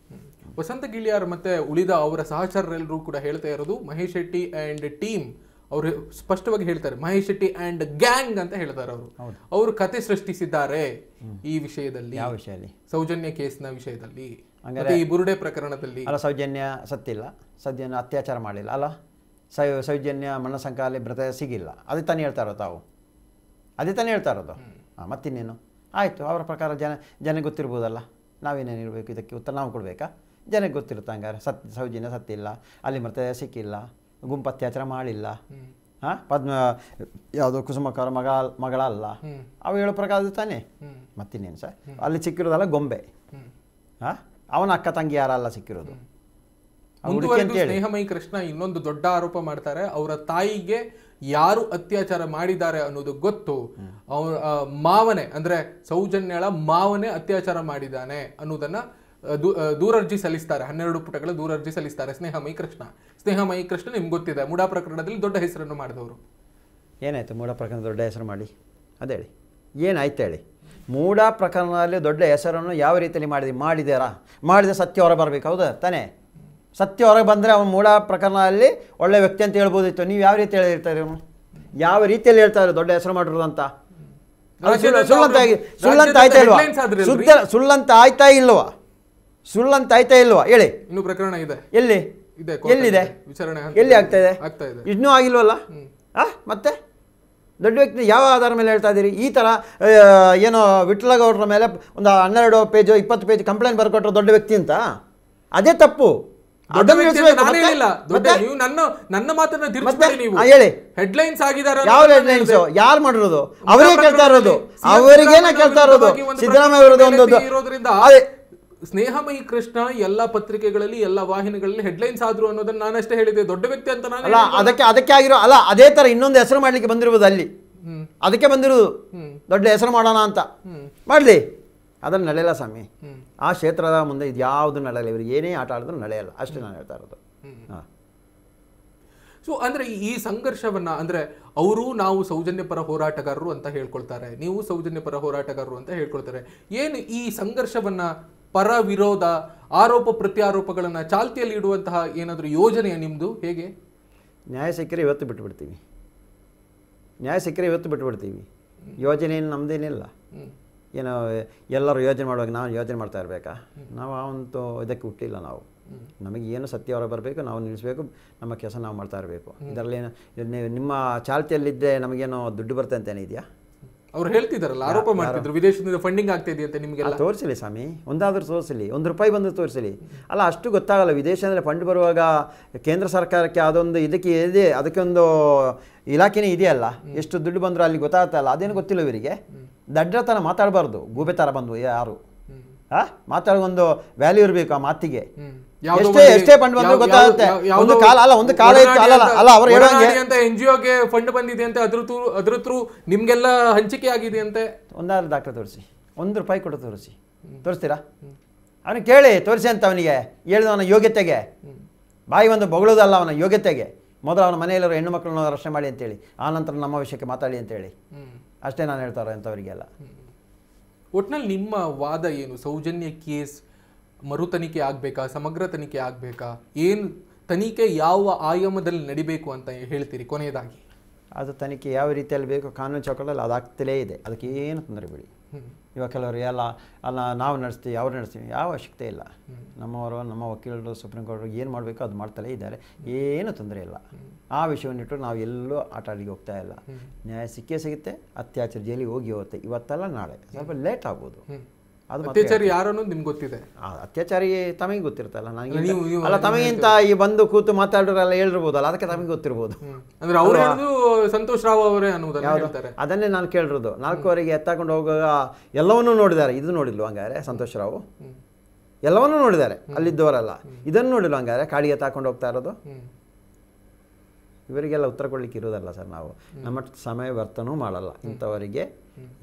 ವಸಂತ ಗಿಳಿಯಾರ್ ಮತ್ತೆ ಉಳಿದ ಅವರ ಸಹಚರರೆಲ್ಲರೂ ಕೂಡ ಹೇಳ್ತಾ ಇರೋದು ಮಹೇಶ್ ಶೆಟ್ಟಿ ಆ್ಯಂಡ್ ಟೀಮ್. ಅವರು ಸ್ಪಷ್ಟವಾಗಿ ಹೇಳ್ತಾರೆ ಮಹೇಶ್ ಶೆಟ್ಟಿ ಆ್ಯಂಡ್ ಗ್ಯಾಂಗ್ ಅಂತ ಹೇಳ್ತಾರೆ. ಅವರು ಕತೆ ಸೃಷ್ಟಿಸಿದ್ದಾರೆ ಈ ವಿಷಯದಲ್ಲಿ. ಯಾವ ವಿಷಯದಲ್ಲಿ? ಸೌಜನ್ಯ ಕೇಸ್ನ ವಿಷಯದಲ್ಲಿ, ಈ ಬುರುಡೆ ಪ್ರಕರಣದಲ್ಲಿ. ಅಲ್ಲ, ಸೌಜನ್ಯ ಸತ್ತಿಲ್ಲ, ಸೌಜನ್ಯ ಅತ್ಯಾಚಾರ ಮಾಡಿಲ್ಲ ಅಲ್ಲ, ಸೌಜನ್ಯ ಮಣ್ಣಸಂಕಾಲಿ ಮೃತ ಸಿಗಿಲ್ಲ. ಅದೇ ತಾನೇ ಹೇಳ್ತಾ ಇರೋದು ತಾವು, ಅದೇ ತಾನೇ ಹೇಳ್ತಾ ಇರೋದು. ಮತ್ತಿನ್ನೇನು? ಆಯಿತು, ಅವರ ಪ್ರಕಾರ ಜನಕ್ಕೆ ಗೊತ್ತಿರ್ಬೋದಲ್ಲ, ನಾವೇನೇನು ಇರಬೇಕು ಇದಕ್ಕೆ ಉತ್ತರ ನಾವು ಕೊಡಬೇಕಾ? ಜನಕ್ಕೆ ಗೊತ್ತಿರುತ್ತೆ. ಹಂಗಾರೆ ಸೌಜನ್ಯ ಸತ್ತಿಲ್ಲ, ಅಲ್ಲಿ ಮೃತ ಸಿಕ್ಕಿಲ್ಲ, ಗುಂಪು ಅತ್ಯಾಚಾರ ಮಾಡಿಲ್ಲ, ಯಾವುದು ಕುಸುಮಕ್ಕವರ ಮಗಳಲ್ಲ, ಅವು ಹೇಳೋ ಪ್ರಕಾರ ಅದು ತಾನೇ. ಮತ್ತಿನ್ನೇನು ಸರ್? ಅಲ್ಲಿ ಸಿಕ್ಕಿರೋದಲ್ಲ ಗೊಂಬೆ, ಅವನ ಅಕ್ಕ ತಂಗಿ ಯಾರಲ್ಲ ಸಿಕ್ಕಿರೋದು. ಸ್ನೇಹಮಯಿ ಕೃಷ್ಣ ಇನ್ನೊಂದು ದೊಡ್ಡ ಆರೋಪ ಮಾಡ್ತಾರೆ. ಅವರ ತಾಯಿಗೆ ಯಾರು ಅತ್ಯಾಚಾರ ಮಾಡಿದ್ದಾರೆ ಅನ್ನೋದು ಗೊತ್ತು, ಅವರ ಮಾವನೇ ಅಂದ್ರೆ ಸೌಜನ್ಯಳ ಮಾವನೇ ಅತ್ಯಾಚಾರ ಮಾಡಿದ್ದಾನೆ ಅನ್ನೋದನ್ನ ದೂರರ್ಜಿ ಸಲ್ಲಿಸ್ತಾರೆ. 12 ಪುಟಗಳ ದೂರರ್ಜಿ ಸಲ್ಲಿಸ್ತಾರೆ ಸ್ನೇಹಮಯಿ ಕೃಷ್ಣ. ನಿಮ್ಗೆ ಗೊತ್ತಿದೆ, ಮುಡಾ ಪ್ರಕರಣದಲ್ಲಿ ದೊಡ್ಡ ಹೆಸರನ್ನು ಮಾಡಿದವರು. ಏನಾಯ್ತು ಮೂಡಾ ಪ್ರಕರಣ ದೊಡ್ಡ ಹೆಸರು ಮಾಡಿ? ಅದೇ ಹೇಳಿ, ಏನಾಯ್ತು ಹೇಳಿ. ಮೂಡಾ ಪ್ರಕರಣದಲ್ಲಿ ದೊಡ್ಡ ಹೆಸರನ್ನು ಯಾವ ರೀತಿಯಲ್ಲಿ ಮಾಡಿದ ಸತ್ಯ ಹೊರ ಬರಬೇಕು, ಹೌದಾ ತಾನೇ? ಸತ್ಯ ಹೊರಗೆ ಬಂದರೆ ಅವನು ಮೂಡಾ ಪ್ರಕರಣದಲ್ಲಿ ಒಳ್ಳೆ ವ್ಯಕ್ತಿ ಅಂತ ಹೇಳ್ಬೋದಿತ್ತು. ನೀವು ಯಾವ ರೀತಿ ಹೇಳಿರ್ತಾರೆ? ಯಾವ ರೀತಿಯಲ್ಲಿ ಹೇಳ್ತಾರೆ ದೊಡ್ಡ ಹೆಸರು ಮಾಡಿರೋದು ಅಂತ? ಸುಳ್ಳಂತ ಆಯ್ತಾ ಇಲ್ವಾ? ಸುಳ್ಳಂತ ಆಯ್ತಾ ಇಲ್ವಾ? ಸುಳ್ಳಂತ ಆಯ್ತಾ ಇಲ್ವಾ ಹೇಳಿ? ಇನ್ನು ಪ್ರಕರಣ ಇದೆ. ಎಲ್ಲಿದೆ? ವಿಚಾರಣೆ ಎಲ್ಲಿ ಆಗ್ತಾ ಇದೆ? ಇನ್ನೂ ಆಗಿಲ್ವಲ್ಲ. ಮತ್ತೆ ದೊಡ್ಡ ವ್ಯಕ್ತಿ ಯಾವ ಆಧಾರ ಮೇಲೆ ಹೇಳ್ತಾ ಇದ್ದೀರಿ? ಈ ಥರ ಏನೋ ವಿಠ್ಠಲಗೌಡರ ಮೇಲೆ ಒಂದು 12 ಪೇಜ್ 20 ಪೇಜ್ ಕಂಪ್ಲೇಂಟ್ ಬರ್ಕೊಟ್ರು ದೊಡ್ಡ ವ್ಯಕ್ತಿ ಅಂತ. ಅದೇ ತಪ್ಪು. ನನ್ನ ಮಾತನ್ನ ಹೇಳಿ. ಹೆಡ್ಲೈನ್ಸ್ ಆಗಿದ್ದಾರೆ. ಯಾವ ಹೆಡ್ಲೈನ್ಸ್? ಯಾರು ಮಾಡಿರೋದು? ಅವರಿಗೆ ಕೇಳ್ತಾ ಇರೋದು. ಅವರಿಗೇನ ಕೇಳ್ತಾ ಇರೋದು? ಸಿದ್ದರಾಮಯ್ಯ ಅವರದ್ದು ಒಂದು ಸ್ನೇಹಮಯಿ ಕೃಷ್ಣ ಎಲ್ಲ ಪತ್ರಿಕೆಗಳಲ್ಲಿ ಎಲ್ಲ ವಾಹಿನಿಗಳಲ್ಲಿ ಹೆಡ್ಲೈನ್ಸ್ ಆದ್ರು ಅನ್ನೋದನ್ನ ನಾನಷ್ಟೇ ಹೇಳಿದೆ. ದೊಡ್ಡ ವ್ಯಕ್ತಿ ಅಂತ ನಾನು ಅಲ್ಲ, ಅದಕ್ಕೆ ಆಗಿರೋ ಅಲ್ಲ, ಅದೇ ತರ ಇನ್ನೊಂದು ಹೆಸರು ಮಾಡ್ಲಿಕ್ಕೆ ಬಂದಿರುವುದು ಅಲ್ಲಿ. ಅದಕ್ಕೆ ಬಂದಿರುವುದು ದೊಡ್ಡ ಹೆಸರು ಮಾಡೋಣ ಅಂತ. ಮಾಡ್ಲಿ, ಅದನ್ನು ನಡೆಯಲ್ಲ ಸ್ವಾಮಿ. ಆ ಕ್ಷೇತ್ರದ ಮುಂದೆ ಇದು ಯಾವುದು ನಡೆಯಲ್ಲ. ಇವ್ರು ಏನೇ ಆಟ ಆಡಿದ್ರು ನಡೆಯಲ್ಲ. ಅಷ್ಟೇ ನಾನು ಹೇಳ್ತಾ ಇರೋದು. ಸೊ ಅಂದ್ರೆ ಈ ಸಂಘರ್ಷವನ್ನ ಅಂದ್ರೆ ನಾವು ಸೌಜನ್ಯಪರ ಹೋರಾಟಗಾರರು ಅಂತ ಹೇಳ್ಕೊಳ್ತಾರೆ, ನೀವು ಸೌಜನ್ಯಪರ ಹೋರಾಟಗಾರರು ಅಂತ ಹೇಳ್ಕೊಳ್ತಾರೆ. ಏನು ಈ ಸಂಘರ್ಷವನ್ನ ಪರ ವಿರೋಧ ಆರೋಪ ಪ್ರತ್ಯಾರೋಪಗಳನ್ನ ಚಾಲ್ತಿಯಲ್ಲಿ ಇಡುವಂತಹ ಏನಾದರೂ ಯೋಜನೆಯ ನಿಮ್ದು? ಹೇಗೆ? ನ್ಯಾಯ ಸಿಕ್ಕರೆ ಇವತ್ತು ಬಿಟ್ಟುಬಿಡ್ತೀವಿ. ಯೋಜನೆ ಏನು ನಮ್ದೇನಿಲ್ಲ. ಏನೋ ಎಲ್ಲರೂ ಯೋಜನೆ ಮಾಡುವಾಗ ನಾವು ಯೋಜನೆ ಮಾಡ್ತಾ ಇರಬೇಕಾ? ನಾವು ಅವಂತೂ ಇದಕ್ಕೆ ಹುಟ್ಟಿಲ್ಲ. ನಾವು ನಮಗೆ ಏನು ಸತ್ಯ ಹೊರ ಬರಬೇಕು, ನಾವು ನಿಲ್ಲಿಸಬೇಕು, ನಮ್ಮ ಕೆಲಸ ನಾವು ಮಾಡ್ತಾ ಇರಬೇಕು. ಇದರಲ್ಲಿ ನಿಮ್ಮ ಚಾಲ್ತಿಯಲ್ಲಿದ್ದರೆ ನಮಗೇನೋ ದುಡ್ಡು ಬರುತ್ತೆ ಅಂತೇನೇ ಇದೆಯಾ? ಅವ್ರು ಹೇಳ್ತಿದಾರಲ್ಲ, ಆರೋಪ ಮಾಡ್ತಿದ್ರು ವಿದೇಶದಿಂದ ಫಂಡಿಂಗ್ ಆಗ್ತಾ ಇದೆ ಅಂತ. ನಿಮಗೆಲ್ಲ ತೋರಿಸಲಿ ಸ್ವಾಮಿ, ಒಂದಾದ್ರೂ ತೋರಿಸಲಿ, ₹1 ಬಂದು ತೋರಿಸಲಿ. ಅಲ್ಲ, ಅಷ್ಟು ಗೊತ್ತಾಗಲ್ಲ. ವಿದೇಶದಲ್ಲಿ ಫಂಡ್ ಬರುವಾಗ ಕೇಂದ್ರ ಸರ್ಕಾರಕ್ಕೆ ಅದೊಂದು ಇದಕ್ಕೆ ಇದೆ, ಅದಕ್ಕೆ ಒಂದು ಇಲಾಖೆನೇ ಇದೆಯಲ್ಲ. ಎಷ್ಟು ದುಡ್ಡು ಬಂದರೂ ಅಲ್ಲಿ ಗೊತ್ತಾಗ್ತಲ್ಲ. ಅದೇನು ಗೊತ್ತಿಲ್ಲ ಇವರಿಗೆ. ದಡ್ಡ ಥರ ಮಾತಾಡಬಾರ್ದು, ಗೂಬೆ ಥರ ಬಂದು ಯಾರು ಮಾತಾಡೋ ಒಂದು ವ್ಯಾಲ್ಯೂ ಇರಬೇಕು ಆ ಮಾತಿಗೆ. ಎಷ್ಟೇ ಫಂಡ್ ಬಂದ್ರು ಗೊತ್ತಾಗುತ್ತೆ. ಒಂದು ಕಾಲ ಇತ್ತು. ಅಲ್ಲ ಅವ್ರು ಹೇಳೋಂಗೆ NGOಗೆ ಫಂಡ್ ಬಂದಿದೆ ಅಂತ ಅದ್ರ ಥ್ರೂ ನಿಮ್ಗೆಲ್ಲ ಹಂಚಿಕೆ ಆಗಿದೆ ಅಂತೆ. ಒಂದಾದ್ರೂ ದಾಖಲೆ ತೋರಿಸಿ. ₹1 ಕೊಟ್ಟು ತೋರಿಸ್ತೀರಾ? ಅವನಿಗೆ ಕೇಳಿ ತೋರಿಸಿ ಅಂತ. ಅವನಿಗೆ ಹೇಳಿದ ಅವನ ಯೋಗ್ಯತೆಗೆ ಬಾಯಿ ಒಂದು ಬೊಗಳೋದಲ್ಲ, ಅವನ ಯೋಗ್ಯತೆಗೆ. ಮೊದಲು ಅವನ ಮನೆಯಲ್ಲಿರೋ ಹೆಣ್ಣು ಮಕ್ಕಳನ್ನ ರಕ್ಷಣೆ ಮಾಡಿ ಅಂತೇಳಿ, ಆನಂತರ ನಮ್ಮ ವಿಷಯಕ್ಕೆ ಮಾತಾಡಿ ಅಂತೇಳಿ. ಅಷ್ಟೇ ನಾನು ಹೇಳ್ತಾರೋ ಅಂಥವರಿಗೆಲ್ಲ. ಒಟ್ನಲ್ಲಿ ನಿಮ್ಮ ವಾದ ಏನು? ಸೌಜನ್ಯ ಕೇಸ್ ಮರು ತನಿಖೆ ಆಗಬೇಕಾ, ಸಮಗ್ರ ತನಿಖೆ ಆಗಬೇಕಾ? ಏನು ತನಿಖೆ ಯಾವ ಆಯಾಮದಲ್ಲಿ ನಡಿಬೇಕು ಅಂತ ಹೇಳ್ತೀರಿ ಕೊನೆಯದಾಗಿ? ಅದು ತನಿಖೆ ಯಾವ ರೀತಿಯಲ್ಲಿ ಬೇಕು ಕಾನೂನು ಚೌಕಟ್ಟಲ್ಲಿ ಅದಾಗ್ತಲೇ ಇದೆ. ಅದಕ್ಕೆ ಏನು ತೊಂದರೆ ಬಿಡಿ. ಇವಾಗ ಕೆಲವರು ಅಲ್ಲ ನಾವು ನಡೆಸ್ತೀವಿ, ಅವ್ರು ನಡೆಸ್ತೀವಿ, ಯಾವ ಅವಶ್ಯಕತೆ ಇಲ್ಲ. ನಮ್ಮ ವಕೀಲರು ಸುಪ್ರೀಂ ಕೋರ್ಟ್ ಏನು ಮಾಡಬೇಕೋ ಅದು ಮಾಡ್ತಲೇ ಇದ್ದಾರೆ. ಏನು ತೊಂದರೆ ಇಲ್ಲ. ಆ ವಿಷಯವನ್ನಿಟ್ಟು ನಾವು ಎಲ್ಲೂ ಆಟ ಆಡಿಗೆ ಹೋಗ್ತಾ ಇಲ್ಲ. ನ್ಯಾಯ ಸಿಕ್ಕೇ ಸಿಗುತ್ತೆ. ಅತ್ಯಾಚಾರ ಜೈಲಿಗೆ ಹೋಗುತ್ತೆ. ಇವತ್ತಲ್ಲ ನಾಳೆ, ಸ್ವಲ್ಪ ಲೇಟ್ ಆಗ್ಬೋದು. ಅದು ಅತ್ಯಾಚಾರಿ ಯಾರು ಅನ್ನೋದು ನಿಮ್ಗೆ ಗೊತ್ತಿದೆ. ಅತ್ಯಾಚಾರಿ ತಮಗೆ ಗೊತ್ತಿರ್ತಲ್ಲ. ನನಗೆ ಅಲ್ಲ, ತಮಗಿಂತ ಈ ಬಂದು ಕೂತು ಮಾತಾಡೋರೆಲ್ಲ ಹೇಳಿರ್ಬೋದಲ್ಲ, ಅದಕ್ಕೆ ತಮಗೆ ಗೊತ್ತಿರ್ಬೋದು. ಅಂದ್ರೆ ಅವ್ರು ಹೇಳೋದು ಸಂತೋಷ್ ರಾವ್ ಅವರೇ ಅನ್ನೋದನ್ನ ಹೇಳ್ತಾರೆ. ಅದನ್ನೇ ನಾನು ಕೇಳಿರೋದು. 4ವರೆಗೆ ಎತ್ತಾಕೊಂಡು ಹೋಗುವಾಗ ಎಲ್ಲವನ್ನೂ ನೋಡಿದ್ದಾರೆ. ಇದು ನೋಡಿಲ್ವ ಹಂಗಾರೆ ಸಂತೋಷ್ ರಾವ್? ಎಲ್ಲವನ್ನೂ ನೋಡಿದ್ದಾರೆ ಅಲ್ಲಿದ್ದವರೆಲ್ಲ. ಇದನ್ನು ನೋಡಿಲ್ವ ಹಂಗಾರೆ ಕಾಡಿಗೆ ಎತ್ತಾಕೊಂಡು ಹೋಗ್ತಾ ಇರೋದು? ಇವರಿಗೆಲ್ಲ ಉತ್ತರ ಕೊಡ್ಲಿಕ್ಕೆ ಇರೋದಲ್ಲ ಸರ್. ನಾವು ನಮ್ಮ ಸಮಯ ವ್ಯರ್ಥನೂ ಮಾಡಲ್ಲ. ಇಂಥವರಿಗೆ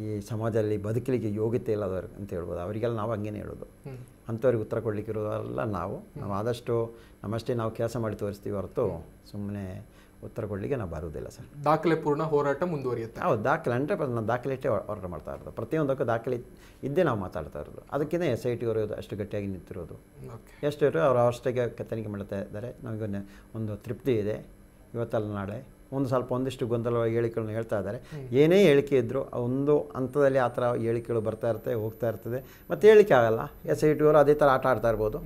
ಈ ಸಮಾಜದಲ್ಲಿ ಬದುಕಲಿಕ್ಕೆ ಯೋಗ್ಯತೆ ಇಲ್ಲದವ್ರಿಗೆ ಅಂತ ಹೇಳ್ಬೋದು. ಅವರಿಗೆಲ್ಲ ನಾವು ಹಂಗೇನೆ ಹೇಳೋದು. ಅಂಥವ್ರಿಗೆ ಉತ್ತರ ಕೊಡ್ಲಿಕ್ಕೆ ಇರೋದಲ್ಲ. ನಾವು ಆದಷ್ಟು ನಮ್ಮಷ್ಟೇ ನಾವು ಕೆಲಸ ಮಾಡಿ ತೋರಿಸ್ತೀವಿ ಹೊರತು ಸುಮ್ಮನೆ ಉತ್ತರ ಕೊಡಲಿಕ್ಕೆ ನಾವು ಬರೋದಿಲ್ಲ ಸರ್. ದಾಖಲೆ ಪೂರ್ಣ ಹೋರಾಟ ಮುಂದುವರಿಯುತ್ತೆ. ಹೌದು, ದಾಖಲೆ 100% ನಾವು ದಾಖಲೆ ಇಟ್ಟೇ ಹೋರಾಟ ಮಾಡ್ತಾ ಇರೋದು. ಪ್ರತಿಯೊಂದಕ್ಕೂ ದಾಖಲೆ ಇದ್ದೇ ನಾವು ಮಾತಾಡ್ತಾ ಇರೋದು. ಅದಕ್ಕಿಂತ SIT ಅವರು ಅಷ್ಟು ಗಟ್ಟಿಯಾಗಿ ನಿಂತಿರೋದು. ಎಷ್ಟು ಇರೋ ಅವರು ಅಷ್ಟಾಗಿ ತನಿಖೆ ಮಾಡ್ತಾ ಇದ್ದಾರೆ. ನಮಗೆ ಒಂದು ತೃಪ್ತಿ ಇದೆ. ಇವತ್ತಲ್ಲ ನಾಳೆ ಒಂದಿಷ್ಟು ಗೊಂದಲವಾಗಿ ಹೇಳಿಕೆಗಳನ್ನ ಹೇಳ್ತಾ ಇದ್ದಾರೆ. ಏನೇ ಹೇಳಿಕೆ ಇದ್ದರೂ ಒಂದು ಹಂತದಲ್ಲಿ ಆ ಥರ ಹೇಳಿಕೆಗಳು ಬರ್ತಾ ಇರುತ್ತೆ, ಹೋಗ್ತಾ ಇರ್ತದೆ. ಮತ್ತು ಹೇಳಿಕೆ ಆಗಲ್ಲ. SIT ಅವರು ಅದೇ ಥರ ಆಟ ಆಡ್ತಾ ಇರ್ಬೋದು.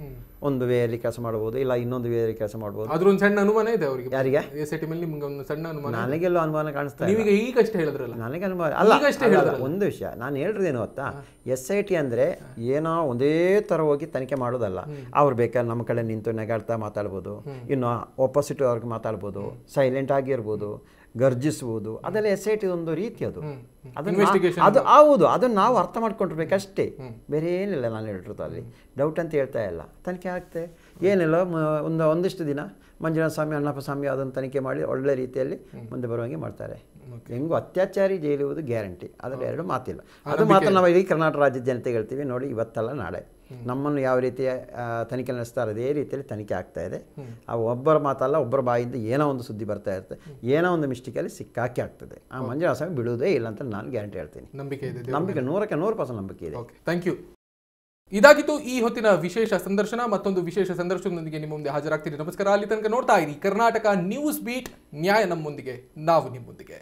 ಒಂದು ವೇಯಲ್ಲಿ ಕೆಲಸ ಮಾಡ್ಬೋದು, ಇಲ್ಲ ಇನ್ನೊಂದು ವೇಯಲ್ಲಿ ಕೆಲಸ ಮಾಡ್ಬೋದು. ಅದ್ರ ಒಂದು ಸಣ್ಣ ಅನುಮಾನ ಇದೆ ಅವರಿಗೆ. ಯಾರಿಗೆ? SIT ಮೇಲೆ ನಿಮ್ಗೆ ಒಂದು ಸಣ್ಣ ಅನುಮಾನ. ನನಗೆಲ್ಲೋ ಅನುಮಾನ ಕಾಣಿಸ್ತಾ ಇದೆ. ನೀವೀಗ ಈಗಷ್ಟೇ ಹೇಳಿದ್ರಲ್ಲ. ನನಗೆ ಅನುಮಾನ ಅಲ್ಲ. ಒಂದು ವಿಷಯ ನಾನು ಹೇಳಿರೋದೇನು ಗೊತ್ತಾ? SIT ಅಂದರೆ ಏನೋ ಒಂದೇ ಥರ ಹೋಗಿ ತನಿಖೆ ಮಾಡೋದಲ್ಲ. ಅವ್ರು ಬೇಕಾದ್ರೆ ನಮ್ಮ ಕಡೆ ನಿಂತು ನೆಗಾಡ್ತಾ ಮಾತಾಡ್ಬೋದು, ಇನ್ನು ಆಪೋಸಿಟ್ ಅವ್ರಿಗೆ ಮಾತಾಡ್ಬೋದು, ಸೈಲೆಂಟ್ ಆಗಿರ್ಬೋದು, ಗರ್ಜಿಸ್ಬೋದು. ಅದೆಲ್ಲ SIT ಒಂದು ರೀತಿ. ಅದು ಹೌದು, ಅದನ್ನು ನಾವು ಅರ್ಥ ಮಾಡ್ಕೊಂಡಿರ್ಬೇಕಷ್ಟೇ. ಬೇರೆ ಏನಿಲ್ಲ. ನಾನು ಹೇಳಿರೋದು ಅಲ್ಲಿ ಡೌಟ್ ಅಂತ ಹೇಳ್ತಾ ಇಲ್ಲ. ತನಿಖೆ ಆಗ್ತದೆ. ಏನಿಲ್ಲ, ಒಂದಿಷ್ಟು ದಿನ ಮಂಜುನಾಥ ಸ್ವಾಮಿ, ಅಣ್ಣಪ್ಪ ಸ್ವಾಮಿ ಅದನ್ನು ತನಿಖೆ ಮಾಡಿ ಒಳ್ಳೆ ರೀತಿಯಲ್ಲಿ ಮುಂದೆ ಬರುವಂಗೆ ಮಾಡ್ತಾರೆ. ಹೆಂಗೂ ಅತ್ಯಾಚಾರಿ ಜೈಲುವುದು ಗ್ಯಾರಂಟಿ. ಅದರಲ್ಲಿ ಎರಡು ಮಾತಿಲ್ಲ. ಅದು ಮಾತ್ರ ನಾವು ಇಡೀ ಕರ್ನಾಟಕ ರಾಜ್ಯದ ಜನತೆಗೆ ಹೇಳ್ತೀವಿ. ನೋಡಿ, ಇವತ್ತಲ್ಲ ನಾಳೆ ನಮ್ಮನ್ನು ಯಾವ ರೀತಿಯ ತನಿಖೆ ನಡೆಸ್ತಾರೆ ಅದೇ ರೀತಿಯಲ್ಲಿ ತನಿಖೆ ಆಗ್ತಾ ಇದೆ. ಆ ಒಬ್ಬರ ಮಾತಲ್ಲ, ಒಬ್ಬರ ಬಾಯಿಂದ ಏನೋ ಒಂದು ಸುದ್ದಿ ಬರ್ತಾ ಇರುತ್ತೆ. ಏನೋ ಒಂದು ಮಿಸ್ಟೇಕಲ್ಲಿ ಸಿಕ್ಕಾಕಿ ಆಗ್ತದೆ. ಆ ಮಂಜುನಾಥ ಸ್ವಾಮಿ ಬಿಡುವುದೇ ಇಲ್ಲ ಅಂತ ನಾನು ಗ್ಯಾರಂಟಿ ಹೇಳ್ತೀನಿ. ನಂಬಿಕೆ 100% ನಂಬಿಕೆ ಇದೆ. Thank you. ಇದಾಗಿತ್ತು ಈ ಹೊತ್ತಿನ ವಿಶೇಷ ಸಂದರ್ಶನ. ಮತ್ತೊಂದು ವಿಶೇಷ ಸಂದರ್ಶನದೊಂದಿಗೆ ನಿಮ್ಮ ಮುಂದೆ ಹಾಜರಾಗ್ತೀನಿ. ನಮಸ್ಕಾರ. ಅಲ್ಲಿ ತನಕ ನೋಡ್ತಾ ಇರಿ ಕರ್ನಾಟಕ ನ್ಯೂಸ್ ಬೀಟ್. ನ್ಯಾಯ ನಮ್ಮೊಂದಿಗೆ, ನಾವು ನಿಮ್ಮೊಂದಿಗೆ.